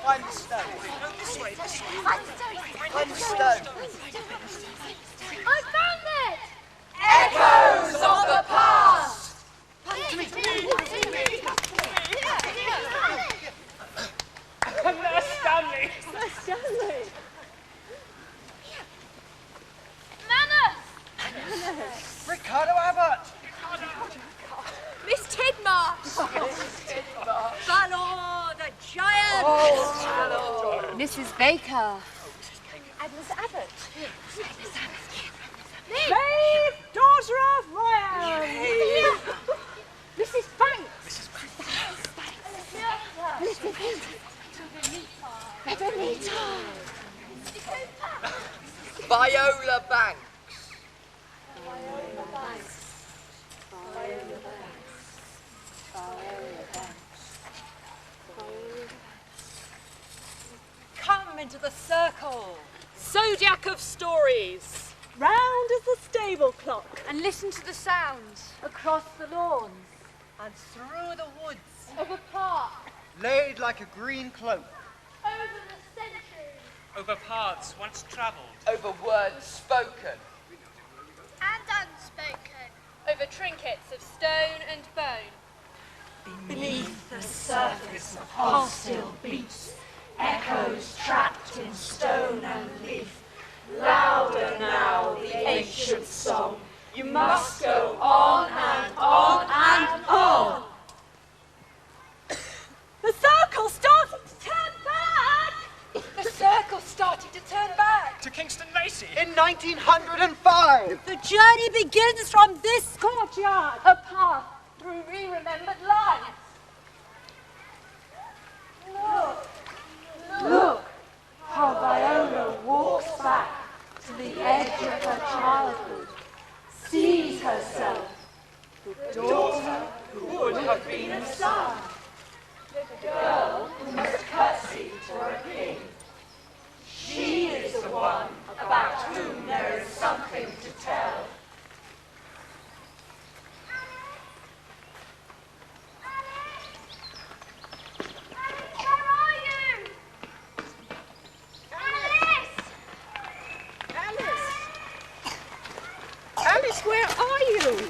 Find the stone. This way. Find the stone. I found it! Echoes of the past! And there's Stanley. Manus! Ricardo Abbott. Miss Tidmarsh! Valor, the giant! Mrs. Baker. Agnes Abbott. Maeve, daughter of Ryan! Mrs. Banks! Viola Banks. Come into the circle. Zodiac of stories. Round as the stable clock. And listen to the sounds across the lawns, And through the woods. Over park, Laid like a green cloak. over the centuries, Over paths once travelled. Over words spoken. and unspoken. over trinkets of stone and bone. Beneath the surface of pulse still beats, echoes trapped in stone and leaf. Louder now the ancient song. You must go on and on and on. The circle started to turn back. The circle started to turn back. To Kingston Lacey. In 1905. The journey begins from this courtyard. A path through re-remembered lives. Look how Viola walks back to the edge of her childhood, sees herself, the daughter who would have been a son, the girl who must curtsy to her king. She is the one about whom there is something to tell. Where are you? Alice! Alice, where are you?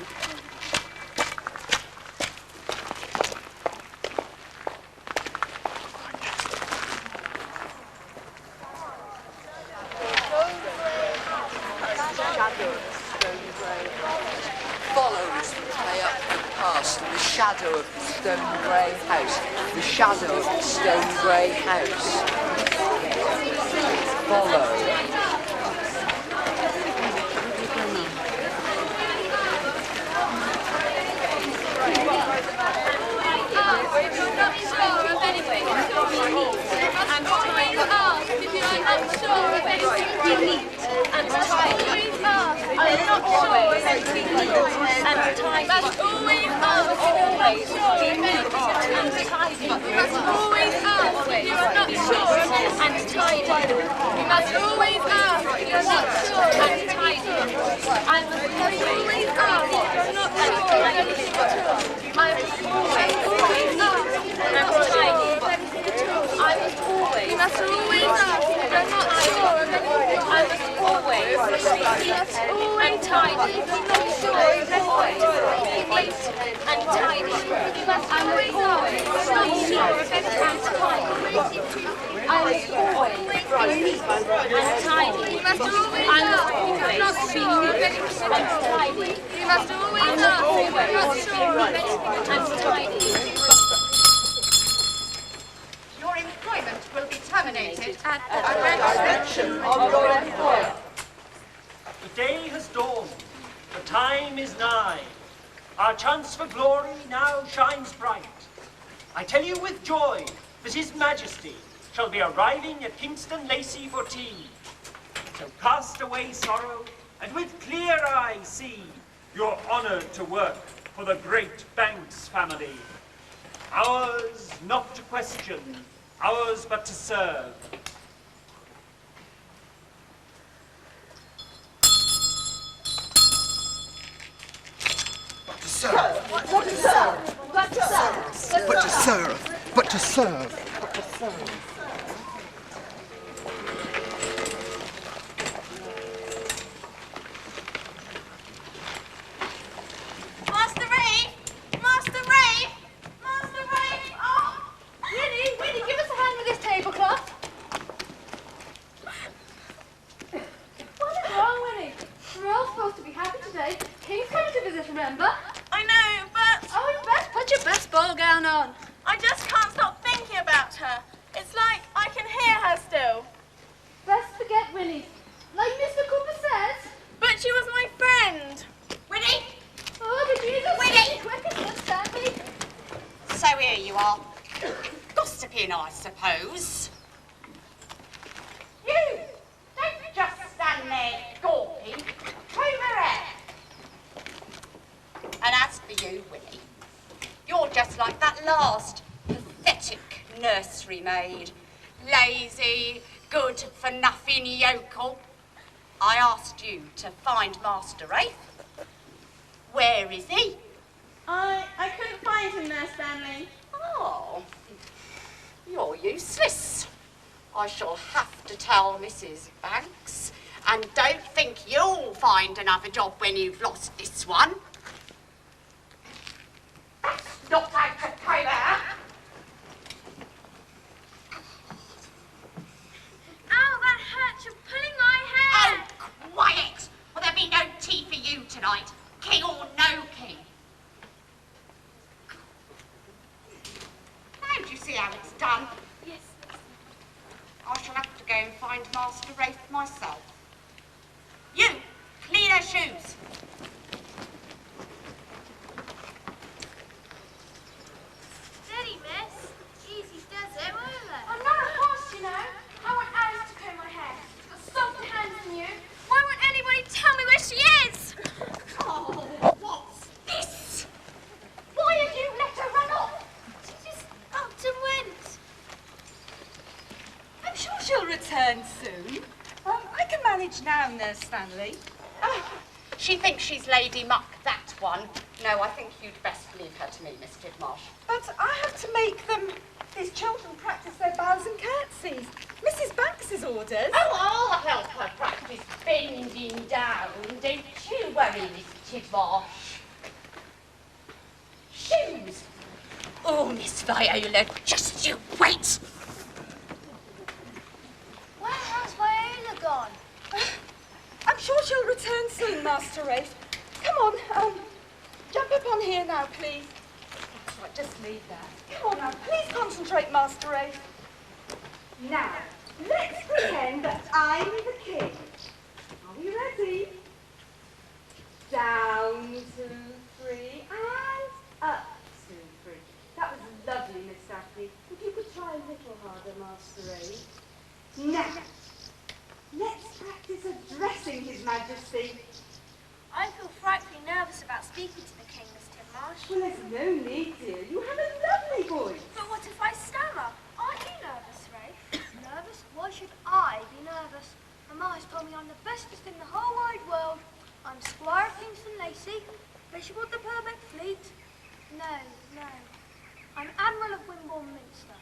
Follows way up the past, the shadow of the stone grey house, the shadow of the stone grey house. Follow. If you're not sure of anything you need, and always ask if you are not sure of anything you need, and always ask if you're not sure of anything you need, and tidy. Must always ask if you're not sure of anything and tidy. You must always ask if you are not sure and tidy. You must always ask if you're not sure and tidy. I must always ask if you're not sure of anything at all. I must always ask and tidy. I must always. You must always ask if you're not sure of anything. I must always. You must always tidy. If you're not sure of anything, be neat and tidy. You must always ask if you're not sure of anything. I must always be neat and tidy. You must always ask if you're not sure of anything and tidy. You must always ask if you're not sure of anything and tidy. Your employment will be terminated at Direction of your employer. The day has dawned, the time is nigh. Our chance for glory now shines bright. I tell you with joy that His Majesty shall be arriving at Kingston Lacey for tea. So cast away sorrow, and with clear eyes see you're honoured to work for the great Banks family. Ours not to question, ours but to serve. But to serve. ball gown on? I just can't stop thinking about her. It's like I can hear her still. Best forget Winnie. Like Mr. Cooper says. But she was my friend. Winnie? Oh, but Jesus. Winnie! Quick, Stanley. So here you are. Gossiping, I suppose. You! Don't just stand there gawping. Comb her hair. And as for you, Winnie, you're just like that last pathetic nursery maid. Lazy, good-for-nothing yokel. I asked you to find Master Rafe. Where is he? I couldn't find him there, Stanley. Oh, you're useless. I shall have to tell Mrs. Banks. And don't think you'll find another job when you've lost this one. That's not how to pay that. Ow, that hurts. You're pulling my hair. Oh, quiet! Or there'll be no tea for you tonight, king or no king. Now do you see how it's done? Yes. I shall have to go and find Master Rafe myself. You, clean her shoes. Steady, miss. Easy does it, won't it? I'm not a horse, you know. I want Alice to comb my hair. She's got softer hands than you. Why won't anybody tell me where she is? Oh, what's this? Why have you let her run off? She just upped and went. I'm sure she'll return soon. I can manage now, Nurse Stanley. Oh, she thinks she's Lady Muck, that one. No, I think you'd best leave her to me, Miss Tidmarsh. But I have to make these children practice their bows and curtsies. Mrs. Banks's orders. Oh, I'll help her practice bending down. Don't you worry, Miss Tidmarsh. Shoes. Oh, Miss Viola, just you wait. Where has Viola gone? I'm sure she'll return soon, Master Rafe. Come on, jump up on here now, please. That's right, just leave that. Come on now, please concentrate, Master Rafe. Now, let's pretend that I'm the king. Are we ready? Down, 2, 3, and up, 2, 3. That was lovely, Miss Daphne. If you could try a little harder, Master Rafe. Now, let's practice addressing His Majesty. I feel frightfully nervous about speaking to the king, Miss Tidmarsh. Well, there's no need, dear. You have a lovely voice. But what if I stammer? Aren't you nervous, Rafe? Nervous? Why should I be nervous? Mamma has told me I'm the bestest in the whole wide world. I'm Squire of Kingston Lacey, Bishop of the Purbeck Fleet. No. I'm Admiral of Wimborne Minster.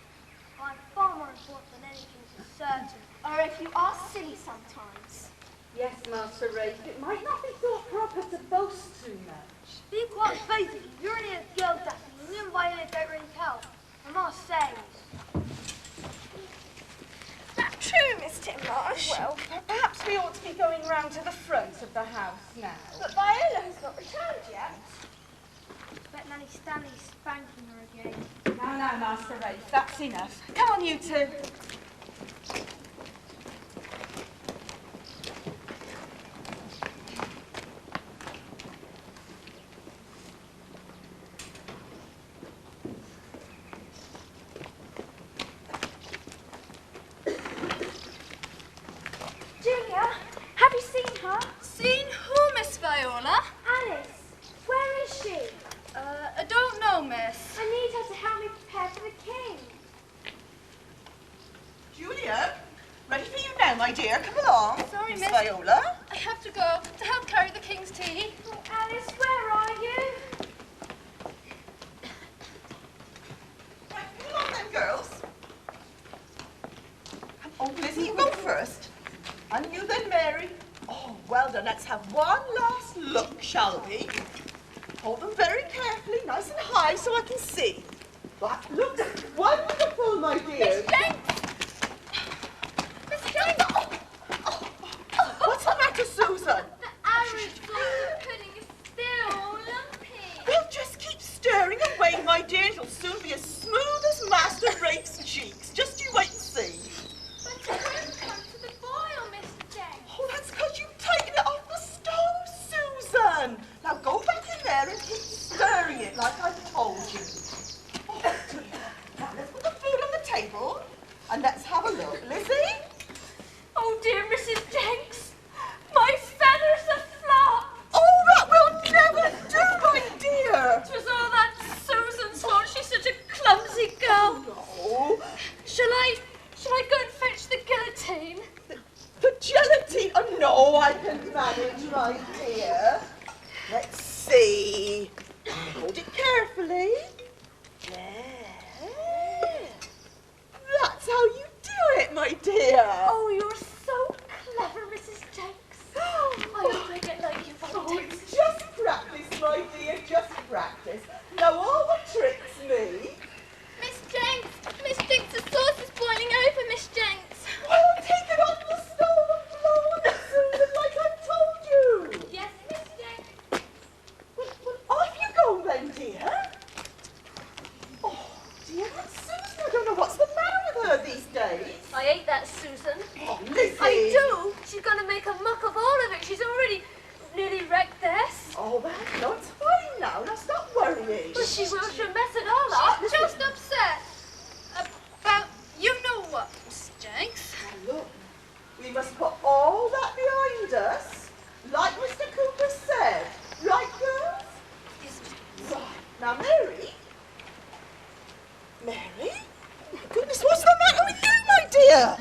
I'm far more important than any king's surgeon. Or if you are silly sometimes. Yes, Master Rafe, it might not be thought proper to boast too much. Be quite faithful. You're only a girl, Daphne, and you and Viola don't really help. Mamma says. Is that true, Miss Tidmarsh? Well, perhaps we ought to be going round to the front of the house now. But Viola has not returned yet. Bet Nanny Stanley's spanking her again. Now, Master Rafe, that's enough. Come on, you two. Julia, have you seen her? Seen who, Miss Viola? Alice, where is she? I don't know, miss. I need her to help me prepare for the king. Julia, ready for you now, my dear. Come along. Sorry, Miss miss. Viola. I have to go to help carry the king's tea. Oh, Alice, where are you? Right, come along then, girls. Oh, Lizzie, you go first. And you then, Mary. Oh, well done. Let's have one last look, shall we? Hold them very carefully, nice and high, so I can see. That looks wonderful, my dear. Miss Jenks! Miss Jenks! What's the matter, Susan? The average bowl of pudding is still lumpy. Well, just keep stirring away, my dear. It'll Mary? My goodness, what's the matter with you, my dear?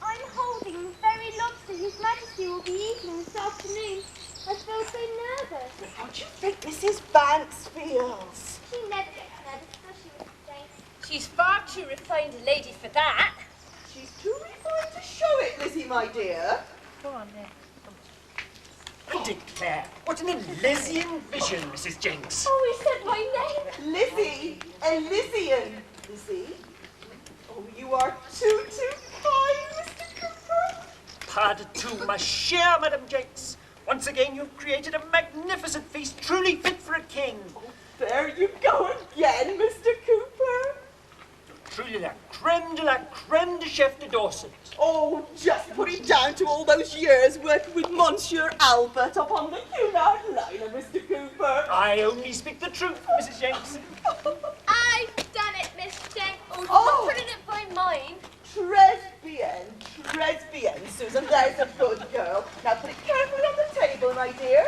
I'm holding the very lobster His Majesty will be eating this afternoon. I feel so nervous. How do you think Mrs. Banks feels? She never gets nervous, does she, Mrs. Jane? She's far too refined a lady for that. She's too refined to show it, Lizzie, my dear. Go on then. I declare, what an Elysian vision, Mrs. Jenks. Oh, he said my name. Lizzie, Elysian. Lizzie? Oh, you are too kind, Mr. Cooper. Pardon to ma chère Madame Jenks. Once again, you've created a magnificent feast, truly fit for a king. Oh, there you go again, Mr. Cooper. Truly la creme de chef de Dorset. Oh, just put it down to all those years working with Monsieur Albert up on the Cunard liner, Mr. Cooper. I only speak the truth, Mrs. Jenks. I've done it, Miss Jane. Oh, Oh. putting it by mine. Très bien, Susan. There's a good girl. Now put it carefully on the table, my dear.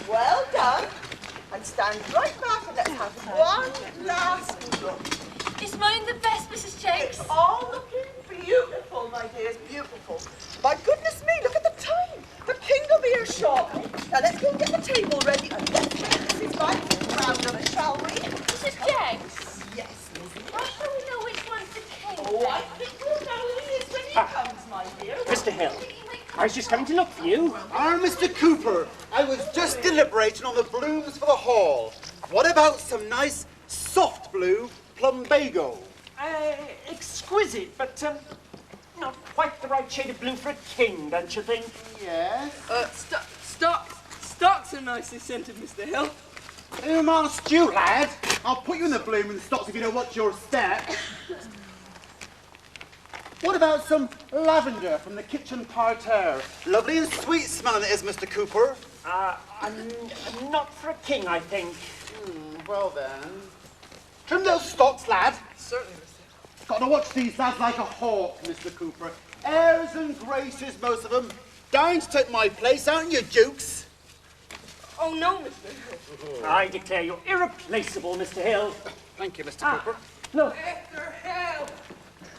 Well done. And stand right back and let's have one last look. Is mine the best, Mrs. Jenks? It's all looking beautiful, my dears, beautiful. My goodness me, look at the time. The king will be here shortly. Now let's go and get the table ready and let's get Mrs. Banks round of it, shall we? Mrs. Jenks? Yes, Lizzie. How shall we know which one's the king? Oh, I think we'll know who he is when he comes, my dear. Mr. Hill, I was just coming to look for you. Mr. Cooper, I was just deliberating on the blooms for the hall. What about some nice, soft blue plumbago? Exquisite, but not quite the right shade of blue for a king, don't you think? Yes. Stocks are nicely scented, Mr. Hill. Whom asked you, lad? I'll put you in the blooming stocks if you don't watch your step. What about some lavender from the kitchen parterre? Lovely and sweet smelling it is, Mr. Cooper. I'm not for a king, I think. Well then. Trim those stocks, lad. Certainly, Mr. Hill. Got to watch these lads like a hawk, Mr. Cooper. Airs and graces, most of them. Dying to take my place, aren't you, Dukes? Oh, no, Mr. Hill. I declare you're irreplaceable, Mr. Hill. Thank you, Mr. Cooper. Look. Mr. Hill!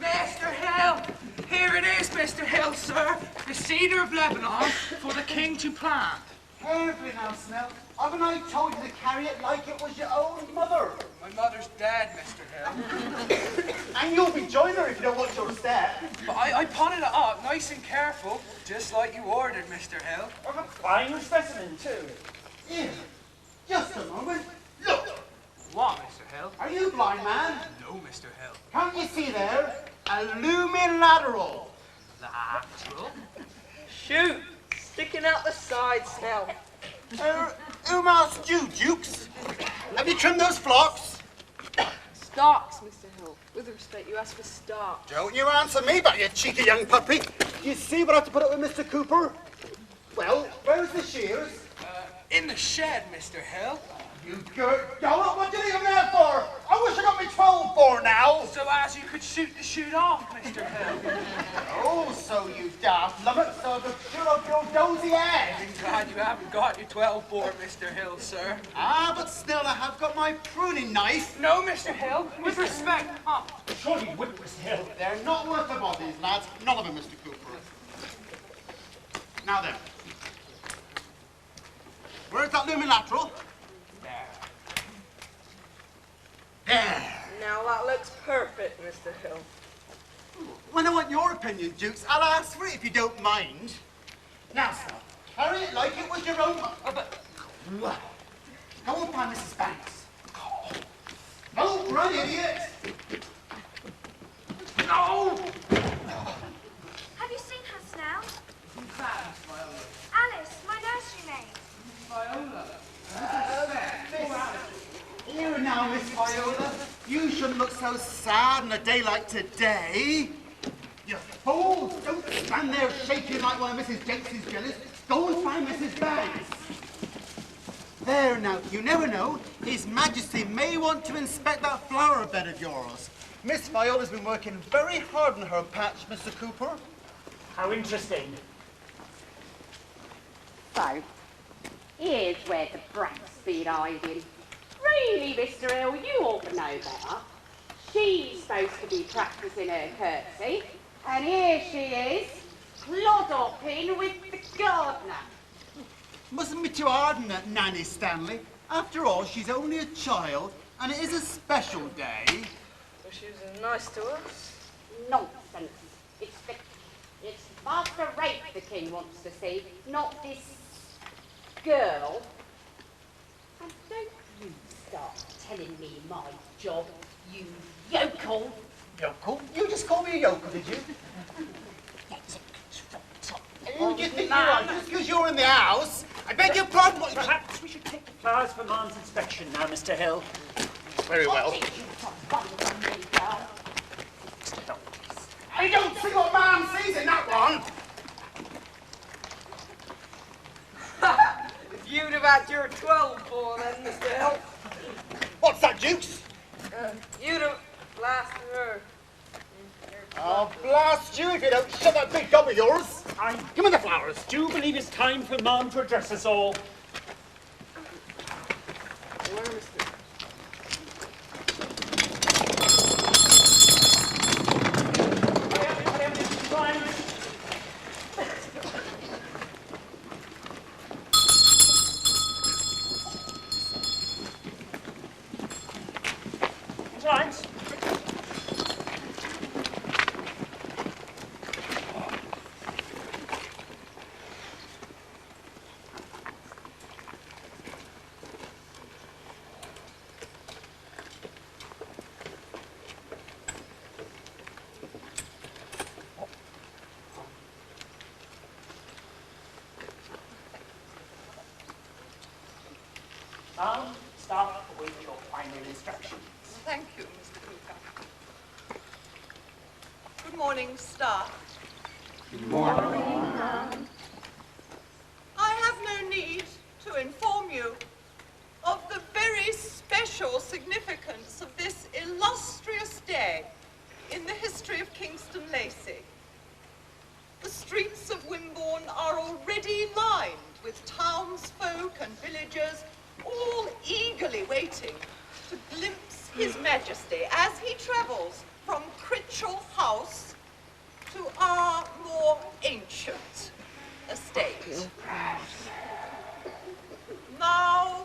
Mr. Hill! Here it is, Mr. Hill, sir. The cedar of Lebanon for the king to plant. Carefully now, Snell. Haven't I told you to carry it like it was your own mother? My mother's dead, Mr. Hill. And you'll be joining her if you don't watch your step. But I potted it up nice and careful, just like you ordered, Mr. Hill. A fine specimen, too. Here, just a moment. Look, What, Mr. Hill? are you blind, man? No, Mr. Hill. Can't you see there? A lumilateral. Lateral? Shoot! Sticking out the side, Snell. Who asked you, Dukes? Have you trimmed those flocks? Stocks, Mr. Hill. With respect, you asked for stocks. Don't you answer me back, you cheeky young puppy. You see what I have to put up with, Mr. Cooper? Well, where's the shears? In the shed, Mr. Hill. You girt dollop, what do you leave them there for? I wish I got me 12 for now. So as you could shoot the shoot off, Mr. Hill. Oh, so you daft lummox, so the shoot off your dozy head. I'm glad you haven't got your 12 bore, Mr. Hill, sir. Ah, but still I have got my pruning knife. No, Mr. Hill. With respect, Surely you wouldn't, Mr. Hill. They're not worth the bodies, lads. None of them, Mr. Cooper. Now then. Where's that lumilateral? There. Now that looks perfect, Mr. Hill. When I want your opinion, Dukes, I'll ask for it if you don't mind. Now, sir, carry it like it was your own. Go and find Mrs. Banks. Oh, run, idiot! no! Have you seen her, Snell? Alice, my nursery maid. Here now, Miss Viola. You shouldn't look so sad on a day like today. You fool! Don't stand there shaking like one of Mrs. Jenks' jealous. Go and find Mrs. Banks. There now, you never know. His Majesty may want to inspect that flower bed of yours. Miss Viola's been working very hard on her patch, Mr. Cooper. How interesting. So, here's where the brat's been hiding. Really, Mr. Hill, you ought to know know better. She's supposed to be practising her curtsy, and here she is, clod-hopping with the gardener. Mustn't be too hard on that Nanny Stanley. After all, she's only a child, and it is a special day. Well, she was nice to us. Nonsense. It's Master Rafe the King wants to see, not this girl. And don't you start telling me my job, you yokel. Yokel? You just called me a yokel, did you? Who do you think you are? Just because you're in the house? I beg your pardon. Perhaps we should take the flowers for Mum's inspection now, Mr. Hill. Very well. I don't see what Mum sees in that one. If you'd have had your 12 for then, Mr. Hill. What's that, Dukes? You'd have blasted her. I'll blast you if you don't shut that big gob of yours. Give me the flowers. Do you believe it's time for Mum to address us all? Where, Mr. Right. Now, start with your final instructions. Thank you, Mr. Cooper. Good morning, staff. Good morning. I have no need to inform you of the very special significance of this illustrious day in the history of Kingston Lacey. The streets of Wimborne are already lined with townsfolk and villagers, all eagerly waiting to glimpse His Majesty as he travels from Critchell House to our more ancient estate. Now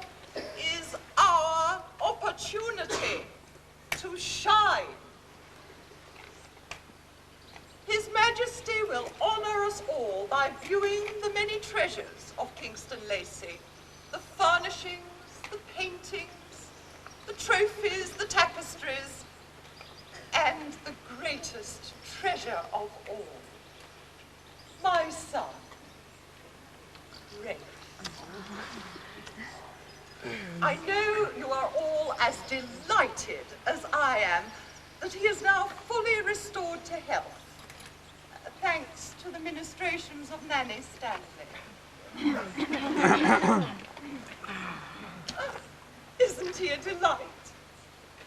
is our opportunity to shine. His Majesty will honour us all by viewing the many treasures of Kingston Lacey, the furnishings, the paintings, the trophies, the tapestries, and the greatest treasure of all, my son, Rafe. I know you are all as delighted as I am that he is now fully restored to health, thanks to the ministrations of Nanny Stanley. Isn't he a delight?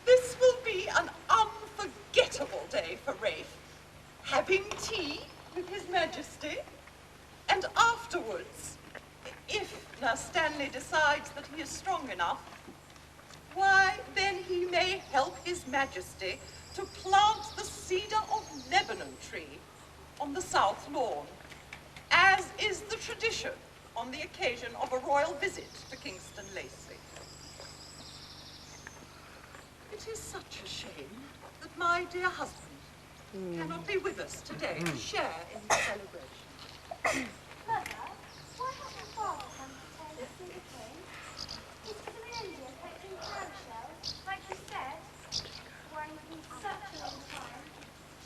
This will be an unforgettable day for Rafe, having tea with His Majesty, and afterwards, if Nurse Stanley decides that he is strong enough, why, then he may help His Majesty to plant the cedar of Lebanon tree on the south lawn, as is the tradition on the occasion of a royal visit to Kingston Lacey. It is such a shame that my dear husband cannot be with us today to share in the celebration. Mother, why hasn't Father come to tell us to the king? He's still in India collecting clam shells, like you said. Worrying him such a long time.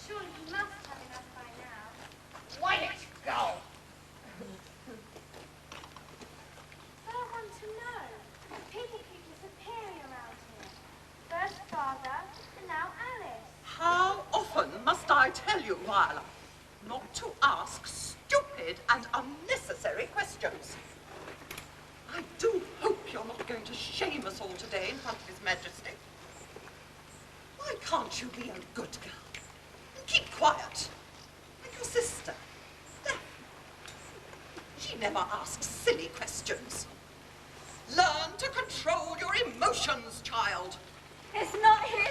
Surely he must have enough by now. Quiet, girl. But I want to know. People keep disappearing around here. First Father, and now Alice. How often must I tell you, Viola, not to ask stupid and unnecessary questions? I do hope you're not going to shame us all today in front of His Majesty. Why can't you be a good girl and keep quiet? Like your sister, Daphne. She never asks silly questions. Learn to control your emotions, child. It's not his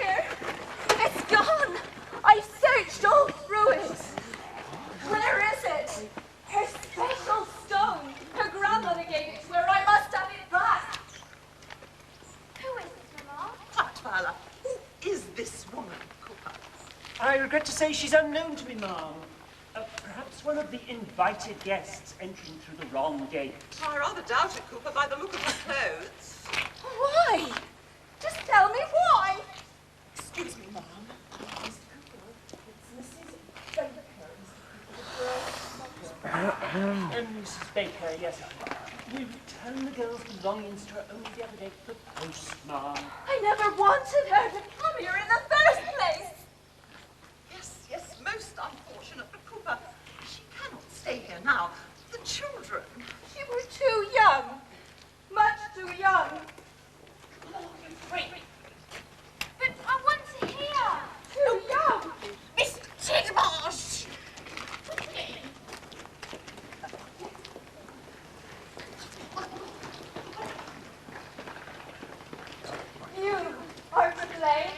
I regret to say she's unknown to me, ma'am. Perhaps one of the invited guests entering through the wrong gate. I rather doubt it, Cooper, by the look of her clothes. Why? Just tell me why. Excuse me, ma'am. Mr. Cooper, it's Mrs. Baker. Mrs. Baker, yes. We returned the girl's belongings to her only the other day to the post, ma'am. I never wanted her to come here in the first place. Yes, most unfortunate, but Cooper, she cannot stay here now. The children. She was too young. Much too young. Oh, you freak. But I want to hear. Too young. Miss Tidmarsh. You are to blame.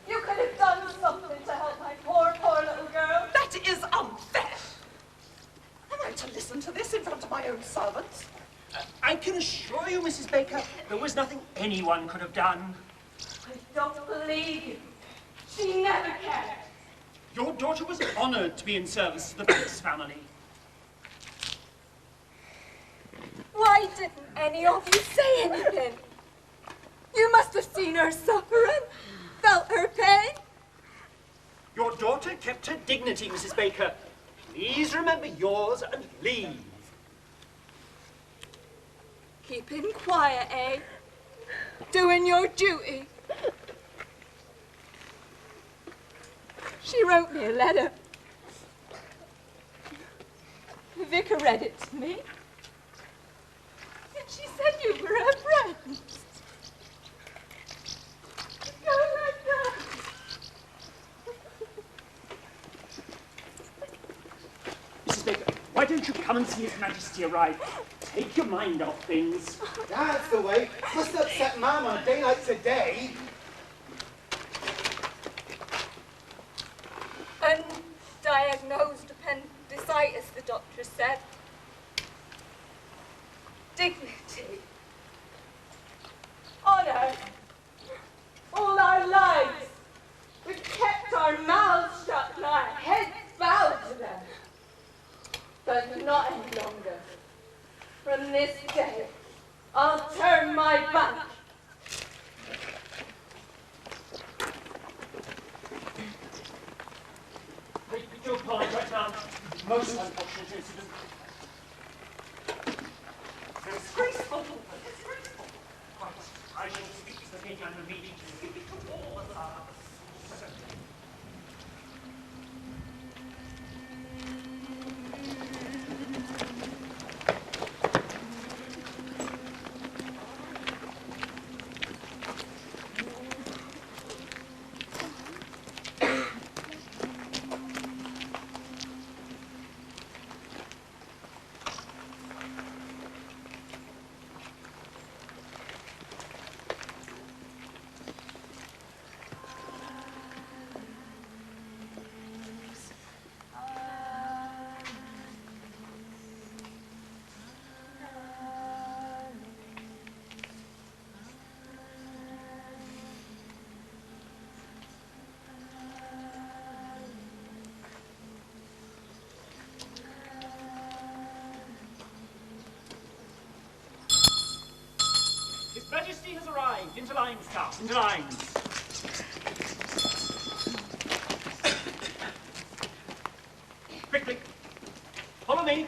You could have done something to help my poor little girl. That is unfair. Am I to listen to this in front of my own servants? I can assure you, Mrs. Baker, there was nothing anyone could have done. I don't believe you. She never cared. Your daughter was honoured to be in service to the Banks family. Why didn't any of you say anything? You must have seen her suffering, felt her pain. Your daughter kept her dignity, Mrs. Baker. Please remember yours and leave. Keeping quiet, eh? Doing your duty. She wrote me a letter. The vicar read it to me. And she said you were her friend. Go like that. Mrs. Baker, why don't you come and see His Majesty arrive? Take your mind off things. That's the way. Must upset Mum on a day like today. Undiagnosed appendicitis, the doctor said. Dignity. Honor. All our lives, we've kept our mouths shut and our heads bowed to them. But not any longer. From this day, I'll turn my back. I do apologize, ma'am. Most unfortunate incident. Disgraceful, disgraceful. Right. I shall speak to the king and immediately give it to all the fathers. His Majesty has arrived. Into lines, staff. Into lines. Quickly. Follow me.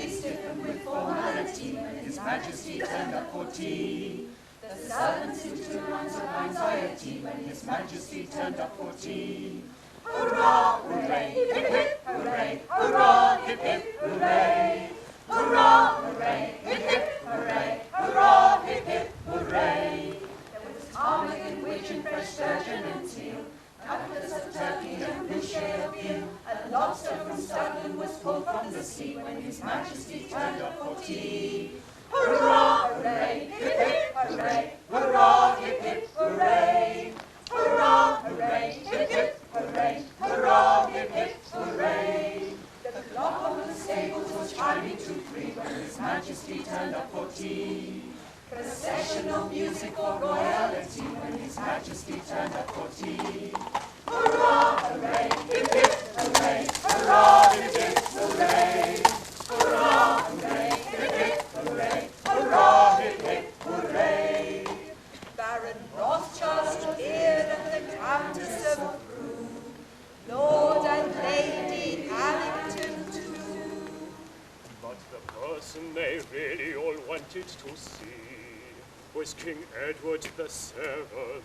they stiffened with formality when His Majesty turned up for tea. The servants in 2 months of anxiety when His Majesty turned up for tea. Hurrah, hooray, hip hip, hooray, hurrah, hip hip, hooray. Hurrah, hooray, hip hip, hooray, hurrah, hip hip, hooray. There was ptarmigan, widge and fresh sturgeon and teal, cutlets of turkey and bouchée of veal. A lobster from Scotland was pulled from the sea when His Majesty turned up for tea. Hurrah, hooray, hip hip, hooray, hurrah, hip hip, hooray. Hurrah, hooray, hip hip, hooray, hurrah, hip hip, hooray. The clock on the stables was chiming 2-3 when His Majesty turned up for tea. Processional music for royalty when His Majesty turned up for tea. Hurrah, hooray, hip hip, hooray, hurrah, hip hip, hooray. Hurrah, hooray, hip hip, hooray, hurrah, hip hip, hooray. Baron Rothschild here and the Countess of Crewe, Lord and Lady Harrington too. But the person they really all wanted to see was King Edward the Seventh.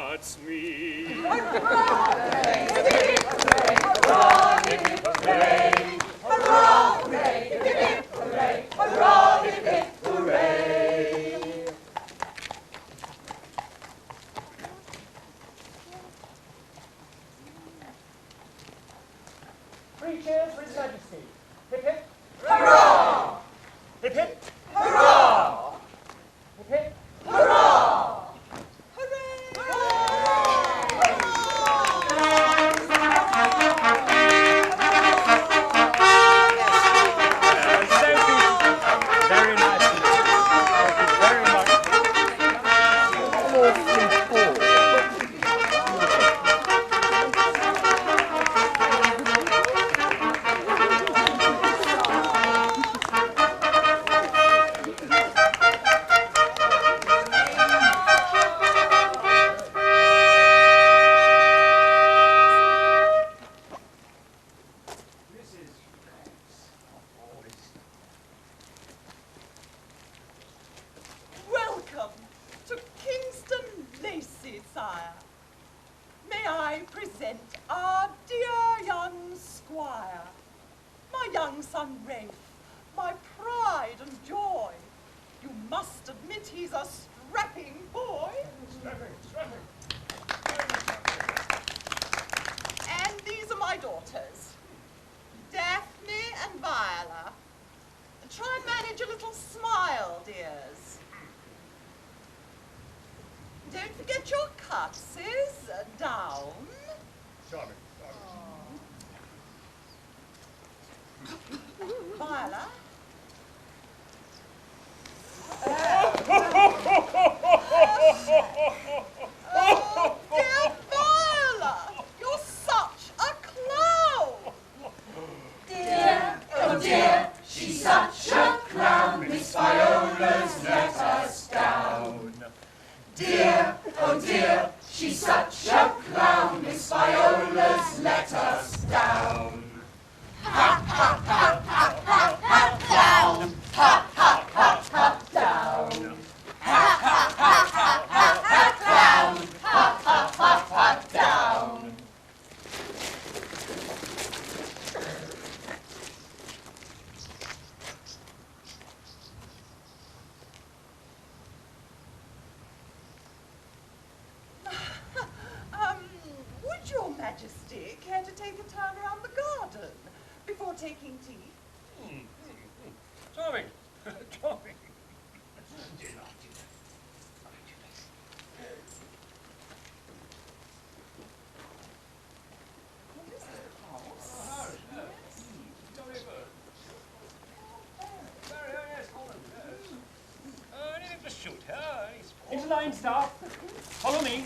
That's me. Three cheers for His Majesty. Hip hip. Hurrah! Hip hip. Hurrah! Hip hip. Hurrah! Very nice. Thank you very much. Welcome to Kingston Lacey, sire. May I present our dear young squire, my young son Rafe, my pride and joy. You must admit he's a strapping boy. Strapping. And these are my daughters, Daphne and Viola. Try and manage a little smile, dears. Don't forget your curtsies. Down. Charming. Viola. Oh, dear Viola, you're such a clown. Dear, oh dear, she's such a clown, Miss Viola's let us down. Dear, oh dear, she's such a clown, Miss Viola's let us down. Ha ha ha ha ha ha down. Ha ha ha ha down. Ha ha ha ha ha ha down. Ha ha ha ha down. Would Your Majesty care to take a turn around the garden before taking tea? Charming. Charming. Anything to shoot, huh? Into line, staff. Follow me.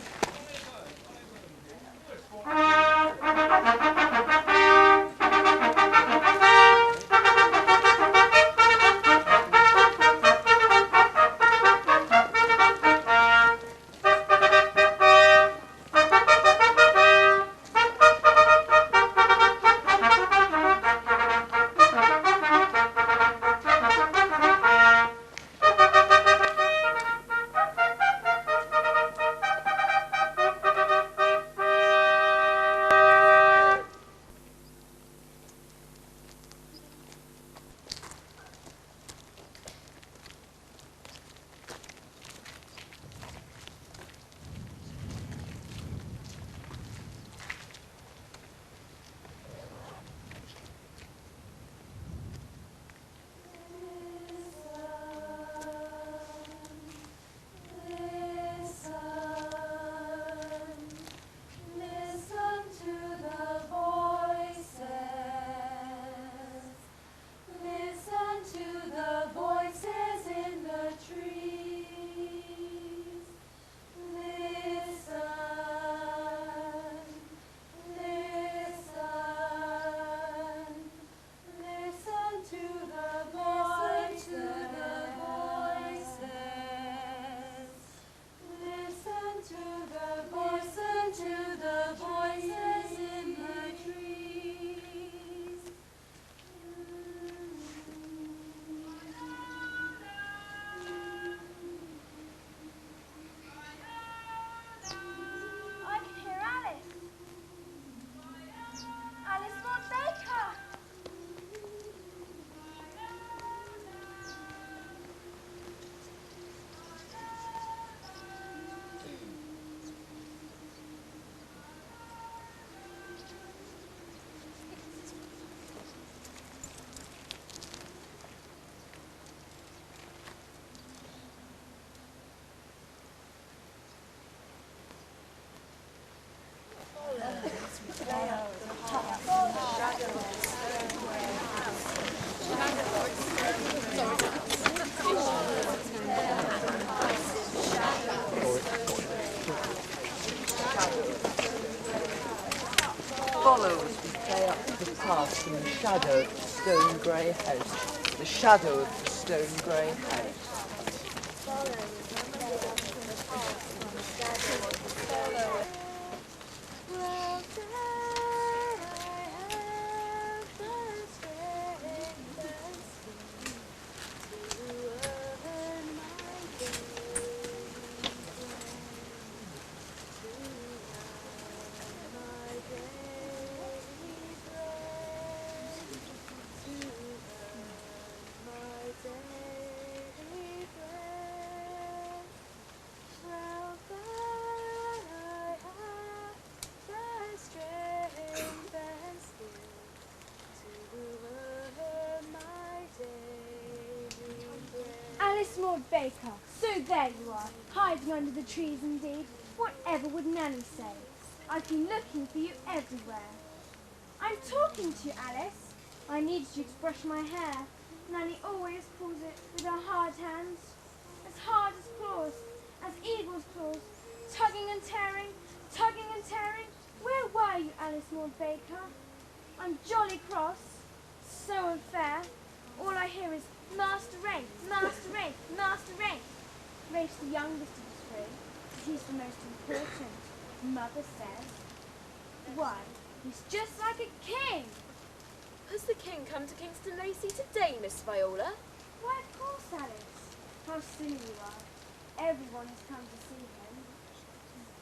in the shadow of the stone grey house. The shadow of the stone grey house. Alice Maud Baker, so there you are, hiding under the trees indeed. Whatever would Nanny say? I've been looking for you everywhere. I'm talking to you, Alice. I needed you to brush my hair. Nanny always pulls it with her hard hands. As hard as claws, as eagle's claws, tugging and tearing, tugging and tearing. Where were you, Alice Maud Baker? I'm jolly cross, so unfair. All I hear is Master Rafe, Master Rafe, Master Rafe. Rafe's the youngest of the three, but he's the most important, Mother says. Why, he's just like a king. Has the king come to Kingston Lacey today, Miss Viola? Why, of course, Alice. How silly you are. Everyone has come to see him.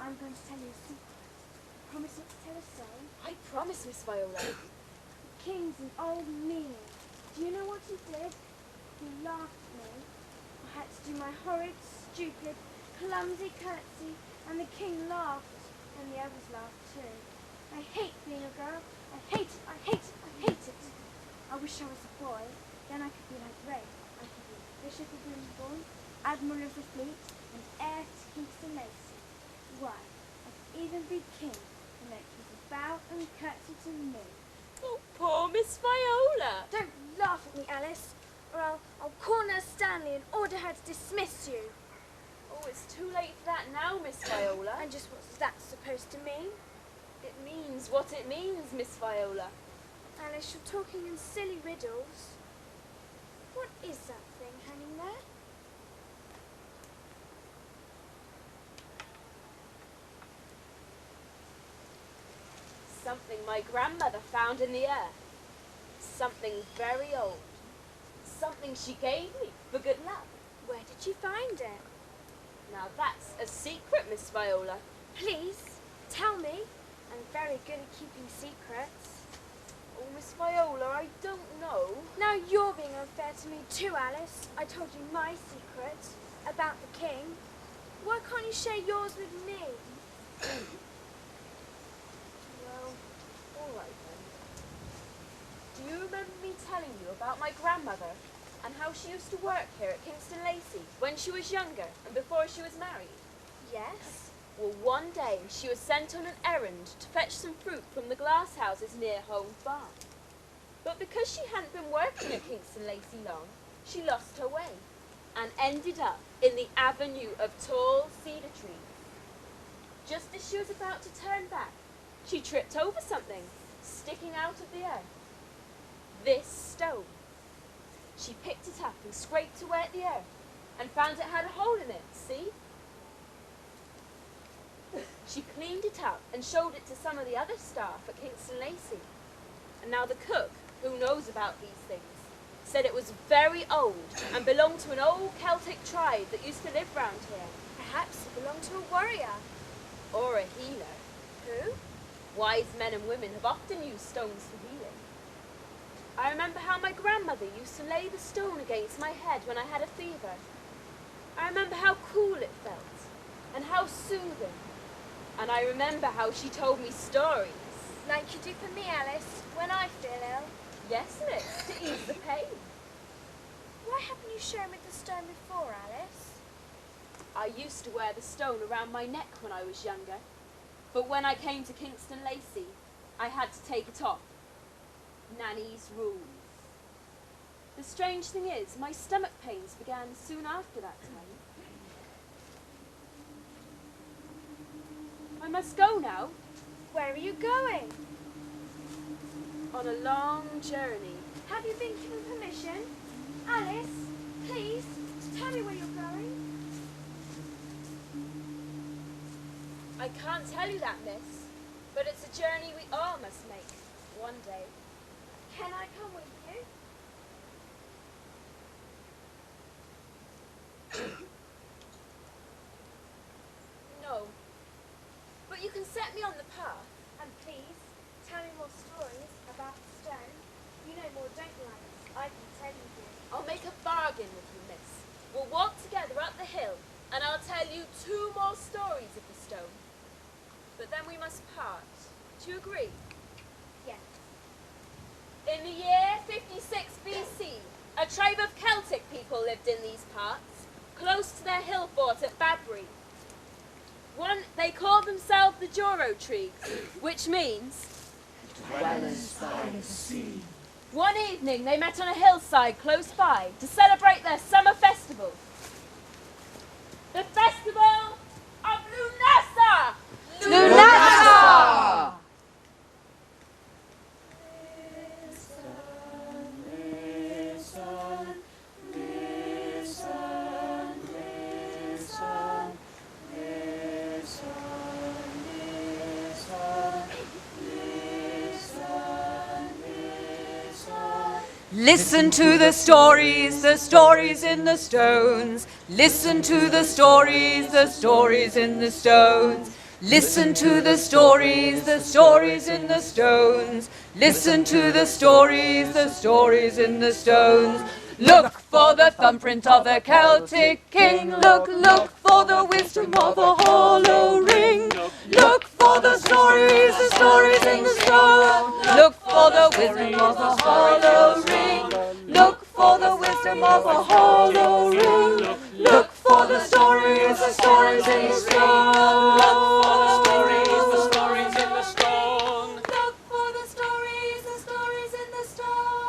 I'm going to tell you a secret. Promise not to tell a soul. I promise, Miss Viola. The king's an old meaning. Do you know what he did? He laughed at me. I had to do my horrid, stupid, clumsy curtsy, and the king laughed, and the others laughed too. I hate being a girl. I hate it, I hate it, I hate it. I wish I was a boy. Then I could be like Rafe. I could be Bishop of Winterbourne, Admiral of the Fleet, and heir to Kingston Lacey. Why, I could even be king and make people bow and curtsy to me. Oh, poor Miss Viola. Don't laugh at me, Alice, or I'll call Nurse Stanley and order her to dismiss you. Oh, it's too late for that now, Miss Viola. And just what's that supposed to mean? It means what it means, Miss Viola. Alice, you're talking in silly riddles. What is that thing hanging there? Something my grandmother found in the earth. Something very old. Something she gave me for good luck. Where did you find it? Now that's a secret, Miss Viola. Please, tell me. I'm very good at keeping secrets. Oh, Miss Viola, I don't know. Now you're being unfair to me too, Alice. I told you my secret about the king. Why can't you share yours with me? Well, all right then. Do you remember me telling you about my grandmother and how she used to work here at Kingston Lacey when she was younger and before she was married? Yes. Well, one day she was sent on an errand to fetch some fruit from the glass houses near Holmes Barn. But because she hadn't been working at Kingston Lacey long, she lost her way and ended up in the avenue of tall cedar trees. Just as she was about to turn back, she tripped over something sticking out of the earth. This stone. She picked it up and scraped away at the earth and found it had a hole in it, see? She cleaned it up and showed it to some of the other staff at Kingston Lacey. And now the cook, who knows about these things, said it was very old and belonged to an old Celtic tribe that used to live round here. Perhaps it belonged to a warrior. Or a healer. Who? Wise men and women have often used stones for healing. I remember how my grandmother used to lay the stone against my head when I had a fever. I remember how cool it felt and how soothing. And I remember how she told me stories. Like you do for me, Alice, when I feel ill. Yes, miss, to ease the pain. Why haven't you shown me the stone before, Alice? I used to wear the stone around my neck when I was younger. But when I came to Kingston Lacey, I had to take it off. Nanny's rules. The strange thing is, my stomach pains began soon after that time. I must go now. Where are you going? on a long journey. Have you been given permission? Alice, please, tell me where you're going. I can't tell you that, miss, but it's a journey we all must make one day. Can I come with you? No, but you can set me on the path. And please, tell me more stories about the stone. You know more, don't you, Alice? I can tell you here. I'll make a bargain with you, miss. We'll walk together up the hill, and I'll tell you 2 more stories of the stone. But then we must part. Do you agree? Yes. In the year 56 BC, a tribe of Celtic people lived in these parts, close to their hill fort at Badbury. They called themselves the Joro Trees, which means Dwellers by the sea. One evening they met on a hillside close by to celebrate their summer festival. The festival of Lunasa! Lunasa! Listen to the stories in the stones. Listen to the stories in the stones. Listen to the stories in the stones. Listen to the stories in the stones. Look for the thumbprint of the Celtic king. Look for the wisdom of a hollow ring. Look for the stories in the stone. Look for the wisdom of a hollow ring. Look for the wisdom of a hollow ring. Look for the stories in the stone. Look for the stories in the stone. Look for the stories in the stone.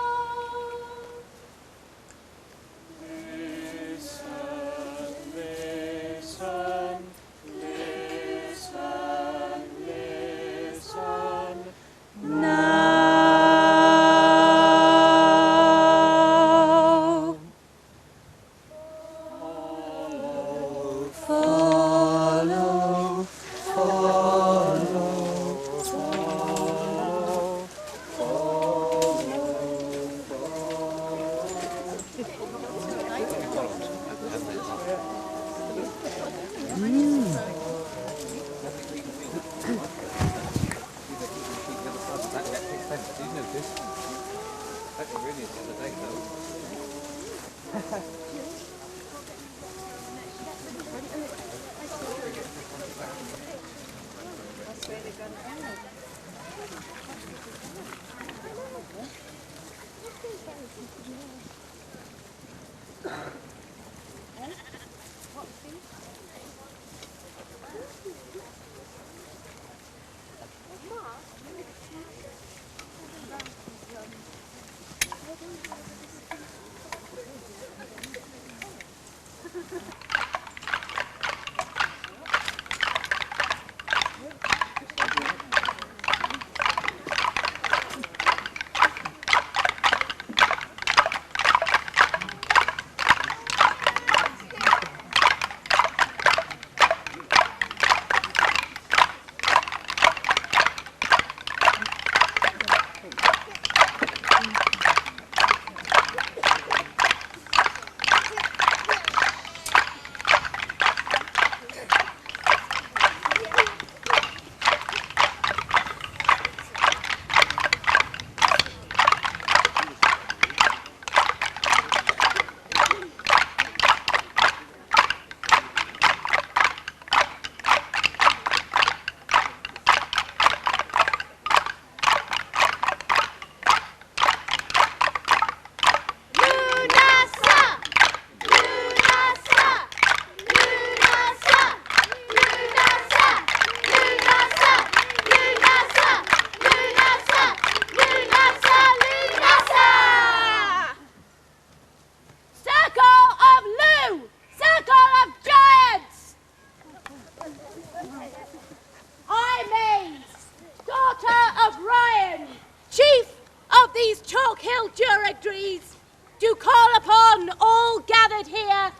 gathered here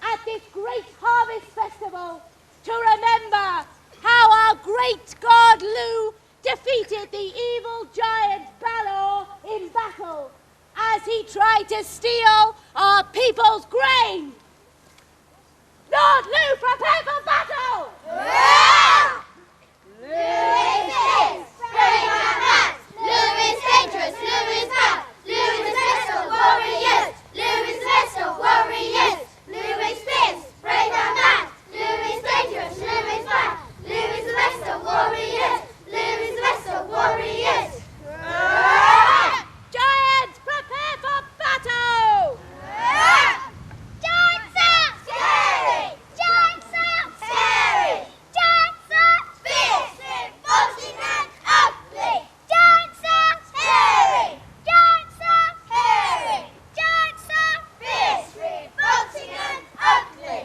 at this great harvest festival to remember how our great god Lu defeated the evil giant Balor in battle as he tried to steal our people's grain. Lord Lu, prepare for battle! Yeah! Lu is this, bring our mass. Lu is dangerous, Lu is bad. Lu is the best of warriors. Lu is the best of warriors. Lu is this, bring our mass. Lu is dangerous, Lu is bad. Lu is the best of warriors. Lu is the best of warriors. Giants, prepare for battle! Giants out! Scary! Giants out! Scary! Giants out! Fierce! Revolting and ugly! Giants out! Scary! Giants out! Hairy! Giants out! Fierce! Revolting and ugly!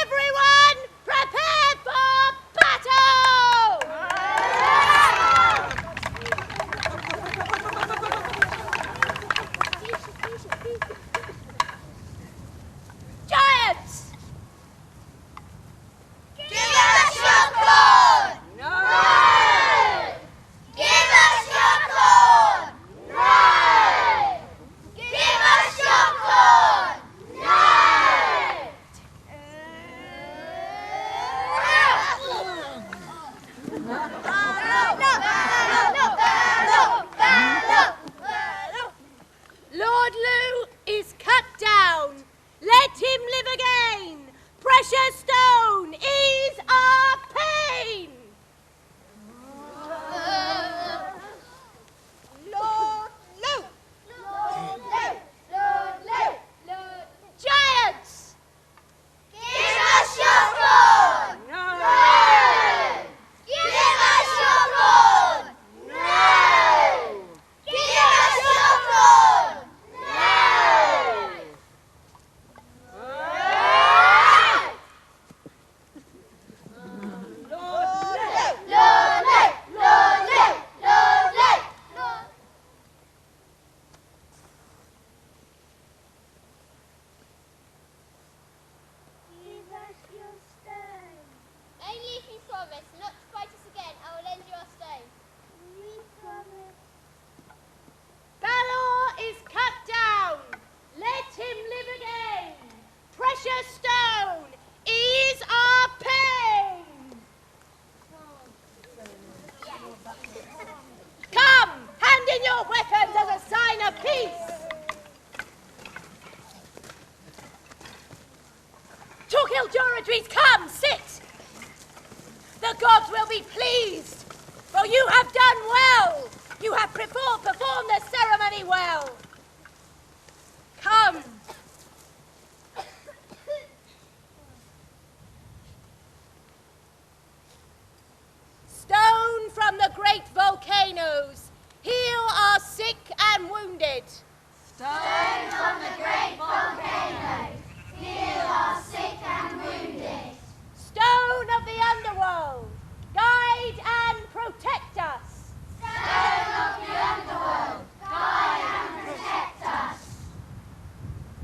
Everyone, prepare for battle! Giants! Give us your corn! No! Give us your corn! No! Give us your corn! No! Lord Lu is cut down. Let him live again. Precious stone, ease our pain. Lord Lu. Lord Lu! Lord Lu! Giants! Give us your corn! No! Give us your corn! No! Give us your corn! No! Lord Lu! Lord Lu! Lord Lu! Give us your stone. Only if you promise not to fight us again, I will lend you our stone. We promise. Balor is cut down. Let him live again. Precious stone, ease our pain. Come, hand in your weapons as a sign of peace. Torquil Joradries, come, sit. The gods will be pleased, for you have done well. You have performed the ceremony well. Come. Stone from the great volcanoes, heal our sick and wounded. Stone from the great volcanoes, heal our sick and wounded. Stone of the underworld, guide and protect us. Stone of the underworld, guide and protect us.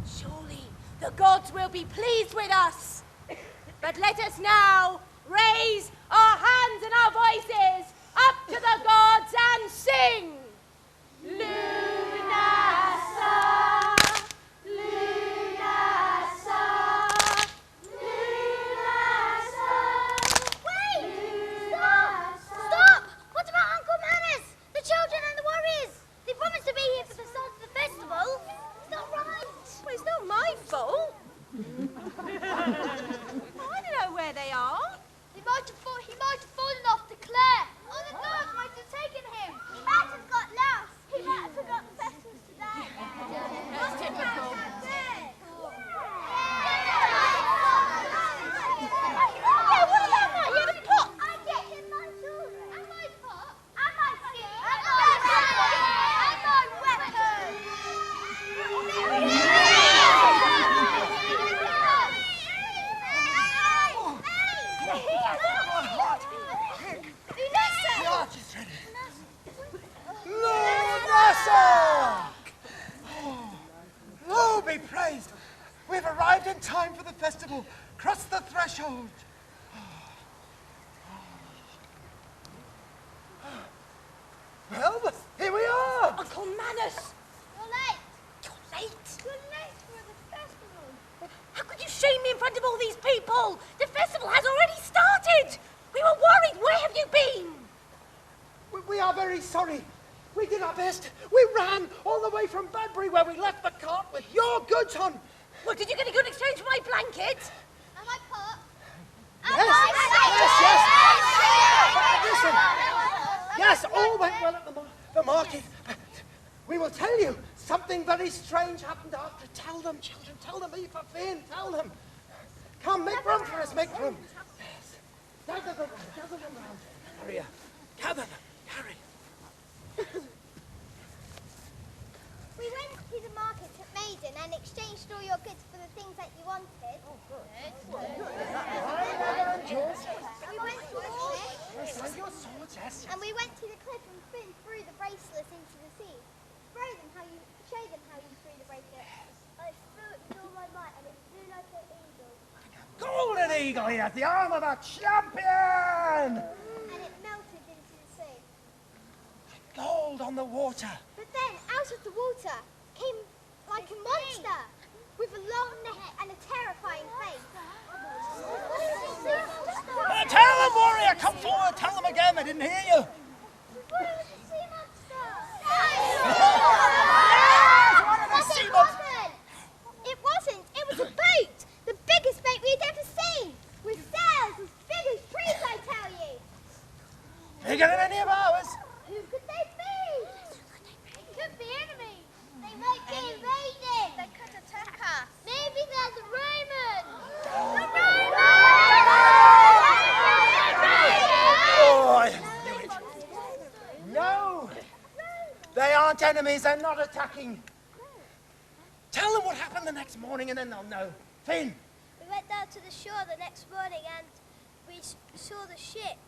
Surely the gods will be pleased with us. But let us now raise our hands and our voices up to the gods and sing. Lunasa, Lunasa, Lunasa. Wait! Stop! Stop! What about Uncle Manners? The children and the warriors? They promised to be here for the start of the festival. It's not right. Well, it's not my fault. I don't know where they are. He might have fallen off the Claire. Or the guards might have taken him. He might have got lost. He might have forgotten the festival's today. That's typical. Yeah, what about that? You had a pot. I get him my sword. And my pot. And my ski. And my weapon. And my weapon. be praised. We've arrived in time for the festival. Cross the threshold. Well, here we are. Uncle Manus! You're late. You're late? You're late for the festival. How could you shame me in front of all these people? The festival has already started. We were worried. Where have you been? We are very sorry. We did our best. We ran all the way from Badbury where we left the cart with your goods on. Well, did you get a good exchange for my blanket? And my pot. Listen. Yes, all went well at the market. We will tell you, something very strange happened after. Tell them, children, tell them, Eva, Finn, tell them. Come, make room for us, make room. Yes. Gather them round. Hurry up. Gather them. Hurry. We went to the market at Maiden and exchanged all your goods for the things that you wanted. Oh, good. We went to the cliff. Your swords, yes. And we went to the cliff and Finn threw the bracelets into the sea. Show them how you threw the bracelets. I threw it with all my might and it flew like an eagle. Golden eagle, he has the arm of a champion. And it melted into the sea. Gold on the water. But then, out of the water, came like a monster with a long neck and a terrifying face. Tell them, warrior, come forward. Tell them again, they didn't hear you. It wasn't. It was a boat. The biggest boat we'd ever seen. With sails as big as trees, I tell you. Bigger than any of ours. Who could they be? Could be enemies. They might be invading. They could attack us. Maybe they're the Romans. The Oh, I knew it. No. They aren't enemies. They're not attacking. Tell them what happened the next morning and then they'll know. Finn. We went down to the shore the next morning and we saw the ship.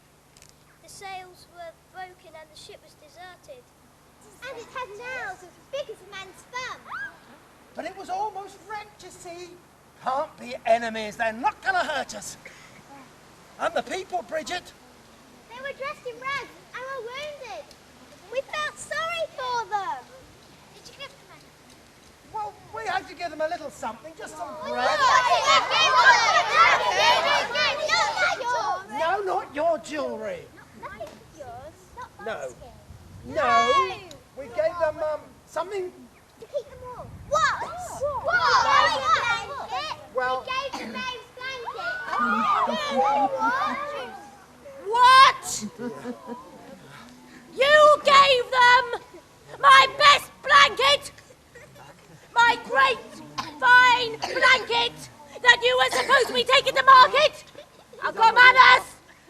The sails were broken and the ship was deserted. And it had nails as big as a man's thumb. But it was almost wrecked, you see. Can't be enemies. They're not going to hurt us. And the people, Bridget. They were dressed in rags and were wounded. We felt sorry for them. Did you give them anything? Well, we had to give them a little something, just some bread. No, not your jewellery. Nothing yours. No. No. We gave them something. To keep them warm. What? Well. We gave them Dave's blanket. What? You gave them my best blanket! My great, fine blanket that you were supposed to be taking to market! Uncle Manus!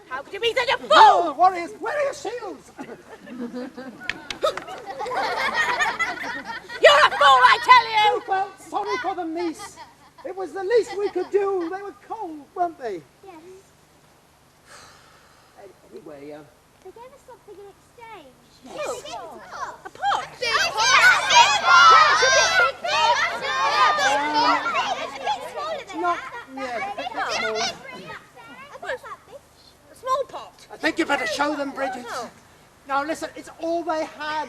How could you be such a fool? Oh, warriors, where are your shields? You're a fool, I tell you! We felt sorry for them, niece. It was the least we could do. They were cold, weren't they? Yes. Anyway, They gave us something in exchange. Yes. Yes, they gave us a pot. A pot? A small pot. I think you better show them, Bridget. Now listen, it's all they had.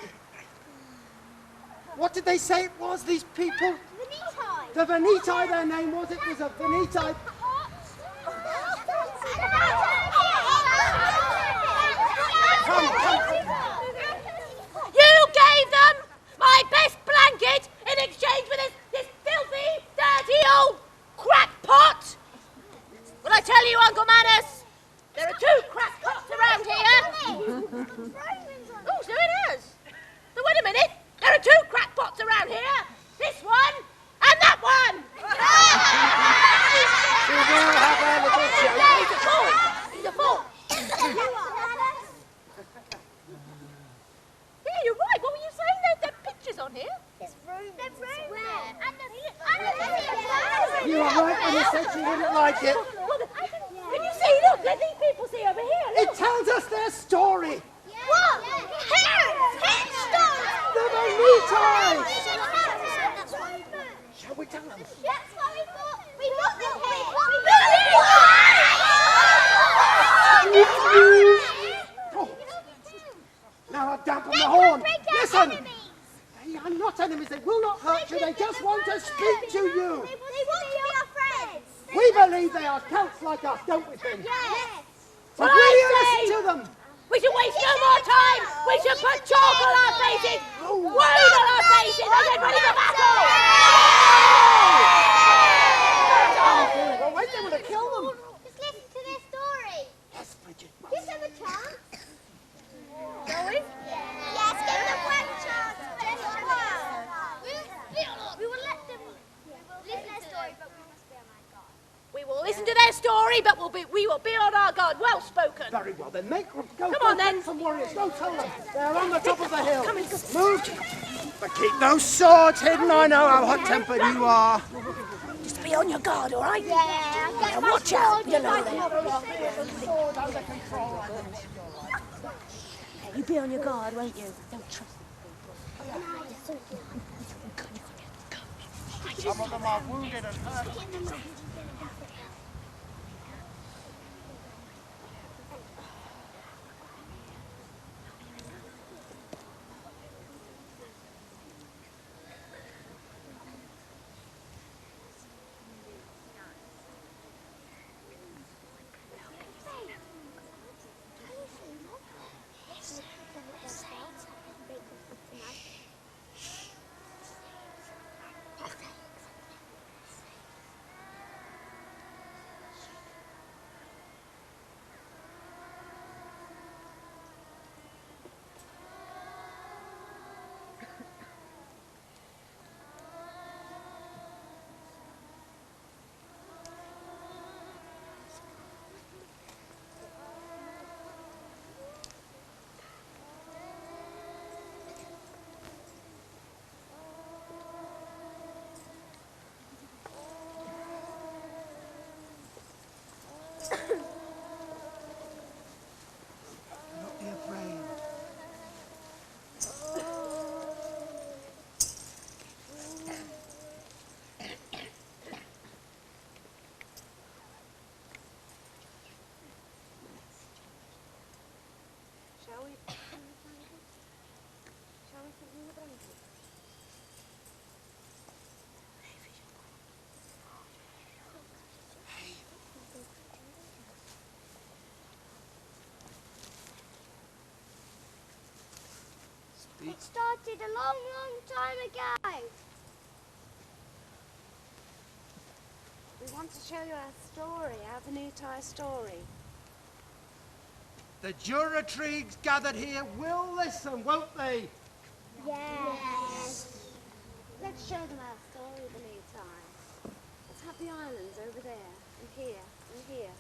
What did they say it was, these people? Veneti. The Veneti, their name was. It was a Veneti. You gave them my best blanket in exchange for this filthy, dirty old crackpot. Well, I tell you, Uncle Manus, there are 2 crackpots around here. Oh, so it is. So wait a minute. There are 2 crackpots around here. This one and that one. We will have a little joke. He's a fool. He's a fool. Yeah, you're right. What were you saying? There are pictures on here. There's rooms. There's rooms. You are right when you said you wouldn't like it. Can you see? Look, let these people see over here. Look. It tells us their story. What? The Veneti! Shall we tell them? That's what we thought. We got them Now I've dampened the horn. Listen! They are not enemies. They will not hurt you. They just want to speak to you. They want to be our friends. We believe they are Celts like us, don't we, Finn? Yes. So will you listen to them? We should waste no more time. We should put chalk on our faces, wound on our faces, and get ready for battle. Well, wait, they want to kill them. Just listen to their story. Yes, Bridget. Give them a chance. Shall we? Yes, give them one chance. We will let them listen to their story, but we must be on our guard. We will listen to their story, but we will be on our guard. Well spoken. Very well, then make them go. Come on, then. Some warriors. Go tell them. They're on the top of the hill. Come in. Move. But keep those swords hidden. I know how hot-tempered you are. Just be on your guard, all right? Yeah. And watch out below there. You be on your guard, won't you? Don't trust them. Some of them are wounded and hurt. It started a long, long time ago. We want to show you our story, our Venutai story. The Juratrigs gathered here will listen, won't they? Yes. Let's show them our story, Venutai. Let's have the islands over there, and here, and here.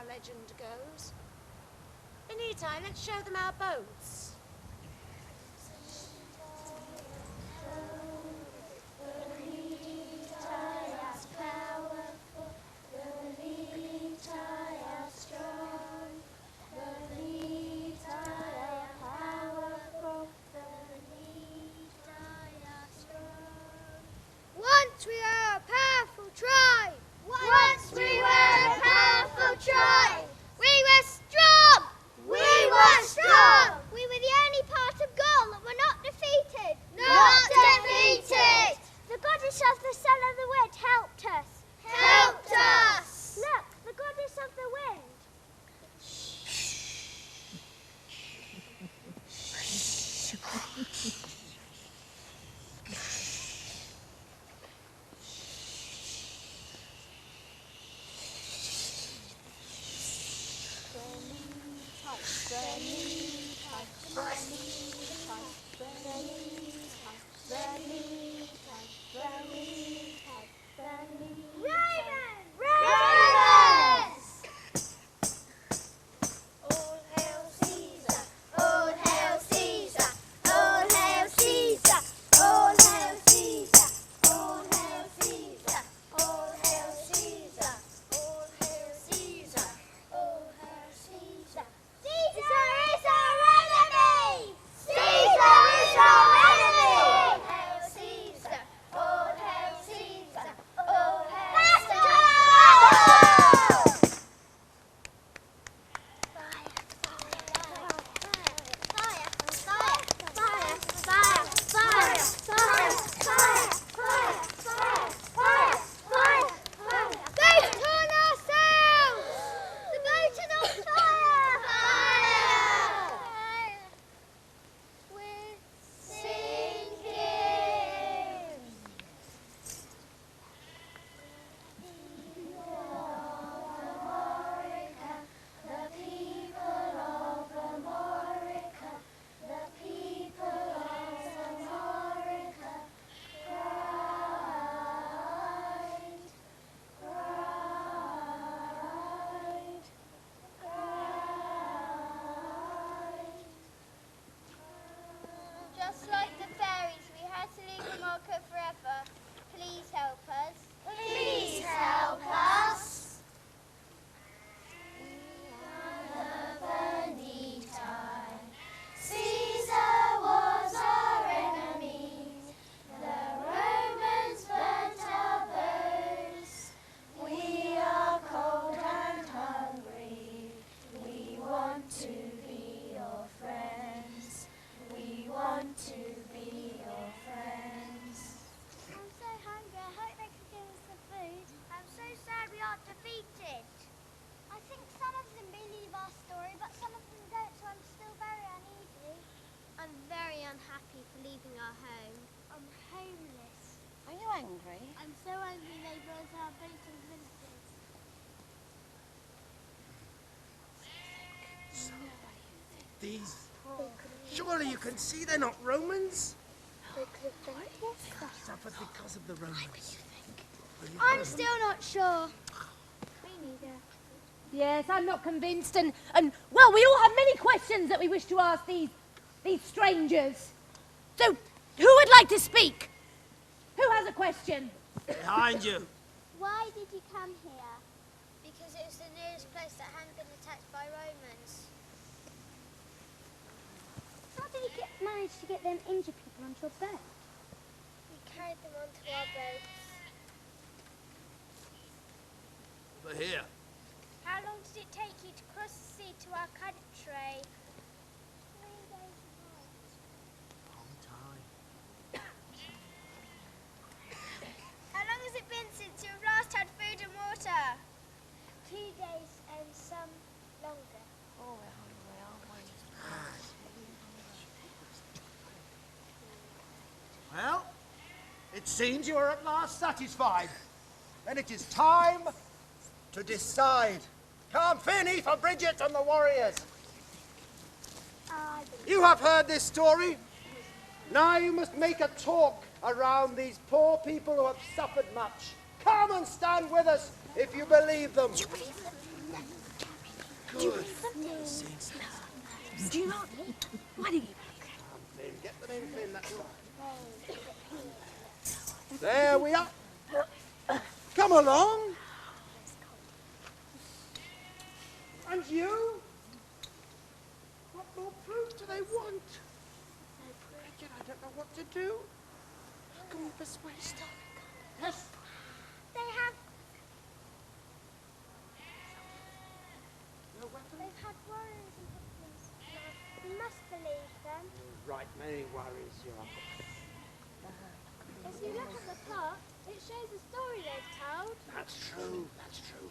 Legend goes. Venutai, let's show them our boats. Once we were a powerful tribe. Once we were a powerful tribe. We were strong. We were strong. We were homeless. Are you angry? I'm so angry they burnt our painting villages. These... Surely you can see they're not Romans? Suffered because of the Romans. I'm still not sure. Me neither. Yes, I'm not convinced, and well, we all have many questions that we wish to ask these strangers. So, who would like to speak? Who has a question? Behind you. Why did you come here? Because it was the nearest place that hadn't been attacked by Romans. How did you manage to get them injured people onto your boat? We carried them onto our boats. Over here. How long did it take you to cross the sea to our country? 3 days and nights. Long time. How long has it been since you've last had food and water? 2 days and some longer. Oh, we're hungry, aren't we? Well, it seems you are at last satisfied. Then it is time to decide. Come, Finny, for Bridget and the warriors. You have heard this story. Now you must make a talk around these poor people who have suffered much. Come and stand with us if you believe them. Do you believe them? Good. Do you believe them? Do you not? Why do you believe Finn, get them in, Finn, that's right. There we are. Come along. And you? What more proof do they want? Bridget, I don't know what to do. How can we persuade them? Yes? They have... No weapons? They've had warriors and husbands. We must believe them. Right, many worries, Your Uncle. If you look at the clock, it shows the story they've told. That's true, that's true.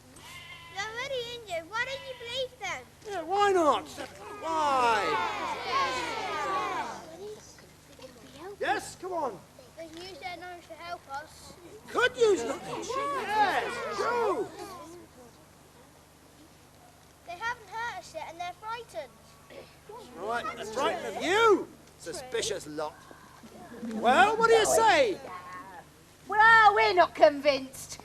They're already injured. Why don't you believe them? Yeah, why not? Why? Yes, come on. They can use their knowledge to help us. Could use knowledge. Yes, true. They haven't hurt us yet and they're frightened. Right, that's frightened of you, suspicious lot. Well, what do you say? Well, we're not convinced.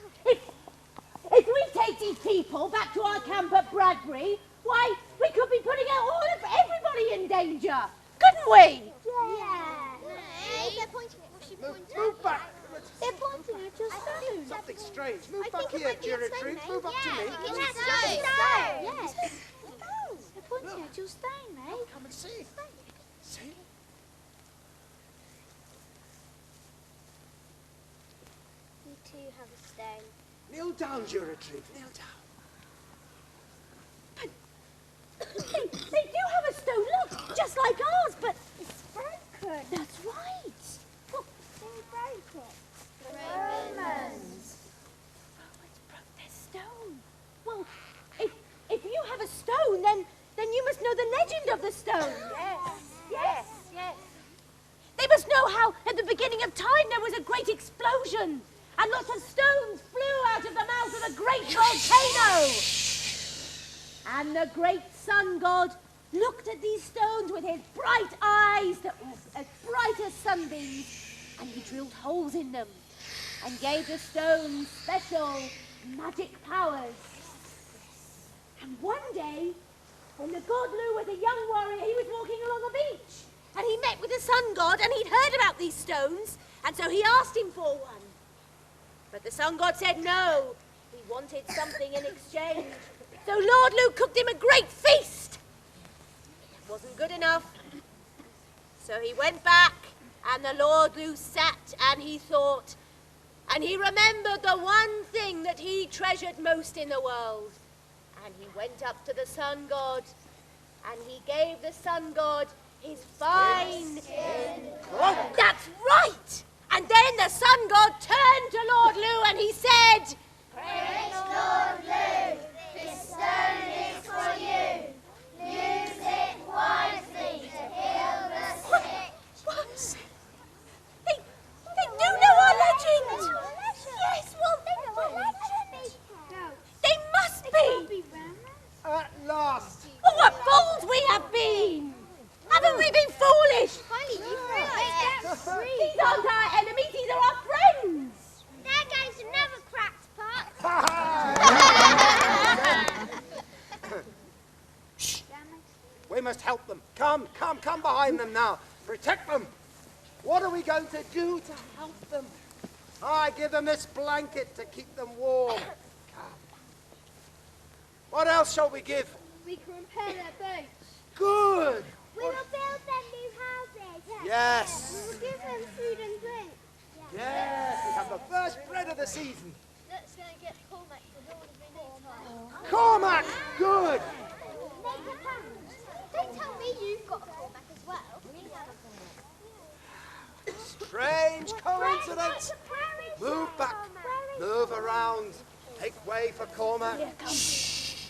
If we take these people back to our camp at Bradbury, why, we could be putting everybody in danger, couldn't we? Yeah. Hey, they're pointing at what she pointed. Move back. They're pointing at your stone. Something strange. Move back here, Geritry. Move up to me. It's your stone. Yes. They're pointing at your stone, mate. Come and see. See? You too have a stone. Kneel down, Geritry. Kneel down. They do have a stone, look, just like ours, but It's broken. that's right. Who broke it? The Romans. Romans broke their stone. Well, if you have a stone, then you must know the legend of the stone. Yes. They must know how, at the beginning of time, there was a great explosion, and lots of stones flew out of the mouth of a great volcano. And the great sun god looked at these stones with his bright eyes that were as bright as sunbeams, and he drilled holes in them and gave the stones special magic powers. And one day, when the god Lu was a young warrior, he was walking along the beach, and he met with the sun god, and he'd heard about these stones, and so he asked him for one. But the sun god said no. He wanted something in exchange. So Lord Lu cooked him a great feast. It wasn't good enough. So he went back, and the Lord Lu sat and he thought, and he remembered the one thing that he treasured most in the world. And he went up to the sun god, and he gave the sun god his fine... That's right! And then the sun god turned to Lord Lu and he said, Great Lord Lu, this stone is for you. Use it wisely to heal the sick. What? They come behind them now. Protect them. What are we going to do to help them? I give them this blanket to keep them warm. Come. What else shall we give? We can repair their boats. Good. We will build them new houses. Yes. We will give them food and drink. Yes, we have the first bread of the season. Let's go and get Cormac to build a Cormac, good. Don't tell me you've got a Cormac as well. Strange coincidence. Move back. Move around. Make way for Cormac. Shh.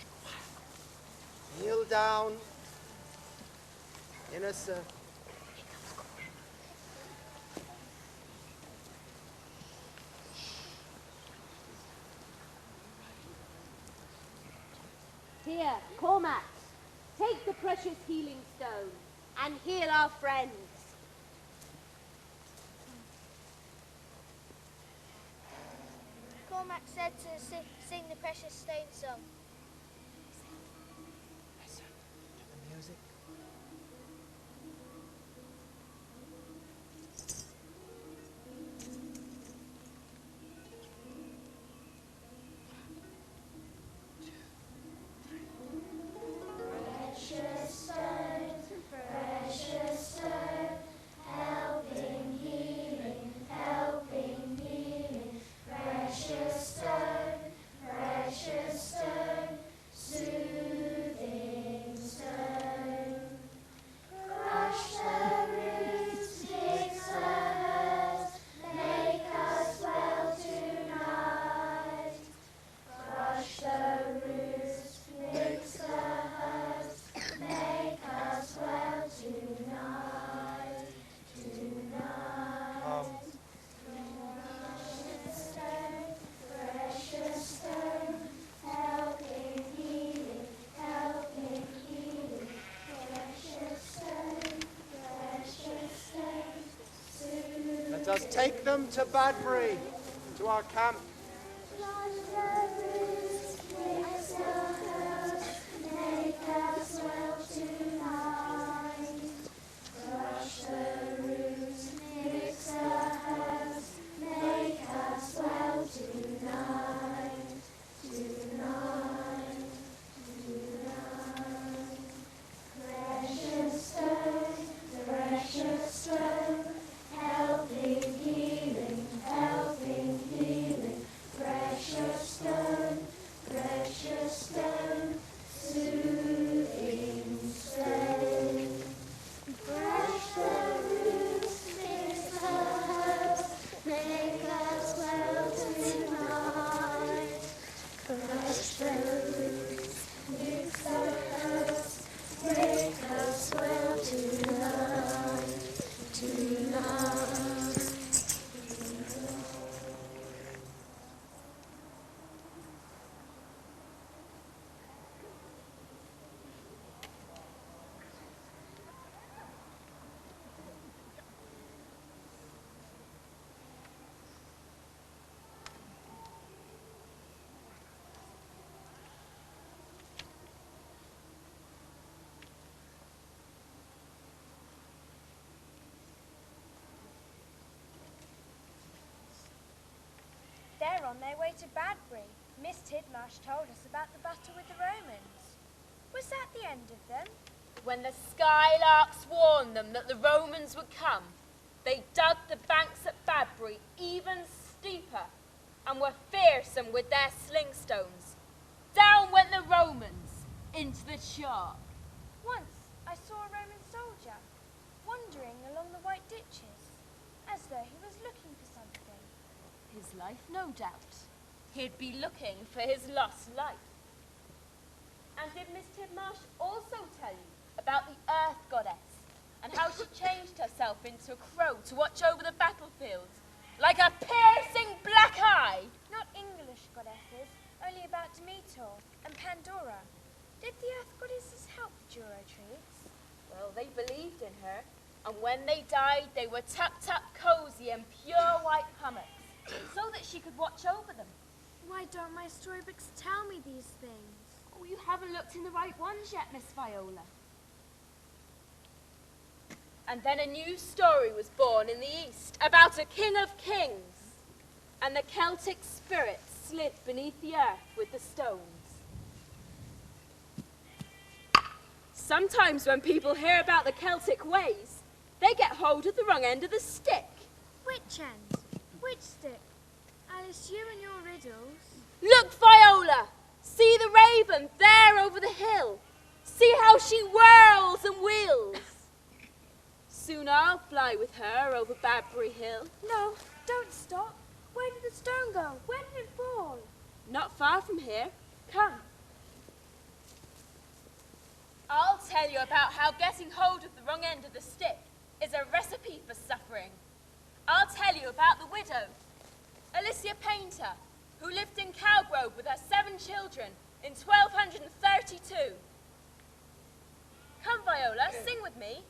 Kneel down. In a circle. Here, Cormac, take the precious healing stone and heal our friends. Cormac said to sing the precious stone song. Listen to the music. Precious stone, helping healing, precious stone, soothing stone. Crush the roots, fix the hurt, make us well tonight. Crush the roots, fix the hurt, make us well tonight. Precious stone, helping healing, precious stone, soothing. Let us take them to Badbury, to our camp. Crush the roots, fix the hurt, make us well tonight. Crush the roots, fix the hurt, make us well tonight. Precious stone, helping healing, precious stone, soothing stone. Crush the roots, fix the hurt, make us well tonight. Crush the roots, fix the hurt, make us well tonight. They're on their way to Badbury. Miss Tidmarsh told us about the battle with the Romans. Was that the end of them? When the skylarks warned them that the Romans would come, they dug the banks at Badbury even steeper and were fearsome with their sling stones. Down went the Romans into the chalk. Once I saw a Roman soldier wandering along the white ditches, as though he was looking for something. His life, no doubt. He'd be looking for his lost life. And did Miss Tidmarsh also tell you about the Earth Goddess and how she changed herself into a crow to watch over the battlefields like a piercing black eye? Not English goddesses, only about Demeter and Pandora. Did the Earth Goddesses help the Durotrides? Well, they believed in her, and when they died, they were tucked up cozy in pure white hammocks, so that she could watch over them. Why don't my storybooks tell me these things? Oh, you haven't looked in the right ones yet, Miss Viola. And then a new story was born in the East about a king of kings. And the Celtic spirit slid beneath the earth with the stones. Sometimes when people hear about the Celtic ways, they get hold of the wrong end of the stick. Which end? Which stick? Alice, you and your riddles. Look, Viola! See the raven there over the hill. See how she whirls and wheels. Soon I'll fly with her over Badbury Hill. No, don't stop. Where did the stone go? Where did it fall? Not far from here. Come. I'll tell you about how getting hold of the wrong end of the stick is a recipe for suffering. I'll tell you about the widow, Alicia Painter, who lived in Cowgrove with her 7 children in 1232. Come, Viola, sing with me.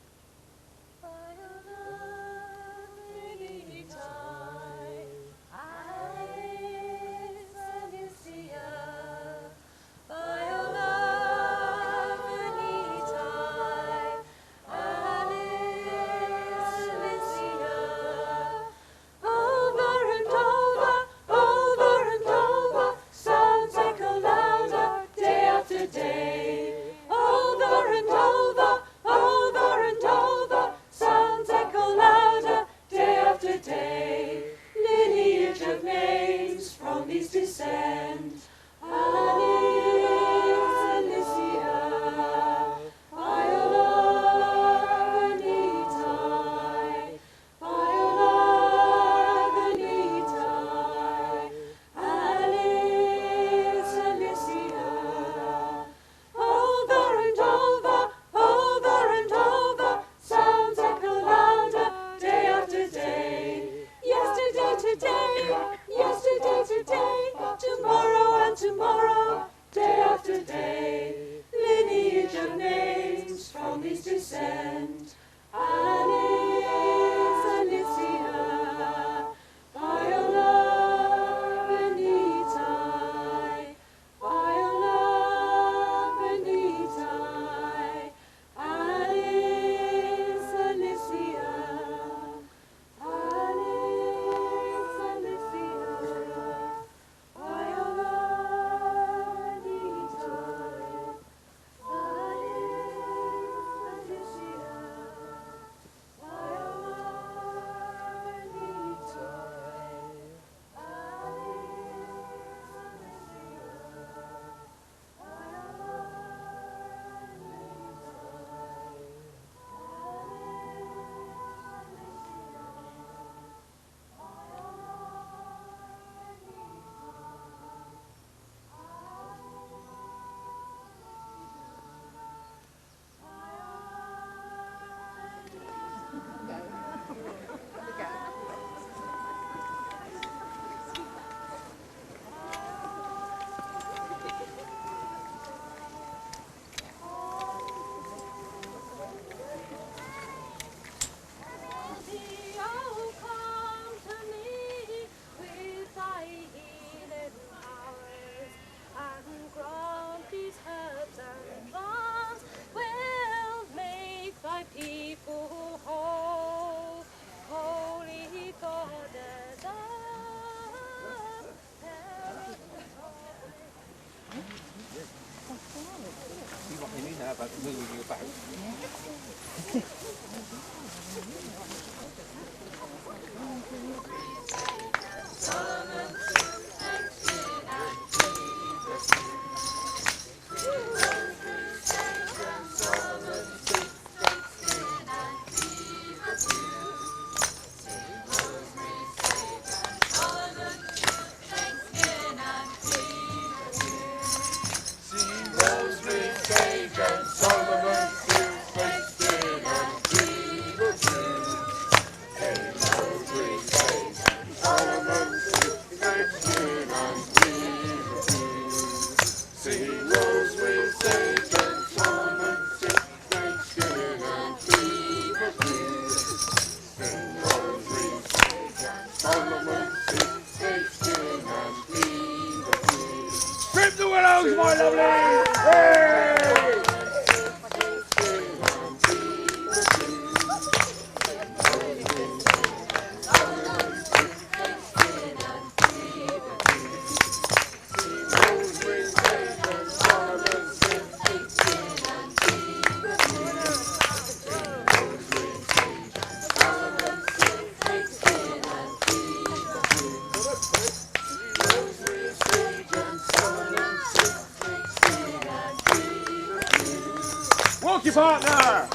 Walk your partner!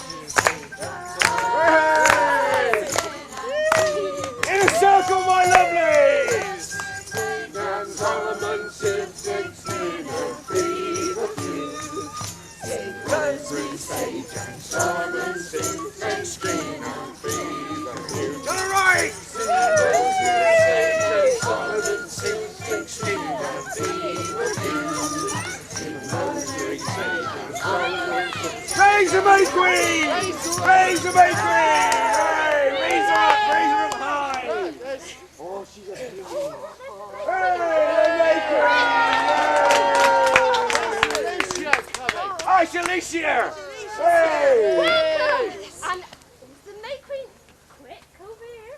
In a circle, my lovelies! And Solomon sits 16 and 3 the few. Sing those three sage and Solomon sings 16 and 3 the few. To the right! Sing those three sage and Solomon sings 16 and 3 the few. Sing those three sage and Solomon sings. Raise the May Queen! Raise the May Queen! Hey, raise her up high! Oh, she's a beauty. Hey, the May Queen! Hi, Alicia! Hey! Welcome! And is the May Queen quick over here?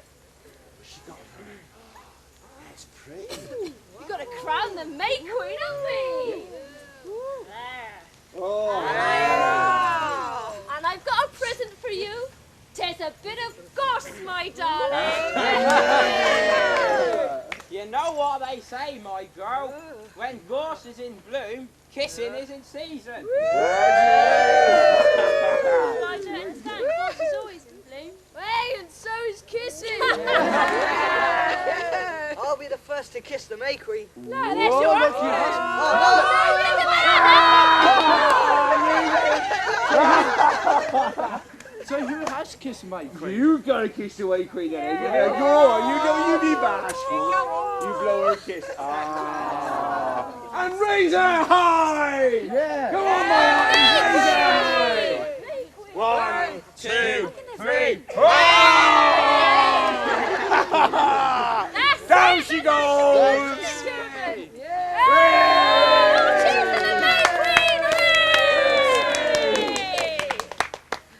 That's pretty. You got to crown the May Queen, haven't we? Oh. And I've got a present for you. Tis a bit of goss, my darling. You know what they say, my girl. When gorse is in bloom, kissing is in season. I don't understand. Gorse is always in bloom. Hey, and so is kissing. I'll be the first to kiss the May Queen. No, that's your So who has kissed May Queen? You've got to kiss the May Queen, then. Yeah, go on. You know you be bashful. You blow her a kiss. And raise her high! Yeah. Come on, my eyes, raise her high! 1, 2, 3. Down she goes!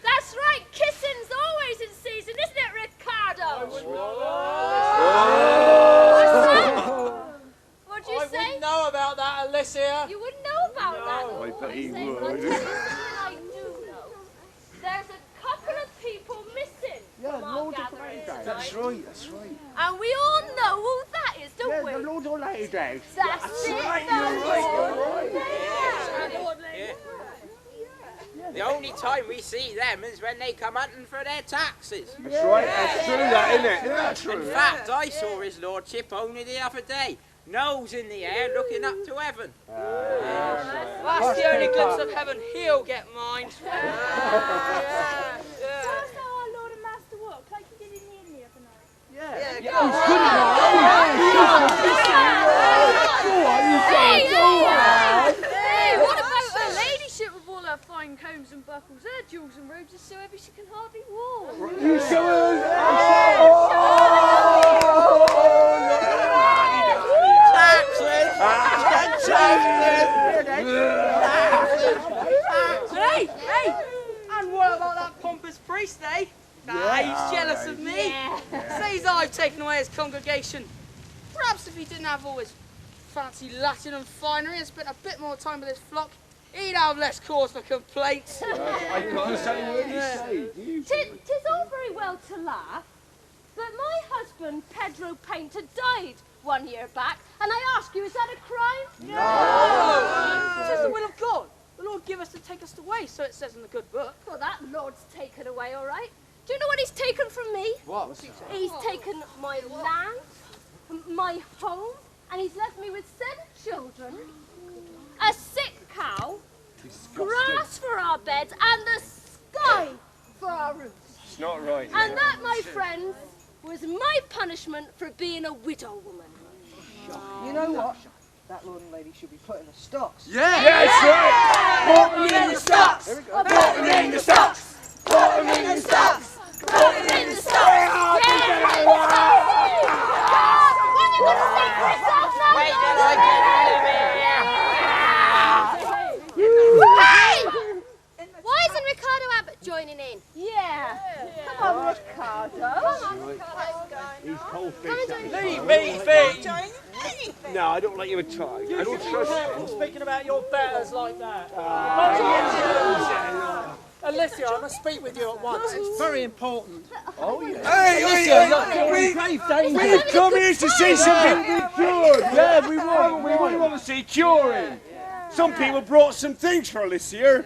That's right, kissing's always in season, isn't it, Ricardo? What'd you say? I wouldn't know about that, Alicia. You wouldn't know about that? I bet he Well, would. I tell you what I do know. There's a couple of people missing from our gathering tonight. That's right, that's right. And we all know who that is, don't we? The Lord or Lady Days. That's it, right, the you're right, Lord. Yeah. The only time we see them is when they come hunting for their taxes. That's right, that's true, that, isn't it? That's true. In fact, I saw his lordship only the other day, nose in the air, looking up to heaven. That's the only glimpse of heaven he'll get, mind. Tell us how our Lord and Master walked, like he did in here the other night. Yeah. Hey, what about her ladyship with all her fine combs and buckles, her jewels and robes are so heavy she can hardly walk? You show us. Hey! And what about that pompous priest, eh? He's jealous of me. Says I've taken away his congregation. Perhaps if he didn't have all his fancy Latin and finery and spent a bit more time with his flock, he'd have less cause for complaints. I can't understand a word you say. Tis all very well to laugh, but my husband, Pedro Painter, died 1 year back, and I ask you, is that a crime? No! Tis the will of God. The Lord give us to take us away, so it says in the good book. Well, that Lord's taken away, all right. Do you know what he's taken from me? What? He's taken my land, my home, and he's left me with 7 children, a sick cow, grass for our beds, and the sky for our roofs. It's not right. And that, my friends, was my punishment for being a widow woman. You know what? That Lord and Lady should be put in the stocks. Yeah, that's right. Put them in the stocks. There we go. Put them in the stocks. Put them in the stocks. Put them in the stocks. When you gonna speak for yourself now? Wait till I get Why isn't Ricardo Abbott joining in? Yeah. Come on, Ricardo. He's cold Come and faced. join Leave me be! No, I don't like you at all. I don't trust you. Speaking about your betters like that. Alicia, I must speak with you at once. It's very important. Oh, yeah. Hey, we've come here to see something cured. Yeah, we want to see curing. Some people brought some things for Alicia.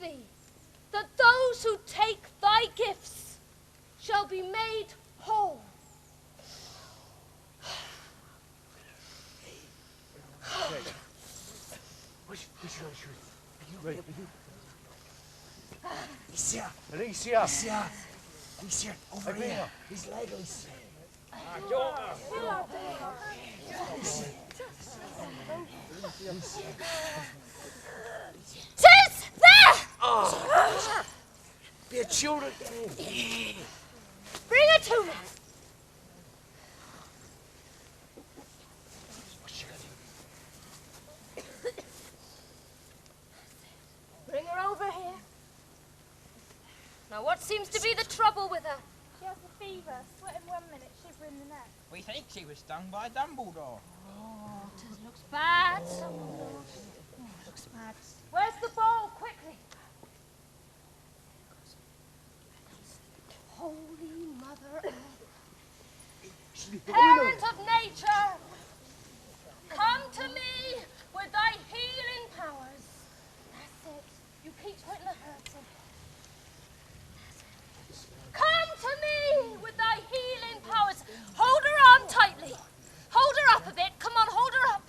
thee that those who take thy gifts shall be made whole. Alicia! Alicia, over here. His leg, Alicia. Tis there! Oh. Be a children. Bring her to me. Bring her over here. Now, what seems to be the trouble with her? She has a fever, sweating 1 minute, shivering the next. We think she was stung by Dumbledore. Oh, it looks bad. Looks bad. Where's the bowl? Quickly. Holy Mother Earth, Parent of nature, come to me with thy healing powers. That's it. You keep trying to hurt him. Come to me with thy healing powers. Hold her arm tightly. Hold her up a bit. Come on, hold her up.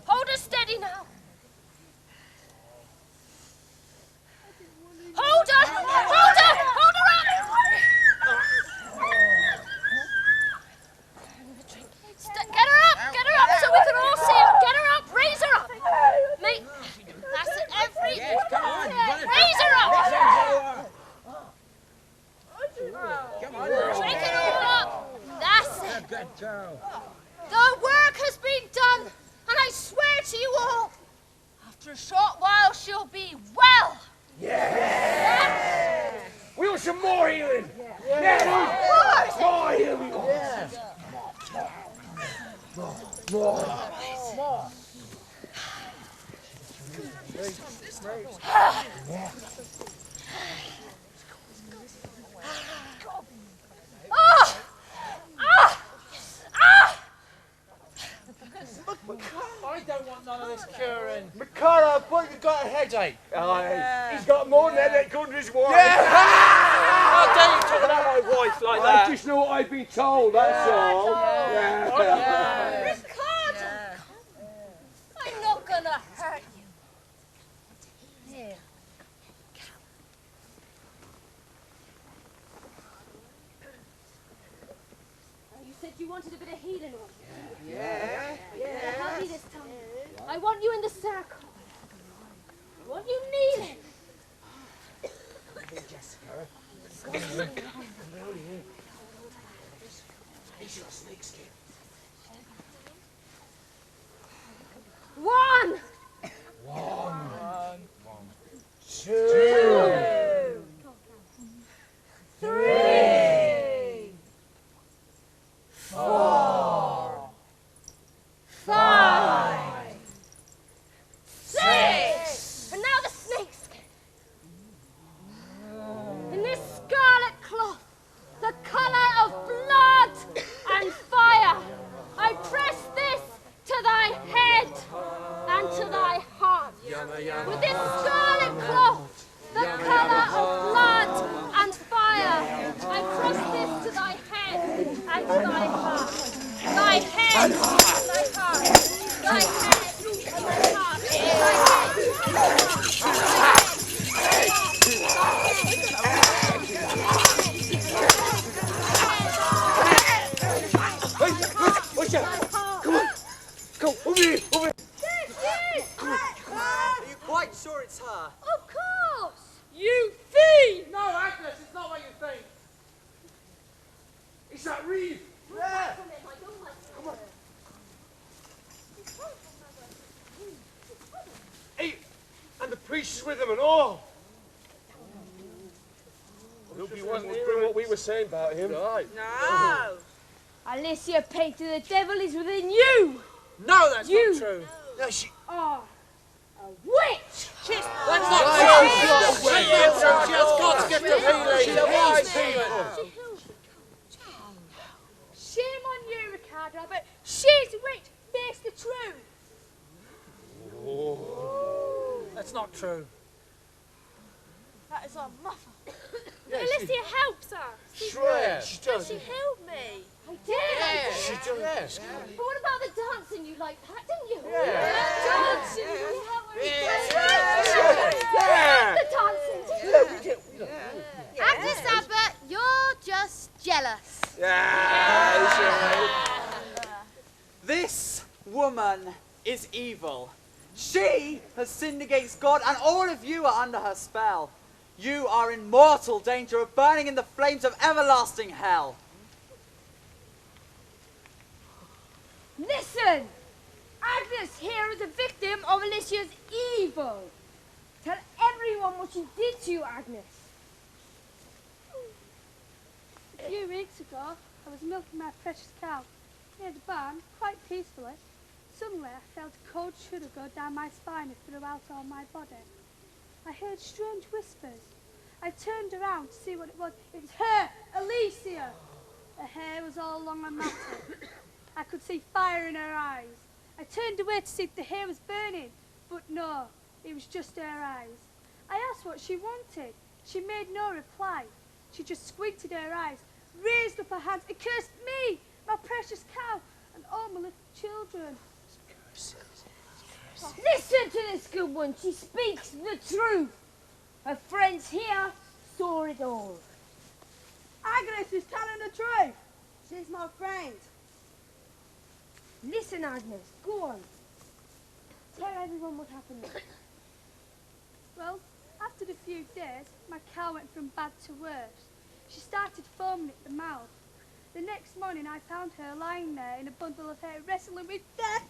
Hold her steady now. Hold her! Hold her! Hold her up! Get her up! Get her up so we can all see her. Get her up! Raise her up! Mate, that's it. Every... Yes, come on. Raise her up! Come on. Drink it all up. That's it. Good girl. The work has been done, and I swear to you all, after a short while she'll be well. Yeah! We want some more healing! Yeah! More healing! More! I don't want none of this curing. McCullough, I thought you've got a headache. He's got more than a headache under his wife. How dare you talk about my wife like that? I just know what I've been told, that's all. Ricardo, I'm not gonna hurt you. Here. You said you wanted a bit of healing on you. Yeah. Help me this time. I want you in the circle. I want you kneeling. Hey, Jessica. Come down here. Here's your snakeskin. 1. 2. 3. 4. 5. 6. And now the snakeskin. In this scarlet cloth, the colour of blood and fire, I press this to thy head and to thy heart. With this scarlet cloth, the colour of blood and fire, I press this to thy head and to thy heart. Thy head and thy heart. Thy head and thy heart. Thy Watch out! Come on! Go, over here! Over here! Are you quite sure it's her? Of course! You fiend! No, Agnes, it's not what you think. It's that Reeve! Yeah! Come on! Hey, and the priest is with them and all! I hope he wasn't hearing what we were saying about him. Right. No! Alicia Painter, the devil is within you! No, that's You. not true. No, she... Are a witch! That's not true! She has got to get the healing. She's a wise people. Shame on you, Ricardo, but she's a witch, makes the truth. That's not true. That is our mother. Alicia helps us. Sure, she does. She healed me. I did. She does. Yes. But what about the dancing? You liked that, didn't you? Dancing. The dancing. Agnes Abbott, you're just jealous. This woman is evil. She has sinned against God, and all of you are under her spell. You are in mortal danger of burning in the flames of everlasting hell. Listen! Agnes here is a victim of Alicia's evil. Tell everyone what she did to you, Agnes. A few weeks ago, I was milking my precious cow near the barn, quite peacefully. Suddenly, I felt a cold shudder go down my spine and throughout all my body. I heard strange whispers. I turned around to see what it was. It was her, Alicia. Her hair was all long and matted. I could see fire in her eyes. I turned away to see if the hair was burning, but no, it was just her eyes. I asked what she wanted. She made no reply. She just squinted her eyes, raised up her hands, and cursed me, my precious cow, and all my little children. Listen to this good one. She speaks the truth. Her friends here saw it all. Agnes is telling the truth. She's my friend. Listen, Agnes, go on. Tell everyone what happened. Well, after a few days, my cow went from bad to worse. She started foaming at the mouth. The next morning, I found her lying there in a bundle of hair, wrestling with death.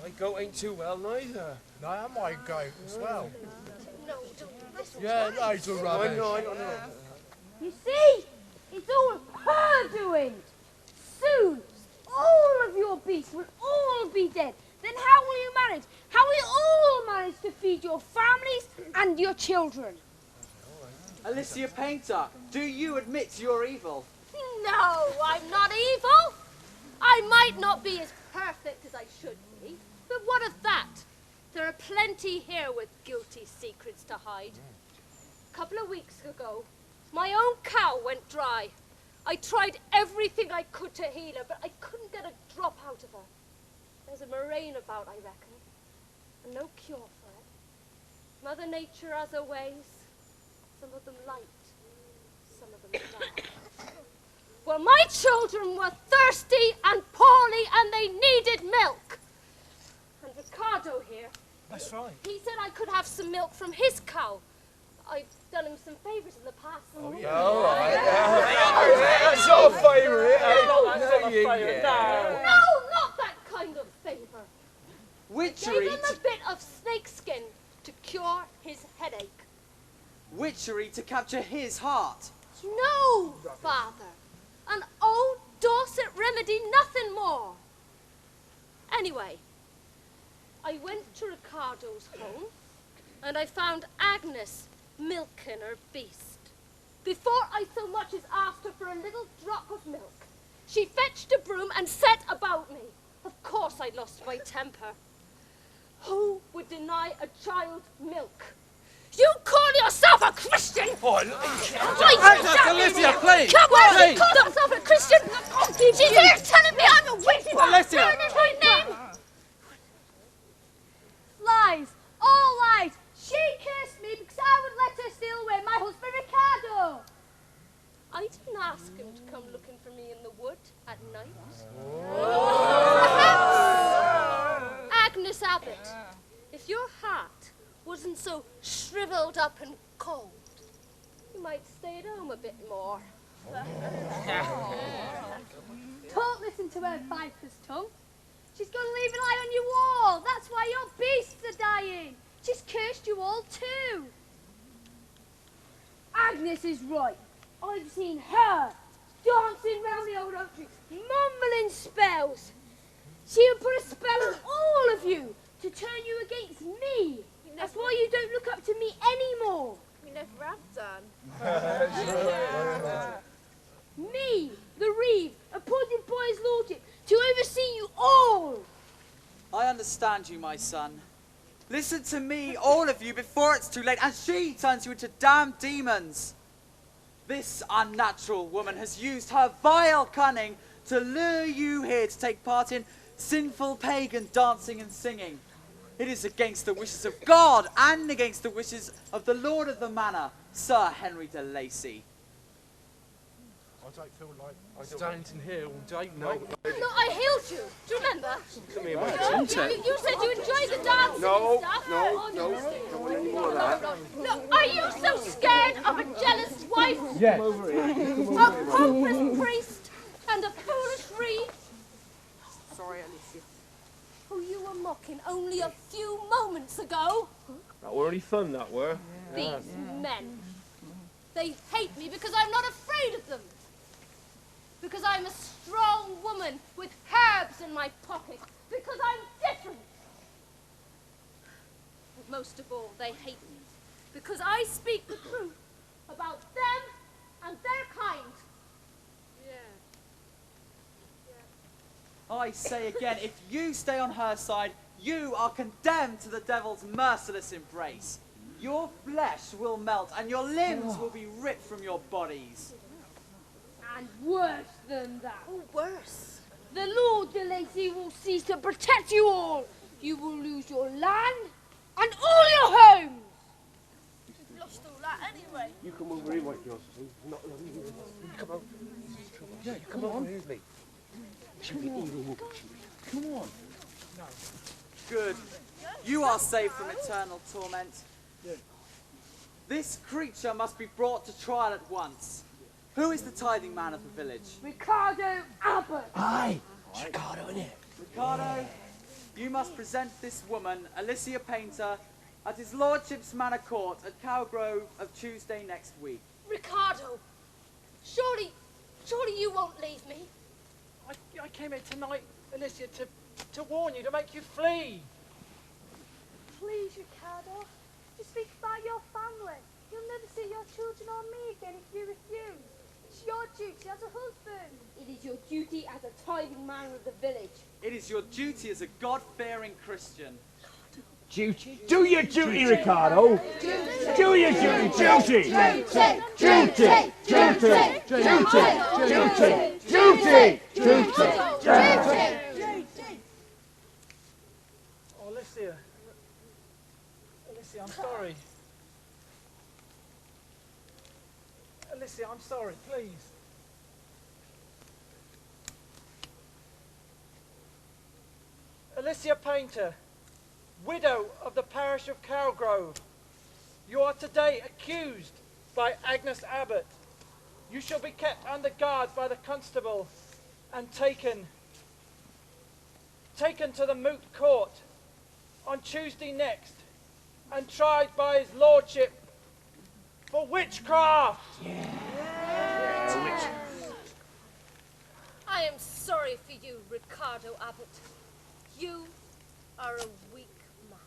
My goat ain't too well neither. No, and my goat as well. No, don't wrestle. Yeah, loads of rubbish. I know. You see? It's all her doing. Soon, all of your beasts will all be dead. Then how will you manage? How will you all manage to feed your families and your children? Alicia Painter, do you admit you're evil? No, I'm not evil. I might not be as perfect as I should be, but what of that? There are plenty here with guilty secrets to hide. A couple of weeks ago, my own cow went dry. I tried everything I could to heal her, but I couldn't get a drop out of her. There's a murrain about, I reckon, and no cure for it. Mother Nature has her ways. Some of them light, some of them dark. Well, my children were thirsty and poorly, and they needed milk. And Ricardo here, That's right. he said I could have some milk from his cow. I've done him some favours in the past. Oh, yeah. All right. That's your favourite. No, not that kind of favour. Witchery. I gave him a bit of snakeskin to cure his headache. Witchery to capture his heart. No, Father. An old Dorset remedy, nothing more. Anyway, I went to Ricardo's home and I found Agnes milking her beast. Before I so much as asked her for a little drop of milk, she fetched a broom and set about me. Of course I lost my temper. Who would deny a child milk? You call yourself a Christian? Alicia, please! Come on, please. you call yourself a Christian? She's here telling me I'm a witch! Alicia! Burning my name! Lies, all lies. She cursed me because I would let her steal away my husband Ricardo. I didn't ask him to come looking for me in the wood at night. Agnes Abbott, if your heart wasn't so shriveled up and cold, you might stay at home a bit more. Don't listen to her viper's tongue. She's going to leave an eye on you all. That's why your beasts are dying. She's cursed you all too. Agnes is right. I've seen her dancing round the old oak tree, mumbling spells. She would put a spell on all of you to turn you against me. That's why you don't look up to me anymore. We never have done. Me, the Reeve, appointed by his lordship to oversee you all. I understand you, my son. Listen to me, all of you, before it's too late, and she turns you into damned demons. This unnatural woman has used her vile cunning to lure you here to take part in sinful pagan dancing and singing. It is against the wishes of God and against the wishes of the Lord of the Manor, Sir Henry de Lacy. I don't feel like standing here all day, no. Look, I healed you. Do you remember? Come here, mate. You said you enjoyed the dancing No, and stuff. no. Don't want any more of that. Look, are you so scared of a jealous wife? Yes. Come over here. A pompous priest and a foolish reed? Sorry, Alicia. Who you were mocking only a few moments ago? That were only fun, that were. These men. They hate me because I'm not afraid of them. Because I'm a strong woman with herbs in my pocket. Because I'm different. But most of all, they hate me. Because I speak the truth about them and their kind. I say again, if you stay on her side, you are condemned to the devil's merciless embrace. Your flesh will melt and your limbs will be ripped from your bodies. And worse than that. Oh, worse. The Lord de Lacy will cease to protect you all. You will lose your land and all your homes. You've lost all that anyway. You come over here, White Girl. Come on. Yeah, you come on with me. She'll be evil, won't she? Come on. Good. You are saved from eternal torment. This creature must be brought to trial at once. Who is the tithing man of the village? Ricardo Abbott. Aye. Ricardo, innit? Ricardo, you must present this woman, Alicia Painter, at his lordship's manor court at Cowgrove of Tuesday next week. Ricardo, surely you won't leave me. I came here tonight, Alicia, to warn you, to make you flee. Please, Ricardo, just think about your family. You'll never see your children or me again if you refuse. It's your duty as a husband. It is your duty as a tithing man of the village. It is your duty as a God-fearing Christian. Duty. Do your duty, Ricardo. Do your duty. Duty. Oh, Alicia, I'm sorry. Alicia, I'm sorry, please. Alicia Painter, widow of the parish of Cowgrove, you are today accused by Agnes Abbott. You shall be kept under guard by the constable and taken to the moot court on Tuesday next and tried by his lordship for witchcraft. I am sorry for you, Ricardo Abbott. You are a weak man.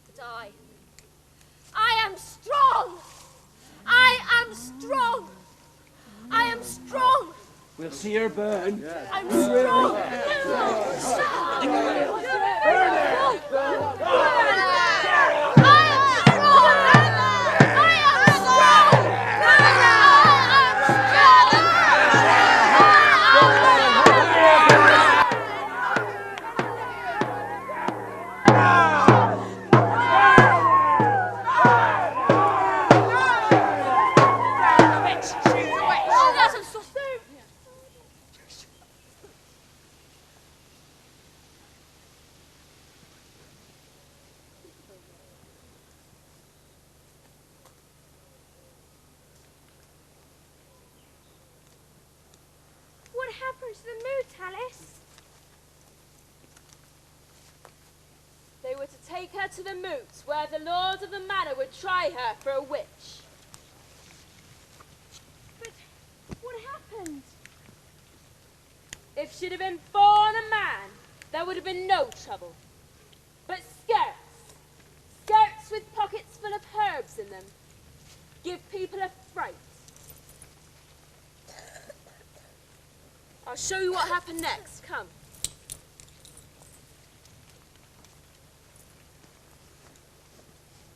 But I am strong. I am strong. I am strong. We'll see her burn. I'm strong. What happened to the moot, Alice? They were to take her to the moot, where the lords of the manor would try her for a witch. But what happened? If she'd have been born a man, there would have been no trouble. But skirts with pockets full of herbs in them, give people a fright. I'll show you what happened next. Come.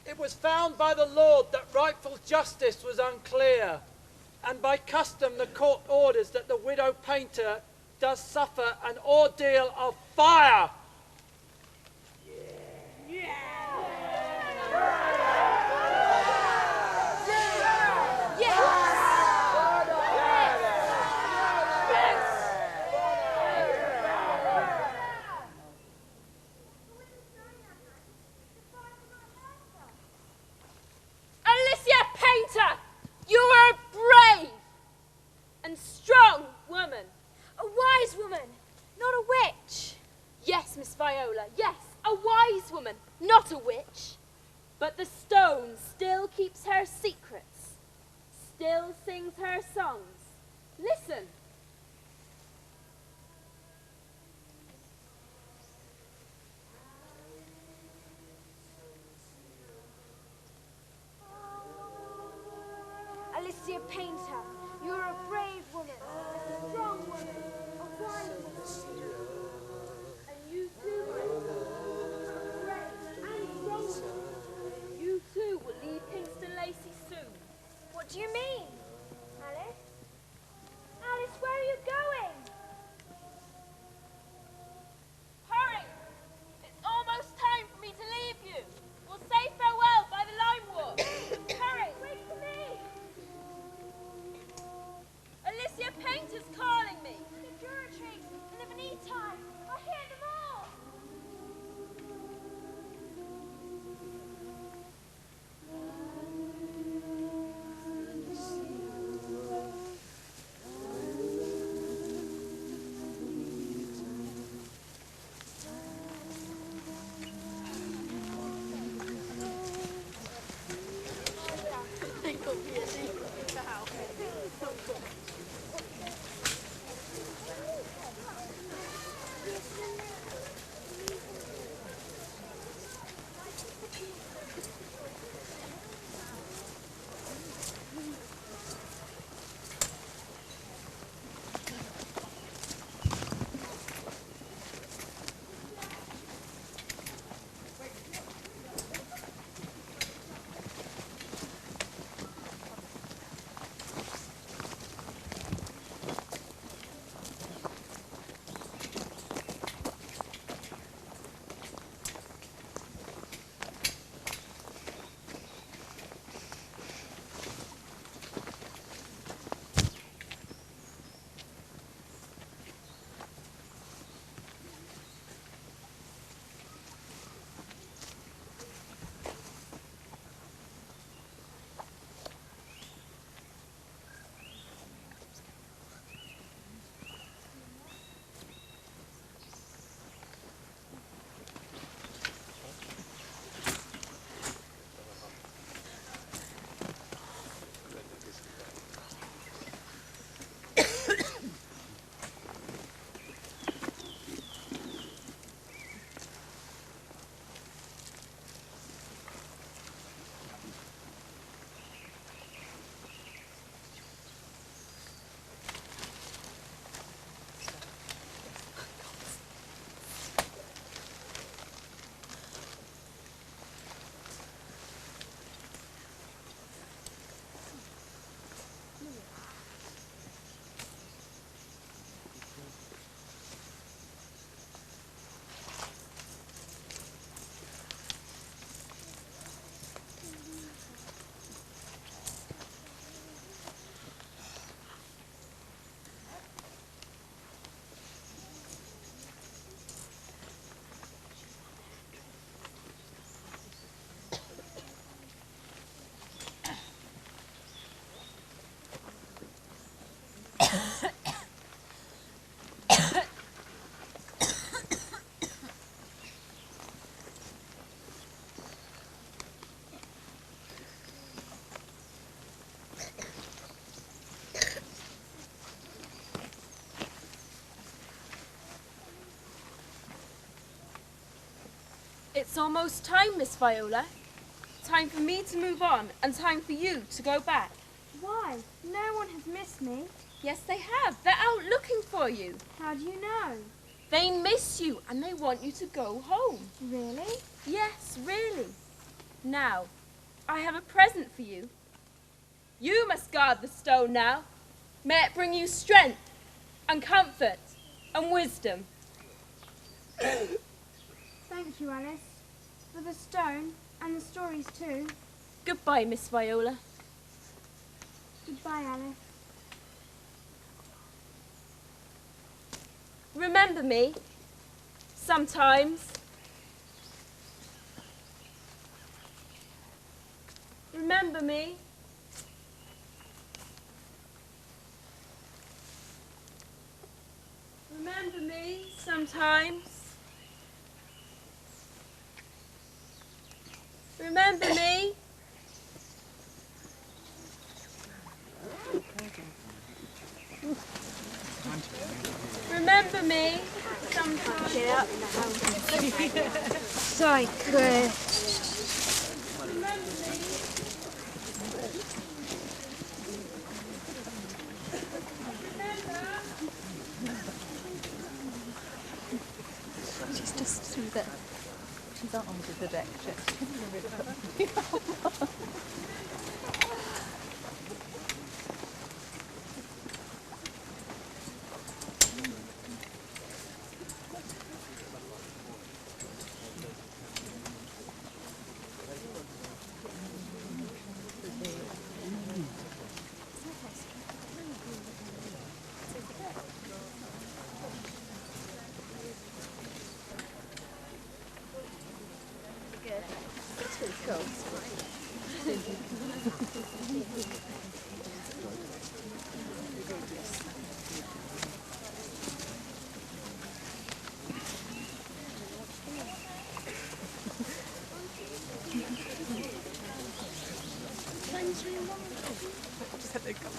it was found by the Lord that rightful justice was unclear, and by custom the court orders that the widow painter does suffer an ordeal of fire. Alicia Painter, you are a brave and strong woman. A wise woman, not a witch. Yes, Miss Viola, yes, a wise woman, not a witch. But the stone still keeps her secrets, still sings her songs. Listen. Alicia Painter, you are a brave woman, a strong woman, a wise woman. And you too, brave and strong woman. You too will leave Kingston Lacey soon. What do you mean? Alice? Alice, where are you going? Hurry! It's almost time for me to leave you. We'll say farewell by the lime walk. Hurry! Wait for me! Alicia Painter's calling me. The Duratrix and the Veneti, I hear them all! It's almost time, Miss Viola. Time for me to move on and time for you to go back. Why? No one has missed me. Yes, they have. They're out looking for you. How do you know? They miss you and they want you to go home. Really? Yes, really. Now, I have a present for you. You must guard the stone now. May it bring you strength and comfort and wisdom. Thank you, Alice, for the stone and the stories too. Goodbye, Miss Viola. Goodbye, Alice. Remember me sometimes. Remember me. Remember me sometimes. Remember me. Remember me sometimes. Get up now. Sorry, Chris. She's just through there. She's out onto the deck. Just had to come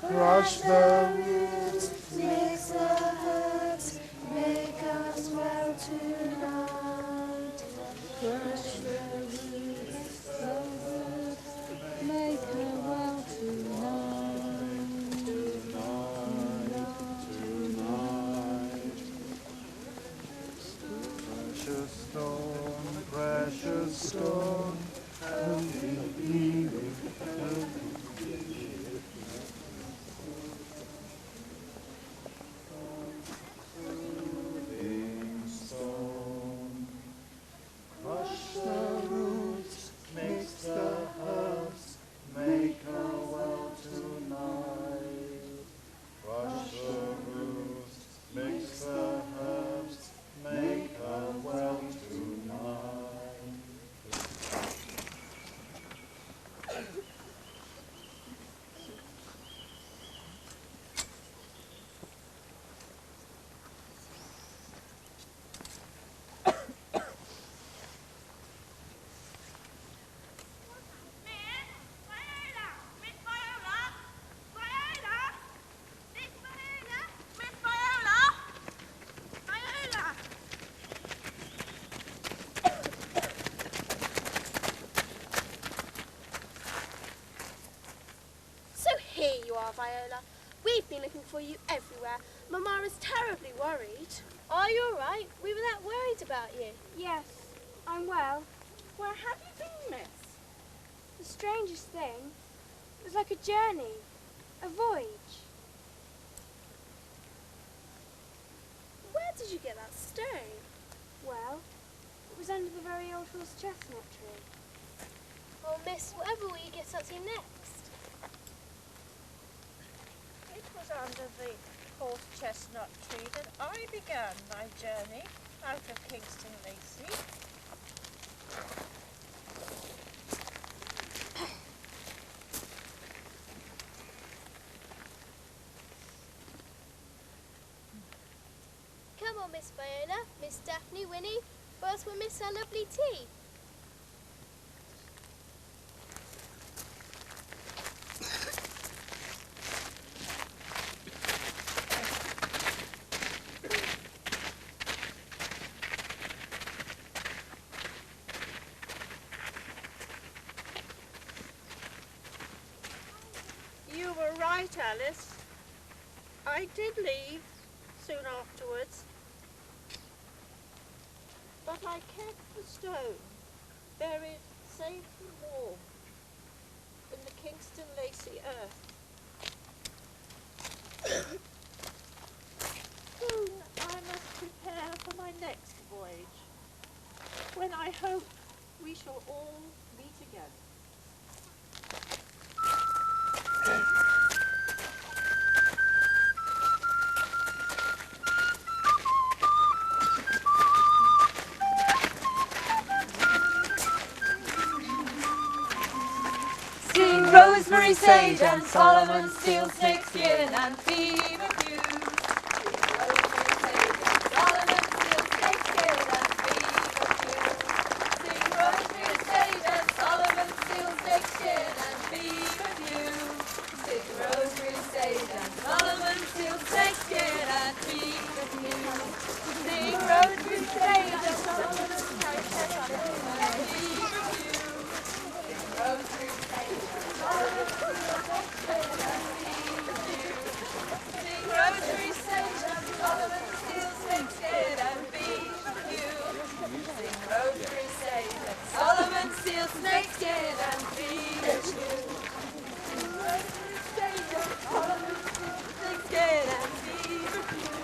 Crush the roots, mix the herbs, make us well tonight. Crush the roots, make her well tonight. Tonight. Precious stone, healthy healing, healthy. are, Viola. We've been looking for you everywhere. Mamma is terribly worried. Are you all right? We were that worried about you. Yes, I'm well. Where have you been, miss? The strangest thing was like a journey, a voyage. Where did you get that stone? Well, it was under the very old horse chestnut tree. Oh, miss, whatever will you get up to next? It was under the horse chestnut tree that I began my journey out of Kingston Lacey. Come on, Miss Viola, Miss Daphne, Winnie, first we'll miss our lovely tea. You were right, Alice. I did leave soon afterwards. But I kept the stone buried safe and warm in the Kingston Lacey earth. Soon I must prepare for my next voyage, when I hope we shall all meet again. Sing rosemary, sage, and Solomon, steel, snake skin, and feverfew. Sing rosemary, sage, and Solomon, steel, snake skin, and feverfew. Sing rosemary, sage, and Solomon, steel, snake skin, and feverfew. Sing rosemary, sage, and Solomon, steel, snake skin, and feverfew. Sing rosemary, sage, and Solomon, sing rosary, sage, and Solomon, steel, snake, skin, and feverfew. Sing rosary, sage, and Solomon, steel, snake, skin, and feverfew. Sing rosary, sage, and Solomon, steel, snake, skin, and feverfew.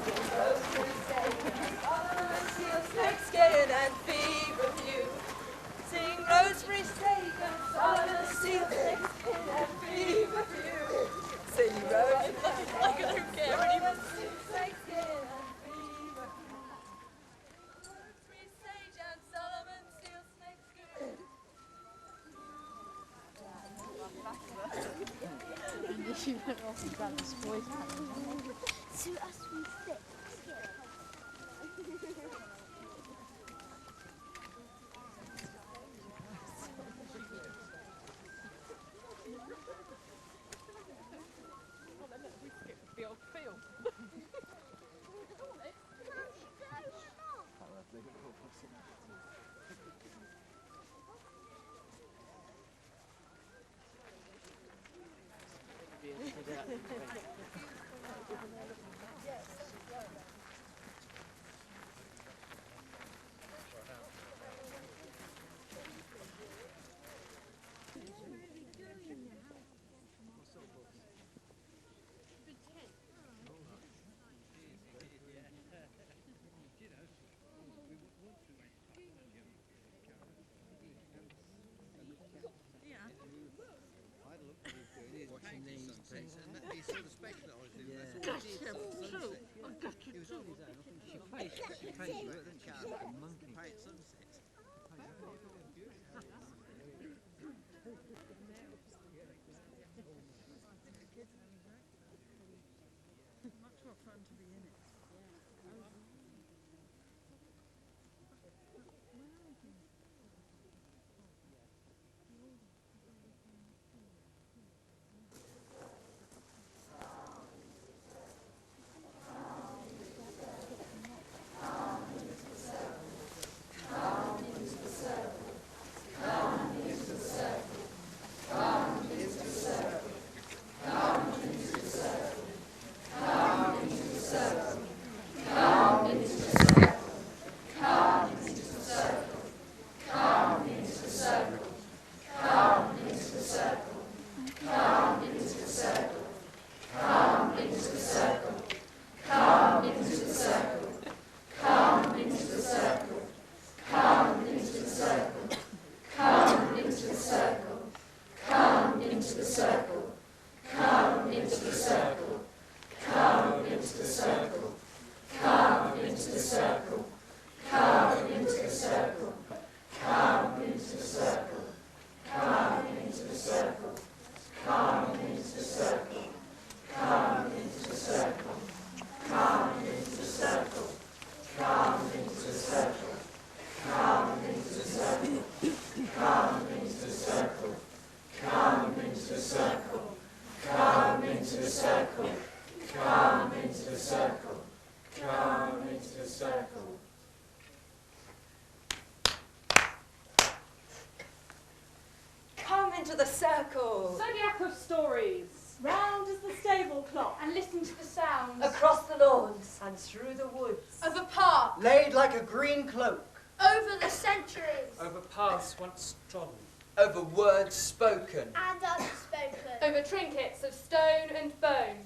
Sing rosary, sage, and Solomon, steel, snake, skin, and feverfew. Sing rosemary, sage, and Solomon, steel, snake, skin, and feverfew. Sing rosemary, like I don't care anymore. Steel, snake, skin, and feverfew. Rosemary, sage, and Solomon, steel, snake, skin. And she went off and grabbed this boy's hand. To us we sit. Watching these things, and he sort of specialised in that. That's all he did. He was on his own. I think she paid for it, didn't she? Like a monkey. Paid sunsets. Much more fun to be in it. Come circle. Zodiac of stories. Round as the stable clock. And listen to the sounds. Across the lawns and through the woods. Of a park. Laid like a green cloak. Over the centuries. Over paths once trodden. Over words spoken. And unspoken. Over trinkets of stone and bone.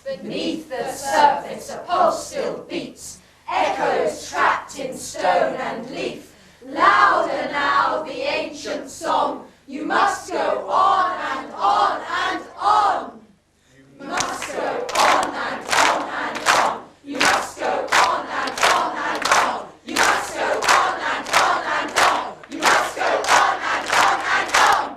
Beneath the surface a pulse still beats, echoes trapped in stone and leaf. Louder now the ancient song, you must go on and on and on. You must go on and on and on. You must go on and on and on. You must go on and on and on. You must go on and on and on.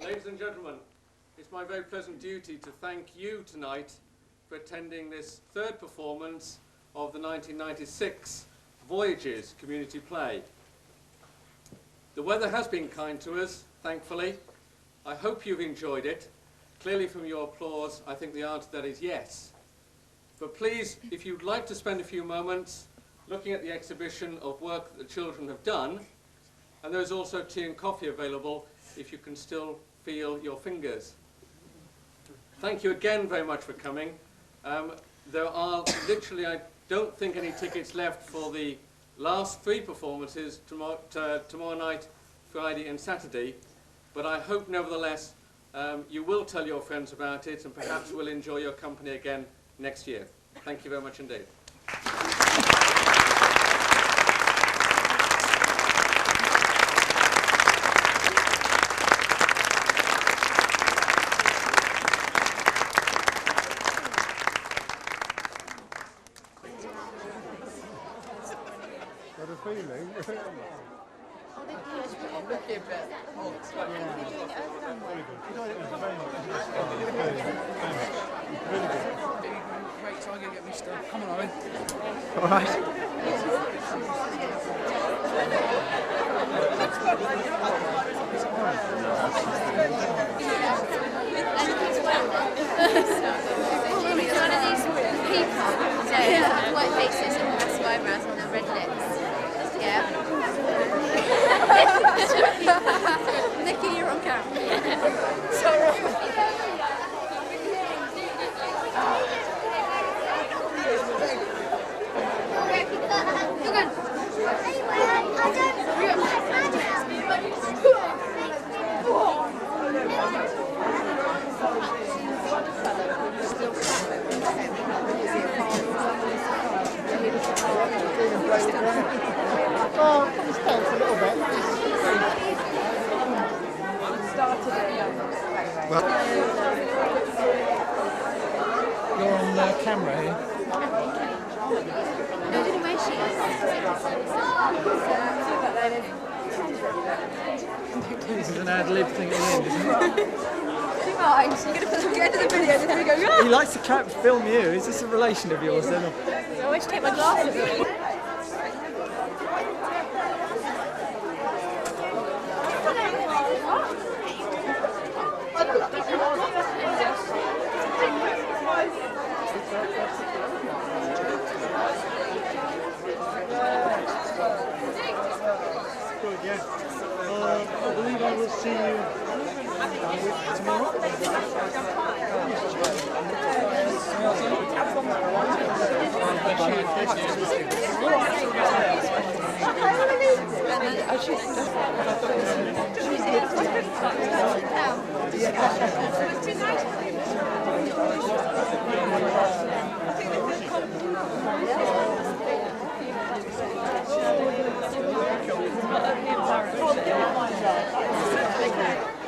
Ladies and gentlemen, it's my very pleasant duty to thank you tonight for attending this third performance of the 1996 Voyages community play. The weather has been kind to us, thankfully. I hope you've enjoyed it. Clearly from your applause, I think the answer to that is yes. But please, if you'd like to spend a few moments looking at the exhibition of work that the children have done, and there's also tea and coffee available if you can still feel your fingers. Thank you again very much for coming. There are literally, I don't think, any tickets left for the last three performances tomorrow night, Friday and Saturday, but I hope nevertheless you will tell your friends about it and perhaps will enjoy your company again next year. Thank you very much indeed. Got a feeling. I'm looking a bit Great, so I'm going to get me stuff. Come on, Owen. All right. It's one of these people, white faces and massive eyebrows and the red lips. Yeah. Nikki, you're on camera. Sorry. Oh, it's tense a little bit. You're on camera here. I don't know where she is. This is an ad-lib thing at the end, isn't it? She minds. You're going to put the end of the video and then we go, He likes to film you. Is this a relation of yours then? I always take my glasses off. Good, yeah. I believe I will see you tomorrow. Thank you.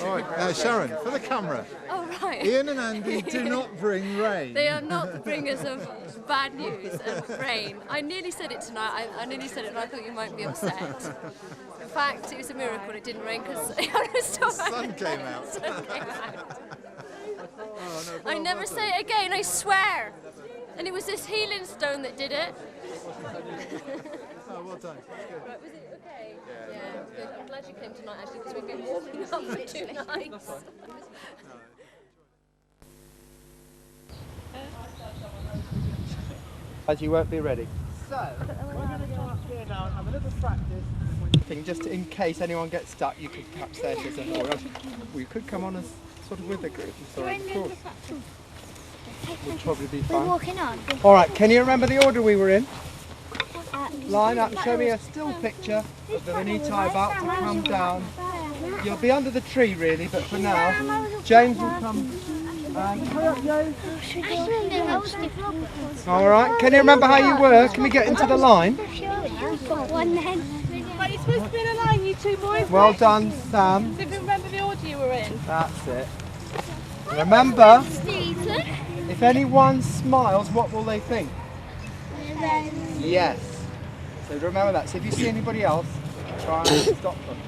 All right, Sharon, for the camera. Oh, right. Ian and Andy do not bring rain. They are not the bringers of bad news and rain. I nearly said it tonight. I nearly said it, and I thought you might be upset. In fact, it was a miracle it didn't rain because the sun came out. I never say it again, I swear. And it was this healing stone that did it. Oh, well done. Right, was it okay? Yeah, good. I'm glad you came tonight actually because we've been warming up for 2 nights. As you won't be ready. So, we're going to go up here now and have a little practice. Just in case anyone gets stuck, you could perhaps say if there's a we could come on as sort of with a group. Would probably be fine. We're walking on. All right, can you remember the order we were in? Line up, show me a still picture of the Veneti about to come down. You'll be under the tree really, but for now, James will come. Hurry up, James. All right, can you remember how you were? Can we get into the line? One then. Right, you're supposed to be in a line, you two boys. Well done, Sam. So if you remember the order you were in. That's it. Remember, if anyone smiles, what will they think? Yes. So remember that. So if you see anybody else, try and stop them.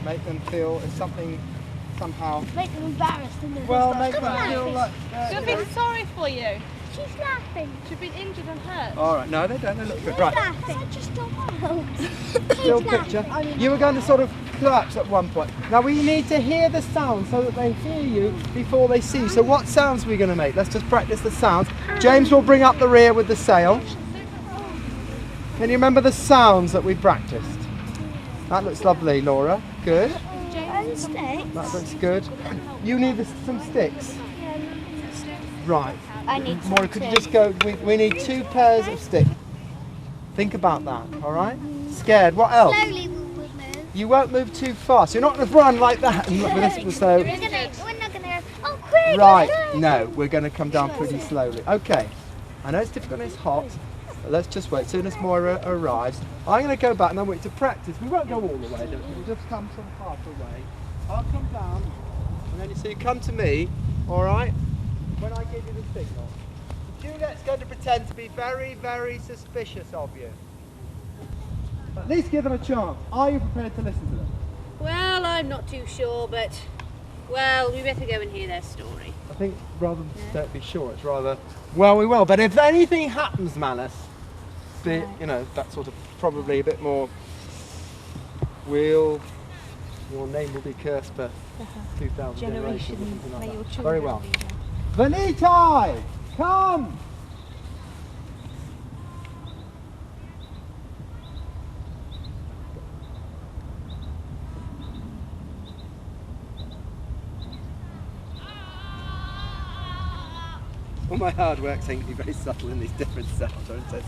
Make them feel it's something somehow. Make them embarrassed. Well, make them feel like. She'll be sorry for you. She's laughing. She's been injured and hurt. All right. No, they don't. They look good. Right. I just don't know. Still picture. You were going to sort of collapse at one point. Now we need to hear the sound so that they hear you before they see you. So what sounds are we going to make? Let's just practice the sounds. James will bring up the rear with the sail. Can you remember the sounds that we practiced? That looks lovely, Laura. Good. That looks good. You need some sticks. Right. I need Maura, could you just go? We need 2 pairs of sticks. Think about that, all right? Scared. What else? Slowly we'll move. You won't move too fast. You're not going to run like that. And look with this, so. We're not gonna. Oh, quick! Right. No, we're going to come down pretty slowly. Okay. I know it's difficult and it's hot. But let's just wait. As soon as Moira arrives, I'm going to go back and then wait to practice. We won't go all the way. We'll just come some half away. I'll come down, and then you come to me, all right? When I give you the signal. Juliet's going to pretend to be very, very suspicious of you. At least give them a chance. Are you prepared to listen to them? Well, I'm not too sure, but, well, we better go and hear their story. I think rather than don't be sure, it's rather, well, we will. But if anything happens, Malice, be, you know, that sort of probably a bit more, your name will be cursed for 2,000 generations. Like that. Very well. Veneti, come! All my hard work seems to be very subtle in these different sounds, aren't it?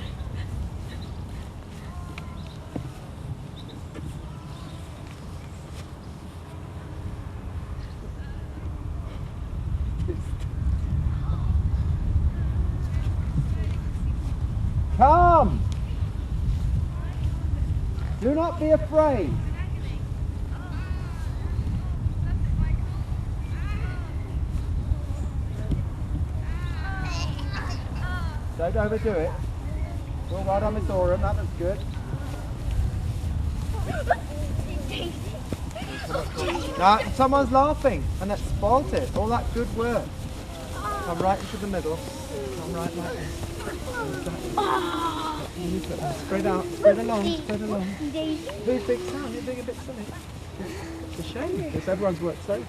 Come! Do not be afraid. Don't overdo it. Well, well done, Miss Oram. That looks good. Someone's laughing, and that spoilt it. All that good work. Come right into the middle. Come right like this. Spread out, spread along. Who's Big Sam? You're being a bit silly. It's a shame, because everyone's worked so.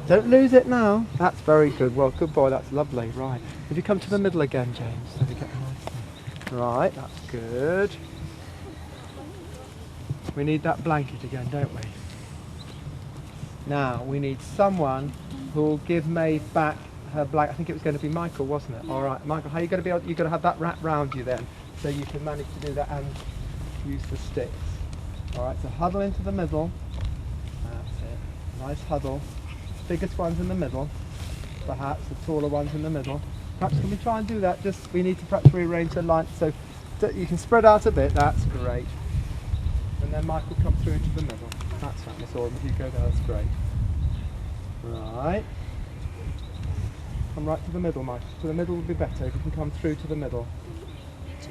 Don't lose it now. That's very good. Well, good boy. That's lovely. Right. If you come to the middle again, James, so we get a nice thing. Right. That's good. We need that blanket again, don't we? Now we need someone who will give Maeve back her blanket. I think it was going to be Michael, wasn't it? All right, Michael. How are you going to be able? You're going to have that wrapped round you then, so you can manage to do that and use the sticks. All right. So huddle into the middle. That's it. Nice huddle. Biggest ones in the middle, perhaps the taller ones in the middle. Perhaps can we try and do that? Just we need to perhaps rearrange the line so that you can spread out a bit. That's great. And then Michael come through to the middle. That's right, Miss Oram. If you go there, that's great. Right. Come right to the middle, Michael. To the middle would be better if you can come through to the middle. It's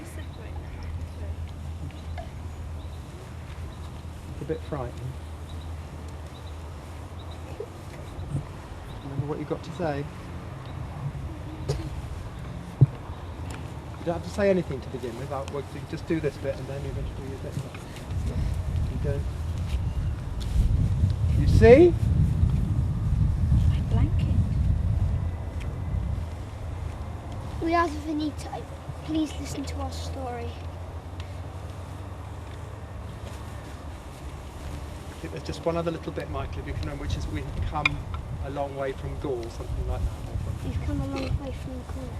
a bit frightening. Remember what you've got to say. You don't have to say anything to begin with. You can just do this bit and then you're going to do your bit. You see? My blanket. We are Finito. Please listen to our story. I think there's just one other little bit, Michael, if you can remember, which is we've come a long way from Gaul, something like that. We've come a long way from the corner.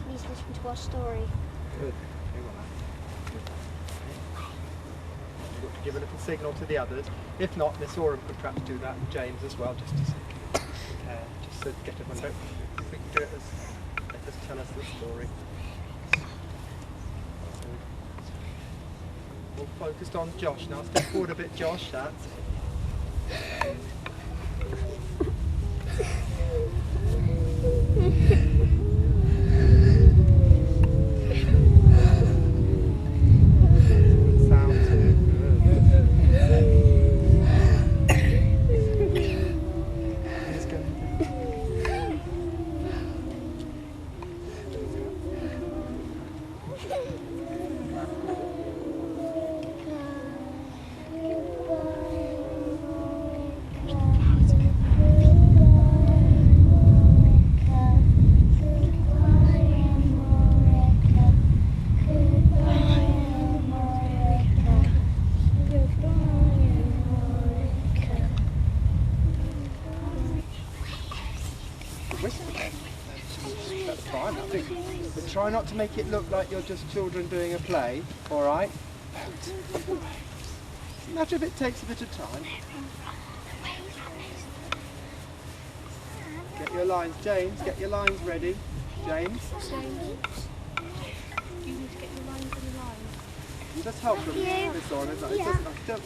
Please listen to our story. Good. You've got to give a little signal to the others. If not, Miss Oram could perhaps do that, and James as well, just to just to get everyone to. If we can do it as let us tell us the story. All focused on Josh now. Step forward a bit, Josh. That's it. That's fine, I think. But try not to make it look like you're just children doing a play, alright? Doesn't matter if it takes a bit of time. Get your lines, James, get your lines ready. James? You need to get your lines in line. Just help them, Miss Oram.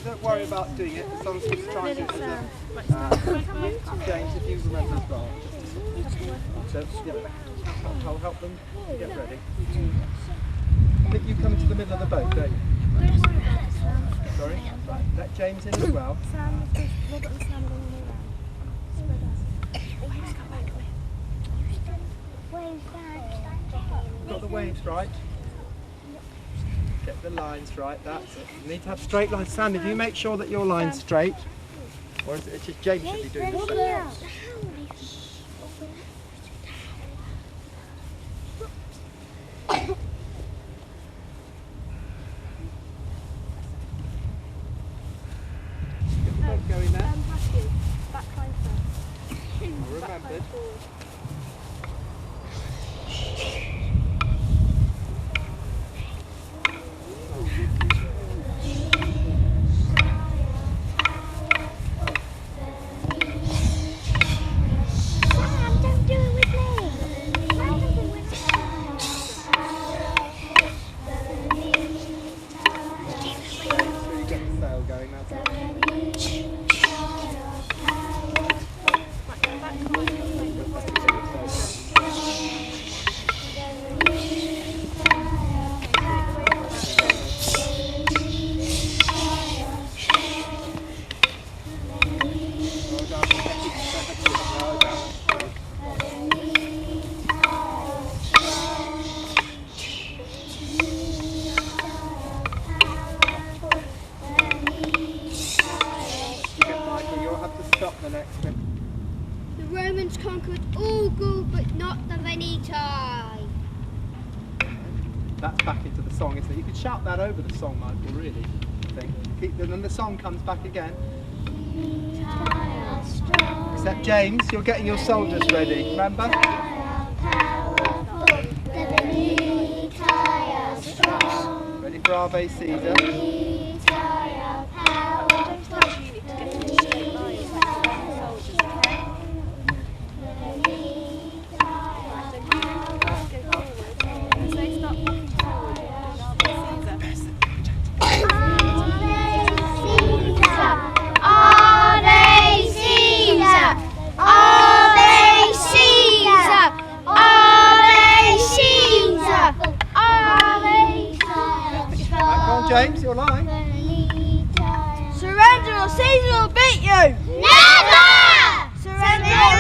Don't worry about doing it, as long as you try to do it as a... James, if you remember as well. So, yeah, I'll help them get ready. I think you come to the middle of the boat, don't you? Sorry? Right. Let James in as well. Got the waves right? Get the lines right, that's it. You need to have straight lines. Sam, if you make sure that your line's straight, or is it just James should be doing this? Going there. Backline first. Remembered. That's back into the song, isn't it? You could shout that over the song, Michael, really, I think. And then the song comes back again. Except James, you're getting your soldiers ready, remember? Ready for Ave Caesar? James, your line. Surrender or Caesar will beat you! Never! Surrender or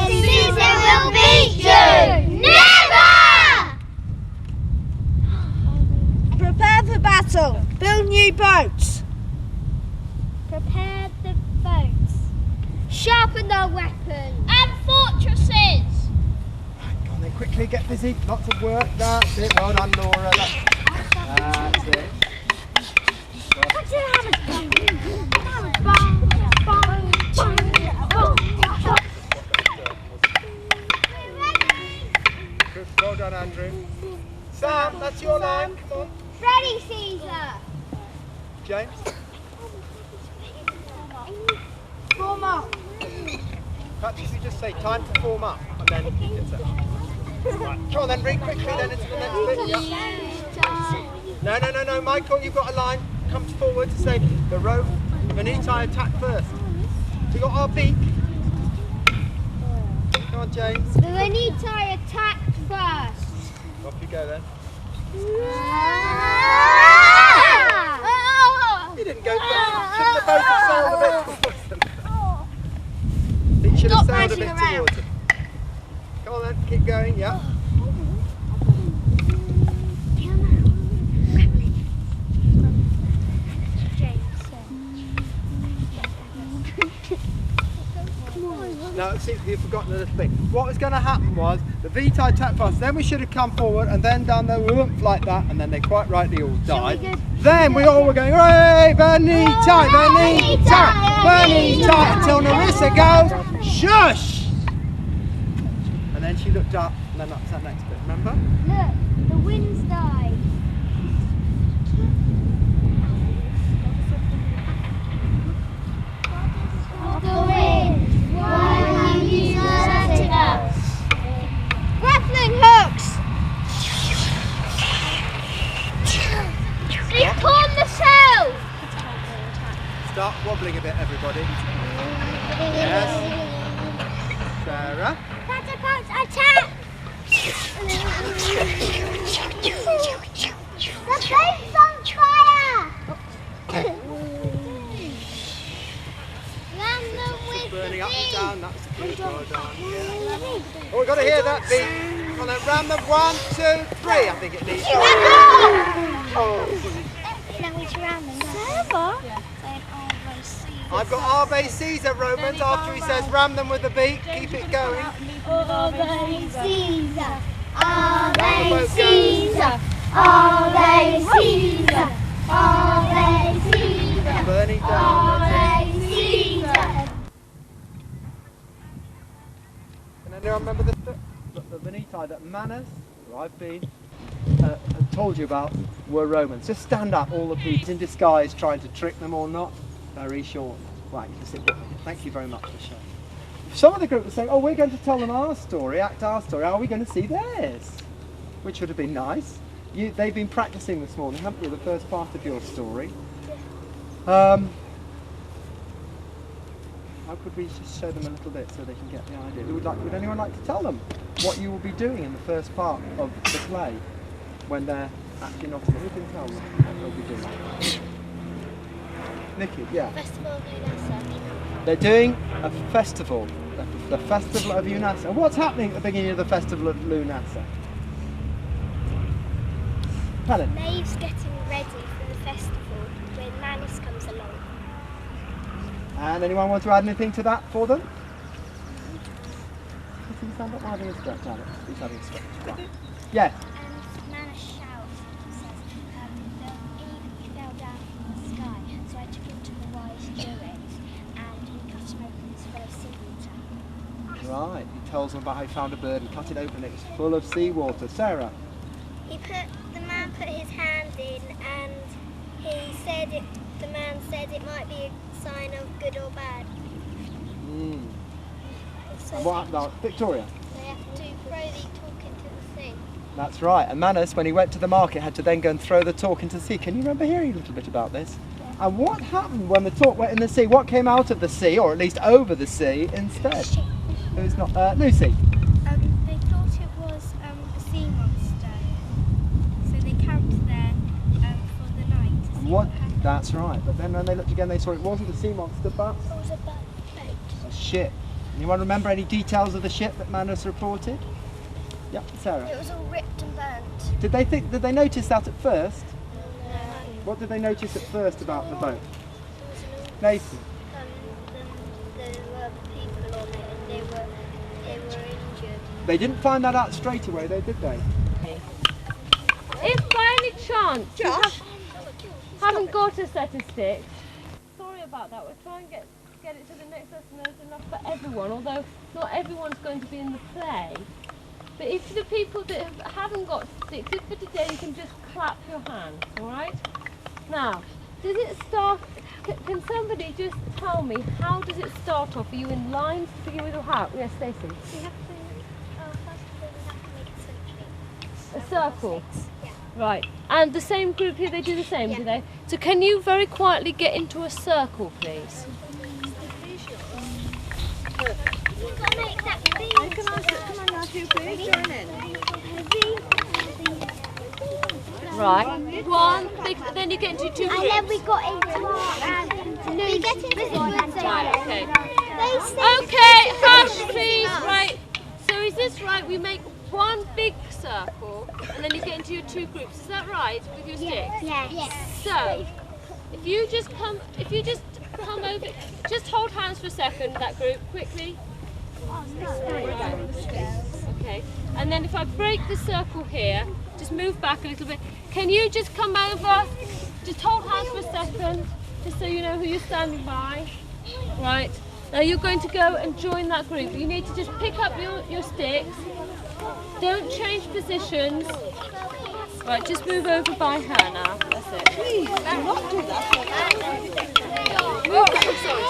Caesar will beat you! Never! Prepare for battle. Build new boats. Prepare the boats. Sharpen our weapons. And fortresses. Right, go on then, quickly get busy. Lots of work. That's it. Well done, Laura. That's it. Good, well done, Andrew. Sam, that's your line. Come on. Ready, Caesar. James. Form up. Perhaps you could just say time to form up, and then you can say. Right. Come on then, read quickly then into the next bit. Yeah. No, Michael, you've got a line. Come forward to say the Veneti attack first. We got our beak. Come on, James. The Veneti attacked first. Off you go then. You didn't go first. Shouldn't the boat have sailed a bit towards them? I think you should have sailed a bit towards them. Come on then, keep going, yeah. No, see, you've forgotten a little thing. What was going to happen was the Veneti attacked first, then we should have come forward and then done the whoop like that, and then they quite rightly all died. Then we all were going, hooray, Veneti, Veneti, Veneti, until Narissa goes, shush! And then she looked up, and then that's that next bit, remember? Look, the winds died. The winds. Why have you deserted us? Grappling hooks. Recall the sail. Start wobbling a bit, everybody. Yes. Sarah. Catapults attack. The boat's on fire. Burning up and down, that's good, well done. Yeah. Oh, we've got to hear that beat. Come on then, ram them, 1, 2, 3, I think it needs. I've got Ave Caesar, Romans, after he says ram them with the beat, keep it going. Ave Caesar, Ave Caesar, Ave Caesar, Ave Caesar, Burning down, Ave Caesar. And then remember the Veneti that Manus, who I've been, told you about, were Romans. Just stand up, all the people in disguise trying to trick them or not. Very short. Right, you can sit down. Thank you very much for sharing. Some of the group was saying, oh, we're going to tell them our story, act our story. Are we going to see theirs? Which would have been nice. They've been practicing this morning, haven't you, the first part of your story? How could we just show them a little bit so they can get the idea? Would anyone like to tell them what you will be doing in the first part of the play when they're actually not in it? Who can tell them what they'll be doing? Nikki, yeah. Festival of Lunasa. They're doing a festival, the Festival of Lunasa. What's happening at the beginning of the Festival of Lunasa? Helen? Maeve's getting ready for the festival when Manus comes along. And anyone want to add anything to that for them? He's having a stretch, Alex. He's having a stretch. Right. Yes. Manus shouts, seawater. Right, he tells them about how he found a bird and cut it open and it was full of seawater. Sarah? The man put his hand in and the man said it might be a sign of good or bad. And what happened now? Victoria? They have to throw the talk into the sea. That's right. And Manus, when he went to the market, had to then go and throw the talk into the sea. Can you remember hearing a little bit about this? Yeah. And what happened when the talk went in the sea? What came out of the sea, or at least over the sea, instead? Who's not? Lucy? They thought it was a sea monster. So they camped there for the night to see what happened. That's right. But then when they looked again, they saw it wasn't a sea monster, but it was a boat. A ship. Anyone remember any details of the ship that Manus reported? Yep, Sarah. It was all ripped and burnt. Did they notice that at first? No. What did they notice at first about the boat? Nathan. There were people on it and they were injured. They didn't find that out straight away, though, did they? If by any chance you haven't got a set of sticks, sorry about that. We'll try and get it to the next lesson. There's enough for everyone, although not everyone's going to be in the play. But if the people that haven't got sticks, if for today you can just clap your hands, all right? Now, does it start? Can somebody just tell me how does it start off? Are you in lines to begin with, or how? Yes, Stacey. We have to. First of all, we have to make a century. A circle. Right, and the same group here, they do the same, do they? So can you very quietly get into a circle, please? You've got to make that big. Come on now, two please, join in. Right, one, then you get into two groups. And then we got into we get into Right, okay. They say Okay, hush please, right. So is this right? We make one big circle and then you get into your two groups. Is that right with your sticks? Yes. So if you just come over, just hold hands for a second, that group, quickly. Okay, and then if I break the circle here, just move back a little bit. Can you just come over, just hold hands for a second, just so you know who you're standing by. Right, now you're going to go and join that group. You need to just pick up your sticks. Don't change positions. Right, just move over by her now. That's it. Please, do not do that. Oh, sorry.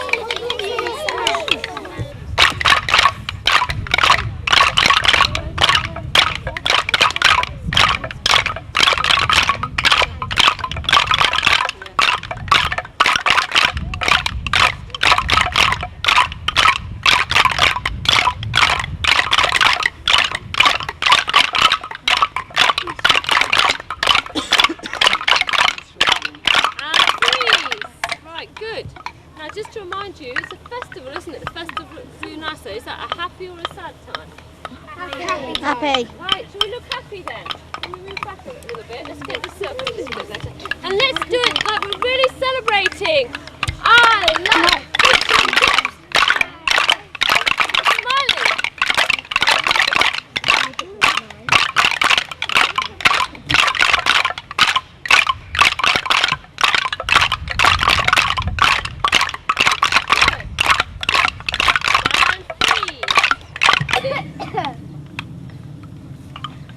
Just to remind you, it's a festival, isn't it? The festival of Lunasa. Is that a happy or a sad time? Happy. Right, shall we look happy then? Can we move back a little bit? Let's get the circle a little bit better. And let's do it like we're really celebrating. I love smiling.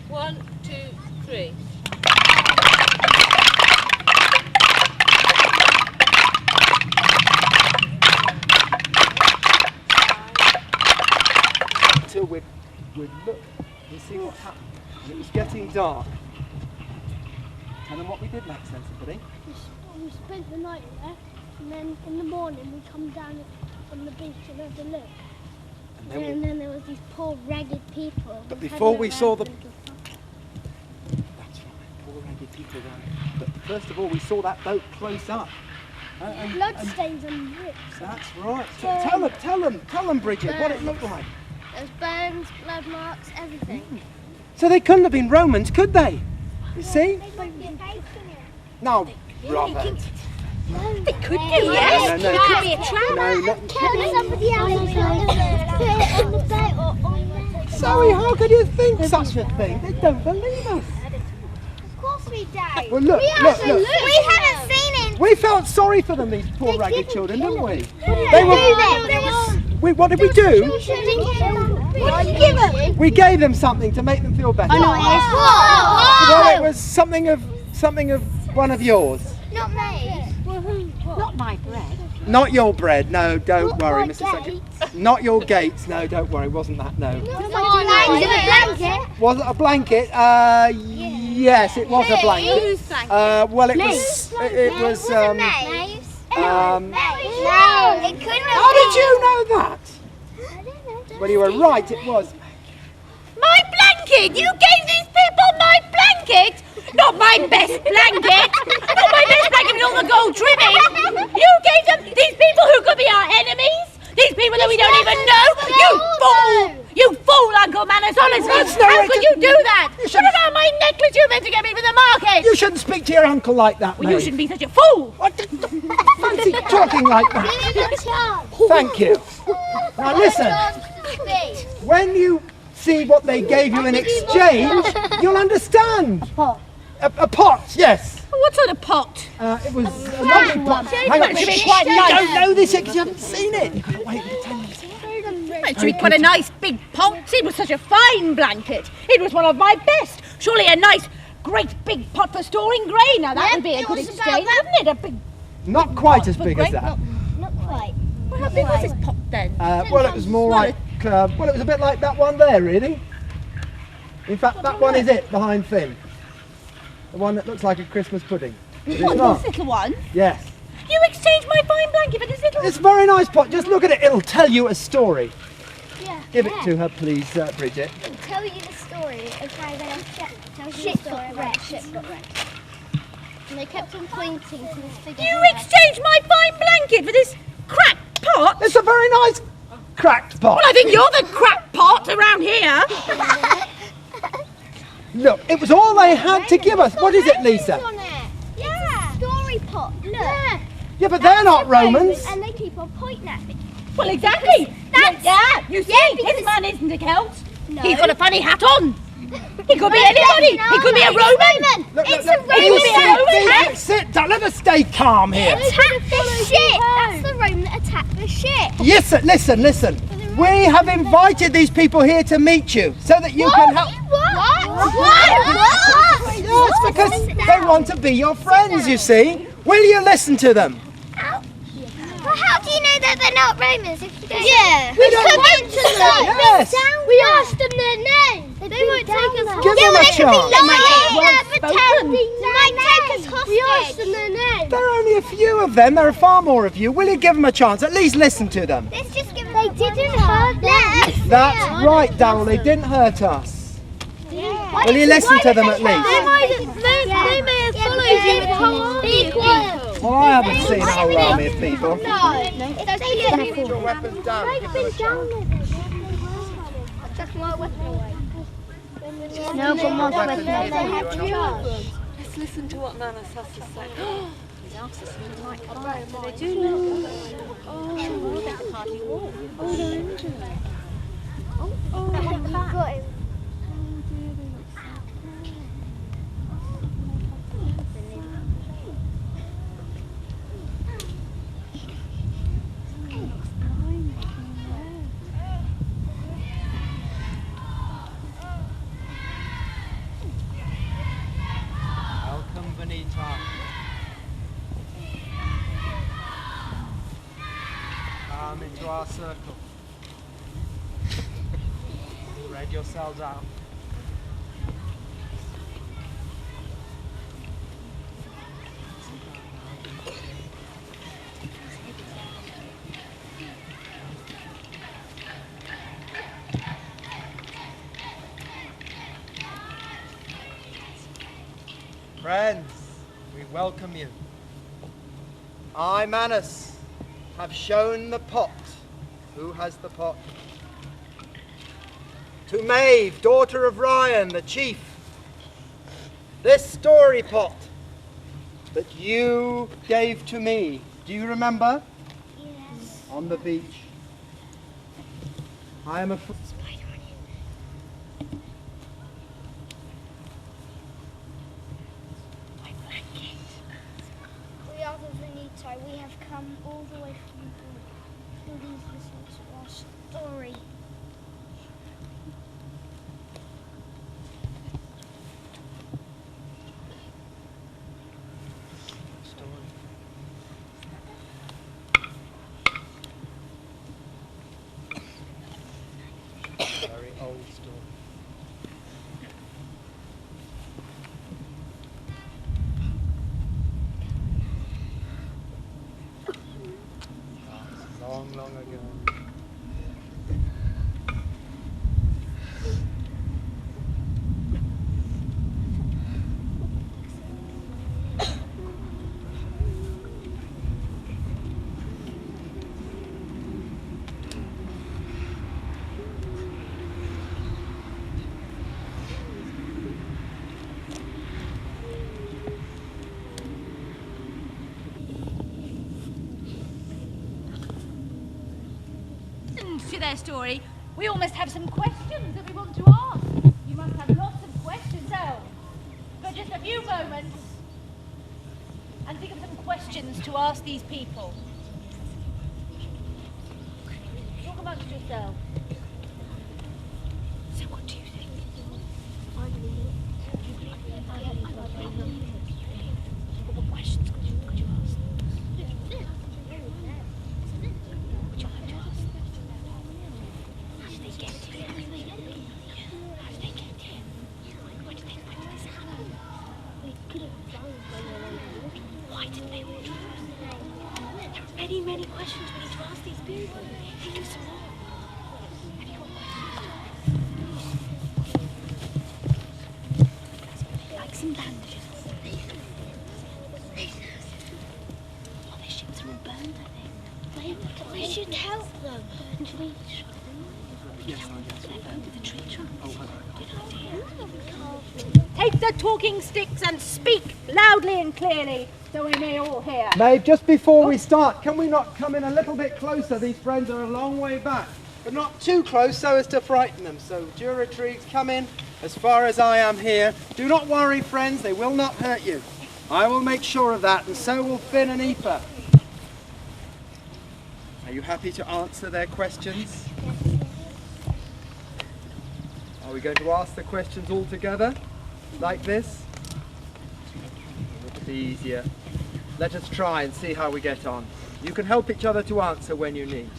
One, two, three. Until we'd look and see what happened. And it was getting dark. And then what we did next then, somebody? We spent the night there, and then in the morning we come down from the beach and have a look. And then there was these poor ragged people. But before we saw the... That's right, poor ragged people there. But first of all, we saw that boat close up. Bloodstains and rips. That's right. So tell them, Bridget, what it looked like. There's burns, blood marks, everything. So they couldn't have been Romans, could they? You see? No, Robert. They could do, yes. No, It could be a trap. Somebody else put it on the boat or on there. Zoe, how could you think such a thing? They don't believe us. Of course we don't. Well, look. We haven't seen it. We felt sorry for them, these poor ragged children, didn't we? What did we do? What did you give them? We gave them something to make them feel better. I know what it is. Well, it was something of one of yours. Not me. Not my bread. Not your bread. No, don't Not worry, my Mrs. Sackett. gates. Not your gates. No, don't worry. Wasn't that? No. Was it a blanket? Was it a blanket? Yes, it was a blanket. Whose blanket? Well, it was. It was. Maeve's? How It couldn't did you know that? Well, you were right. It was. My blanket! You gave these people my blanket! Not my best blanket! Not my best blanket with all the gold trimming! You gave them these people who could be our enemies! These people that we don't even know! You fool! You fool, Uncle Manners, honestly! How could you do that? What about my necklace you meant to get me for the market? You shouldn't speak to your uncle like that, Well, you Maeve. shouldn't be such a fool! Fancy talking like that. Thank you. Now listen. When you see what they gave you in exchange, you'll understand. A pot, yes. What sort of pot? It was a lovely pot. Hang on. It should be quite nice. You don't know this because you haven't seen it. You can't wait to tell me. It should be quite a nice big pot. It was such a fine blanket. It was one of my best. Surely a nice, great big pot for storing grain. Now that would be a good exchange, wouldn't it? A big. Not quite as big as that. Not quite. Well, how big was this pot then? Well, it was more like. Well, it was a bit like that one there, really. In fact, that one is it behind Finn. The one that looks like a Christmas pudding. But it's What, not. this little one? Yes. You exchanged my fine blanket for this little. It's a very nice pot. Just look at it. It'll tell you a story. Yeah. Give it to her, please, Bridget. I'll tell you the story of how their ship got wrecked. And they kept on pointing to this figure. You exchanged my fine blanket for this cracked pot? It's a very nice cracked pot. Well, I think you're the cracked pot around here. Look, it was all they had to give us. What is it, Lisa? Yeah. Story pot. Look. Yeah, but they're not Romans. And they keep on pointing at me. Well, exactly. Yeah, you see, this man isn't a Celt. No. He's got a funny hat on. He could be anybody. He could be a Roman. It's a He could be a Roman. Sit down. Let us stay calm here. Attack the ship. That's the Roman that attacked the ship. Yes, listen. We have invited these people here to meet you so that you can help. What? Yes, because they want to be your friends, you see. Will you listen to them? Well, how do you know that they're not Romans if you don't? Yeah, We don't spoke want to to them. Yes. We asked them their name. They won't take us hostage. Give them a chance. They might take us hostage. We asked them their name. There are only a few of them. There are far more of you. Will you give them a chance? At least listen to them. Let's just give them. They didn't hurt them. That's right, Darryl. They didn't hurt us. Yeah. Will you listen to them at least? They may have followed you with a whole army of people. Well, I haven't seen a whole army of people. Put your weapons down. Take my weapon away. No, but my weapon. They have to charge. Let's listen to what Manus has to say. He's asked us if we might fly, so they do know. Oh, they can hardly walk. Oh, they're injured. You got him. Welcome, Benita. Come into our circle. Spread yourselves out. Friends, we welcome you. I, Manus, have shown the pot. Who has the pot? To Maeve, daughter of Ryan, the chief. This story pot that you gave to me. Do you remember? Yes. On the beach. I am a... We are the Veneti. We have come all the way from Please listen to our story. Very old story. Long, long ago. To their story, we all must have some questions that we want to ask. You must have lots of questions, so for just a few moments and think of some questions to ask these people. Talk amongst yourselves. So what do you think? What questions could you ask? Why did they want to? There are many, many questions we need to ask these people. Think of some more. Have you got questions? Like some bandages. Oh, their ships are all burned, I think. We should help them. Should we? Take the talking sticks and speak loudly and clearly so we may all hear. Maeve, just before we start, can we not come in a little bit closer? These friends are a long way back, but not too close so as to frighten them. So, Duratrix, come in as far as I am here. Do not worry, friends, they will not hurt you. I will make sure of that, and so will Finn and Aoife. Are you happy to answer their questions? Are we going to ask the questions all together, like this? It'll be easier. Let us try and see how we get on. You can help each other to answer when you need.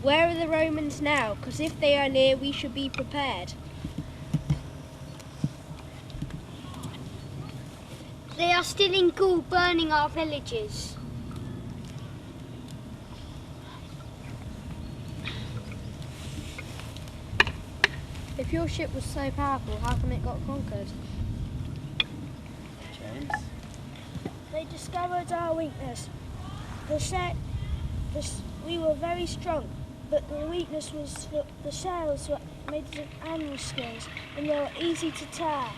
Where are the Romans now? Because if they are near, we should be prepared. They are still in Gaul, burning our villages. If your ship was so powerful, how come it got conquered? James? They discovered our weakness. We were very strong, but the weakness was that the sails were made of animal skins and they were easy to tear.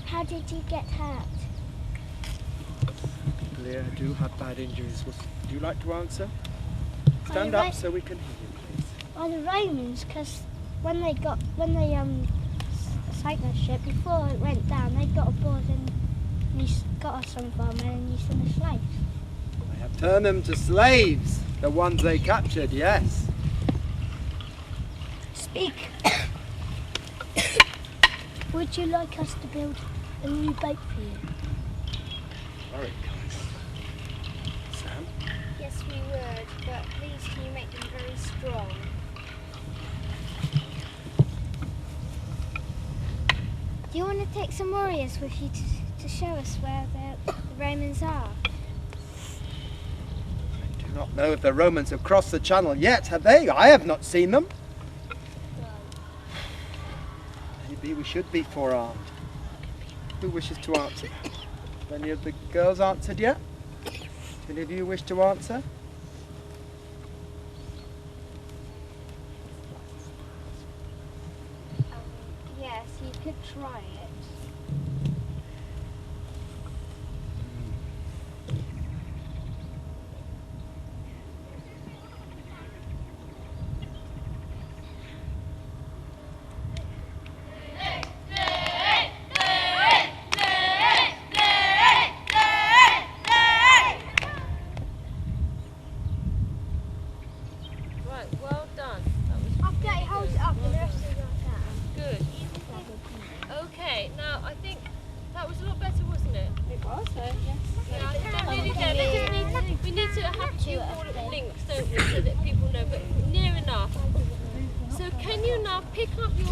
How did you get hurt? Leah, I do have bad injuries. Would you like to answer? Stand up so we can hear you, please. Well, the Romans, because when they sank their ship, before it went down, they got aboard and got us some farmers and used them as slaves. They have turned them to slaves, the ones they captured, yes. Speak. Would you like us to build a new boat for you? Very kind. Sam? Yes, we would, but please can you make them very strong? Do you want to take some warriors with you to show us where the Romans are? I do not know if the Romans have crossed the channel yet, have they? I have not seen them. Maybe we should be forearmed. Who wishes to answer? Have any of the girls answered yet? Do any of you wish to answer? Yes, you could try it.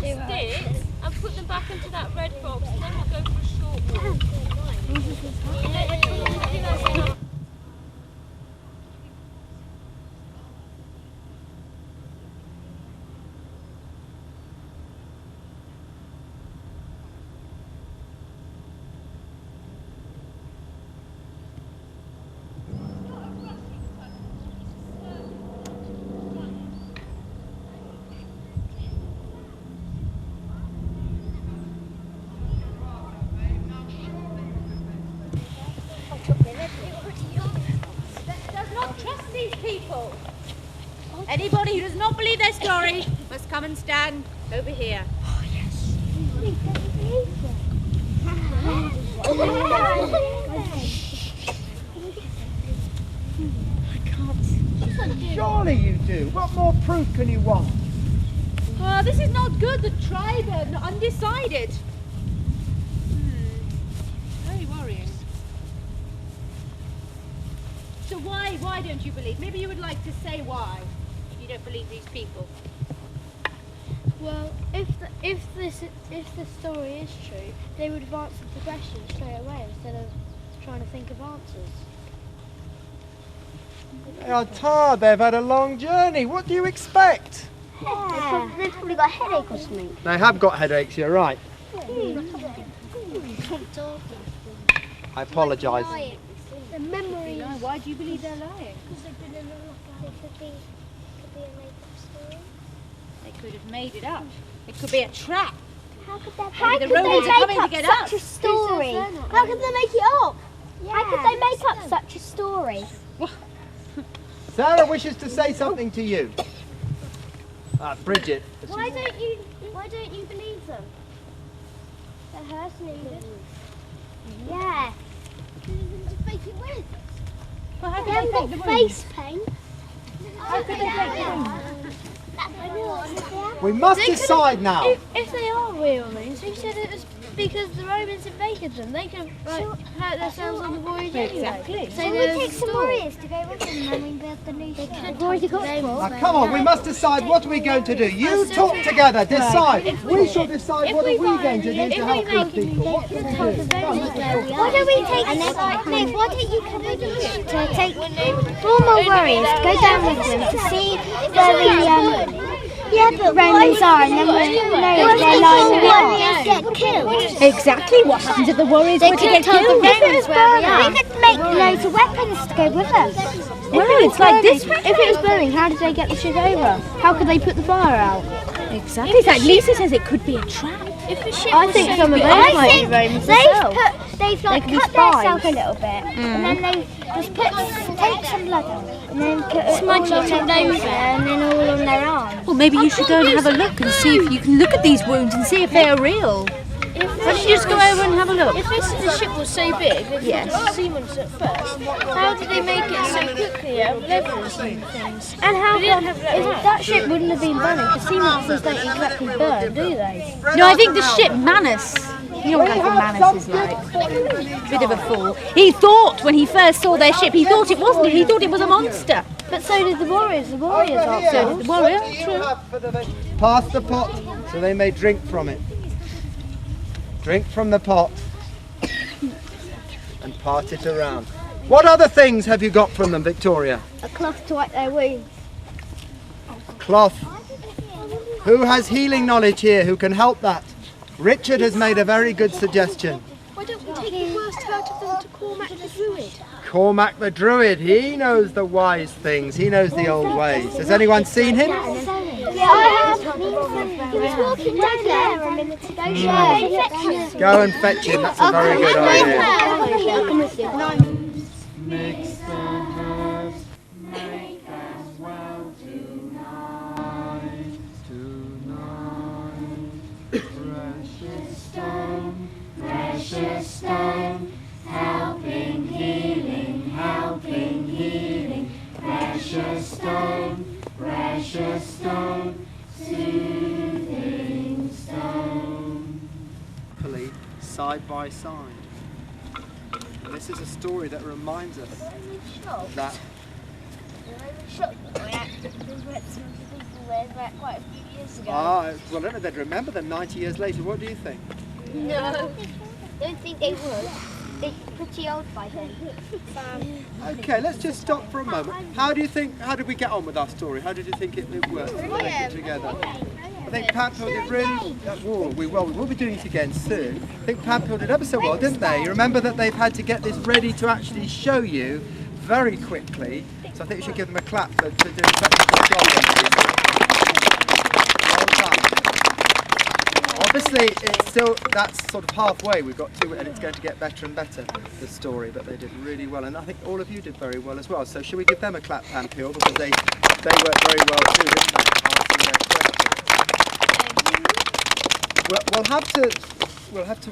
sticks and put them back into that red box, and then we'll go for a short walk. Does not trust these people. Anybody who does not believe their story must come and stand over here. Oh, yes. Surely you do. What more proof can you want? Oh, this is not good. The tribe are undecided. Very worrying. So why don't you believe? Maybe you would like to say why you don't believe these people. Well, if the story is true, they would have answered the question straight away instead of trying to think of answers. They are tired. They've had a long journey. What do you expect? Yeah. They've probably got a headache or something. They have got headaches, you're right. I apologise. The memories. Why do you believe they're lying? Because they've been in a lot. It could be a made-up story. They could have made it up. It could be a trap. How could they Maybe the Romans are coming to get us. such a story? How could they make it up? Yeah, how could they make up such a story? Sarah wishes to say something to you. Bridget. Why don't you believe them? They're hurting you. Yeah. To fake it with. Well, how They could haven't they got fake the face wounds? paint. How could they fake the wounds? We must decide now. If they are real names, who said it was because the Romans invaded them? They could hurt themselves on the voyage anyway. Exactly. So we take some warriors to go with them and then we build the new ship. They've already got Now come on, we must decide what are we going to do. You talk together, decide. We shall decide what are we going to do to help these people. What can we do? Why don't we take Nick, why don't you come with us to take 4 more warriors to go down with them to see where the Romans are, and then we'll know if they're lying or not. Get killed. Exactly. What happens if the warriors They were to could get have told the killed? Romans where we are. We could make loads of weapons to go with us. Well, it's like this. If it was burning, how did they get the ship over? How could they put the fire out? Exactly. It's like Lisa says, it could be a trap. I think some of those might be Romans themselves. They've like cut themselves a little bit, and then they just take some blood out, and then put it all on their nose and then all on their arms. Well, maybe you should go and have a look and see if you can look at these wounds and see if they are real. Why don't you just go over and have a look? If the ship was so big, Yes. seamen at first, how did they make it so quickly out of levels and things? And how if that ship wouldn't have been burning, because seamen don't exactly burn, do they? No, I think the ship Manus. You know what Manus is like. Bit of a fool. He thought when he first saw their ship, he thought it wasn't. He thought it was a monster. But so did the warriors. The warriors aren't So did the warrior. True. Pass the pot so they may drink from it. Drink from the pot and pass it around. What other things have you got from them, Victoria? A cloth to wipe their wounds. Cloth. Who has healing knowledge here who can help that? Richard has made a very good suggestion. Why don't we take the worst hurt of them to Cormac the Druid? Cormac the Druid, he knows the wise things, he knows the old ways. Has anyone seen him? Yeah, I have. He was walking down there a minute ago. Yeah. Go and fetch him, that's a very good idea. Mix the herbs, make them well tonight. Precious stone, helping healing, precious stone, soothing stone. Side by side. And this is a story that reminds us that with quite a few years ago. Well, I don't know if they'd remember them 90 years later. What do you think? No, don't think they would. They're pretty old by then. Okay, let's just stop for a moment. How did we get on with our story? How did you think it worked? Together? I think Pampill did really we will be doing it again soon. I think Pampill did ever so well, didn't they? You remember that they've had to get this ready to actually show you very quickly. So I think we should give them a clap for doing such a good job. Well done. Obviously, that's sort of halfway. We've got to, and it's going to get better and better, the story. But they did really well, and I think all of you did very well as well. So should we give them a clap, Pampill, because they worked very well too, didn't they? Answering their questions. We'll have to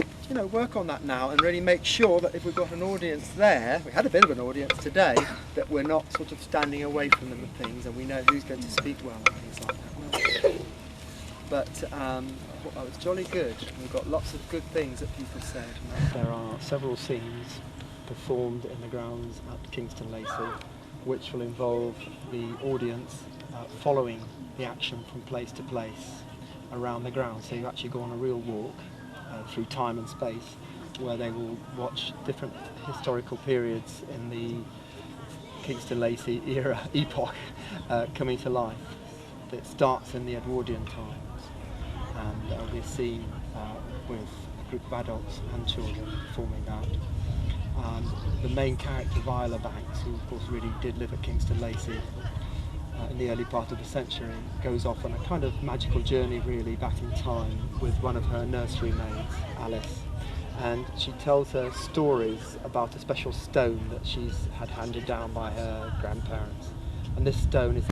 work on that now and really make sure that if we've got an audience there, we had a bit of an audience today, that we're not sort of standing away from them and things, and we know who's going to speak well and things like that. But it was jolly good. We've got lots of good things that people said. There are several scenes performed in the grounds at Kingston Lacey, which will involve the audience following the action from place to place around the grounds. So you actually go on a real walk through time and space, where they will watch different historical periods in the Kingston Lacey epoch coming to life. It starts in the Edwardian times, and there will be a scene with a group of adults and children performing that. And the main character, Viola Banks, who of course really did live at Kingston Lacey in the early part of the century, goes off on a kind of magical journey really back in time with one of her nursery maids, Alice, and she tells her stories about a special stone that she's had handed down by her grandparents, and this stone is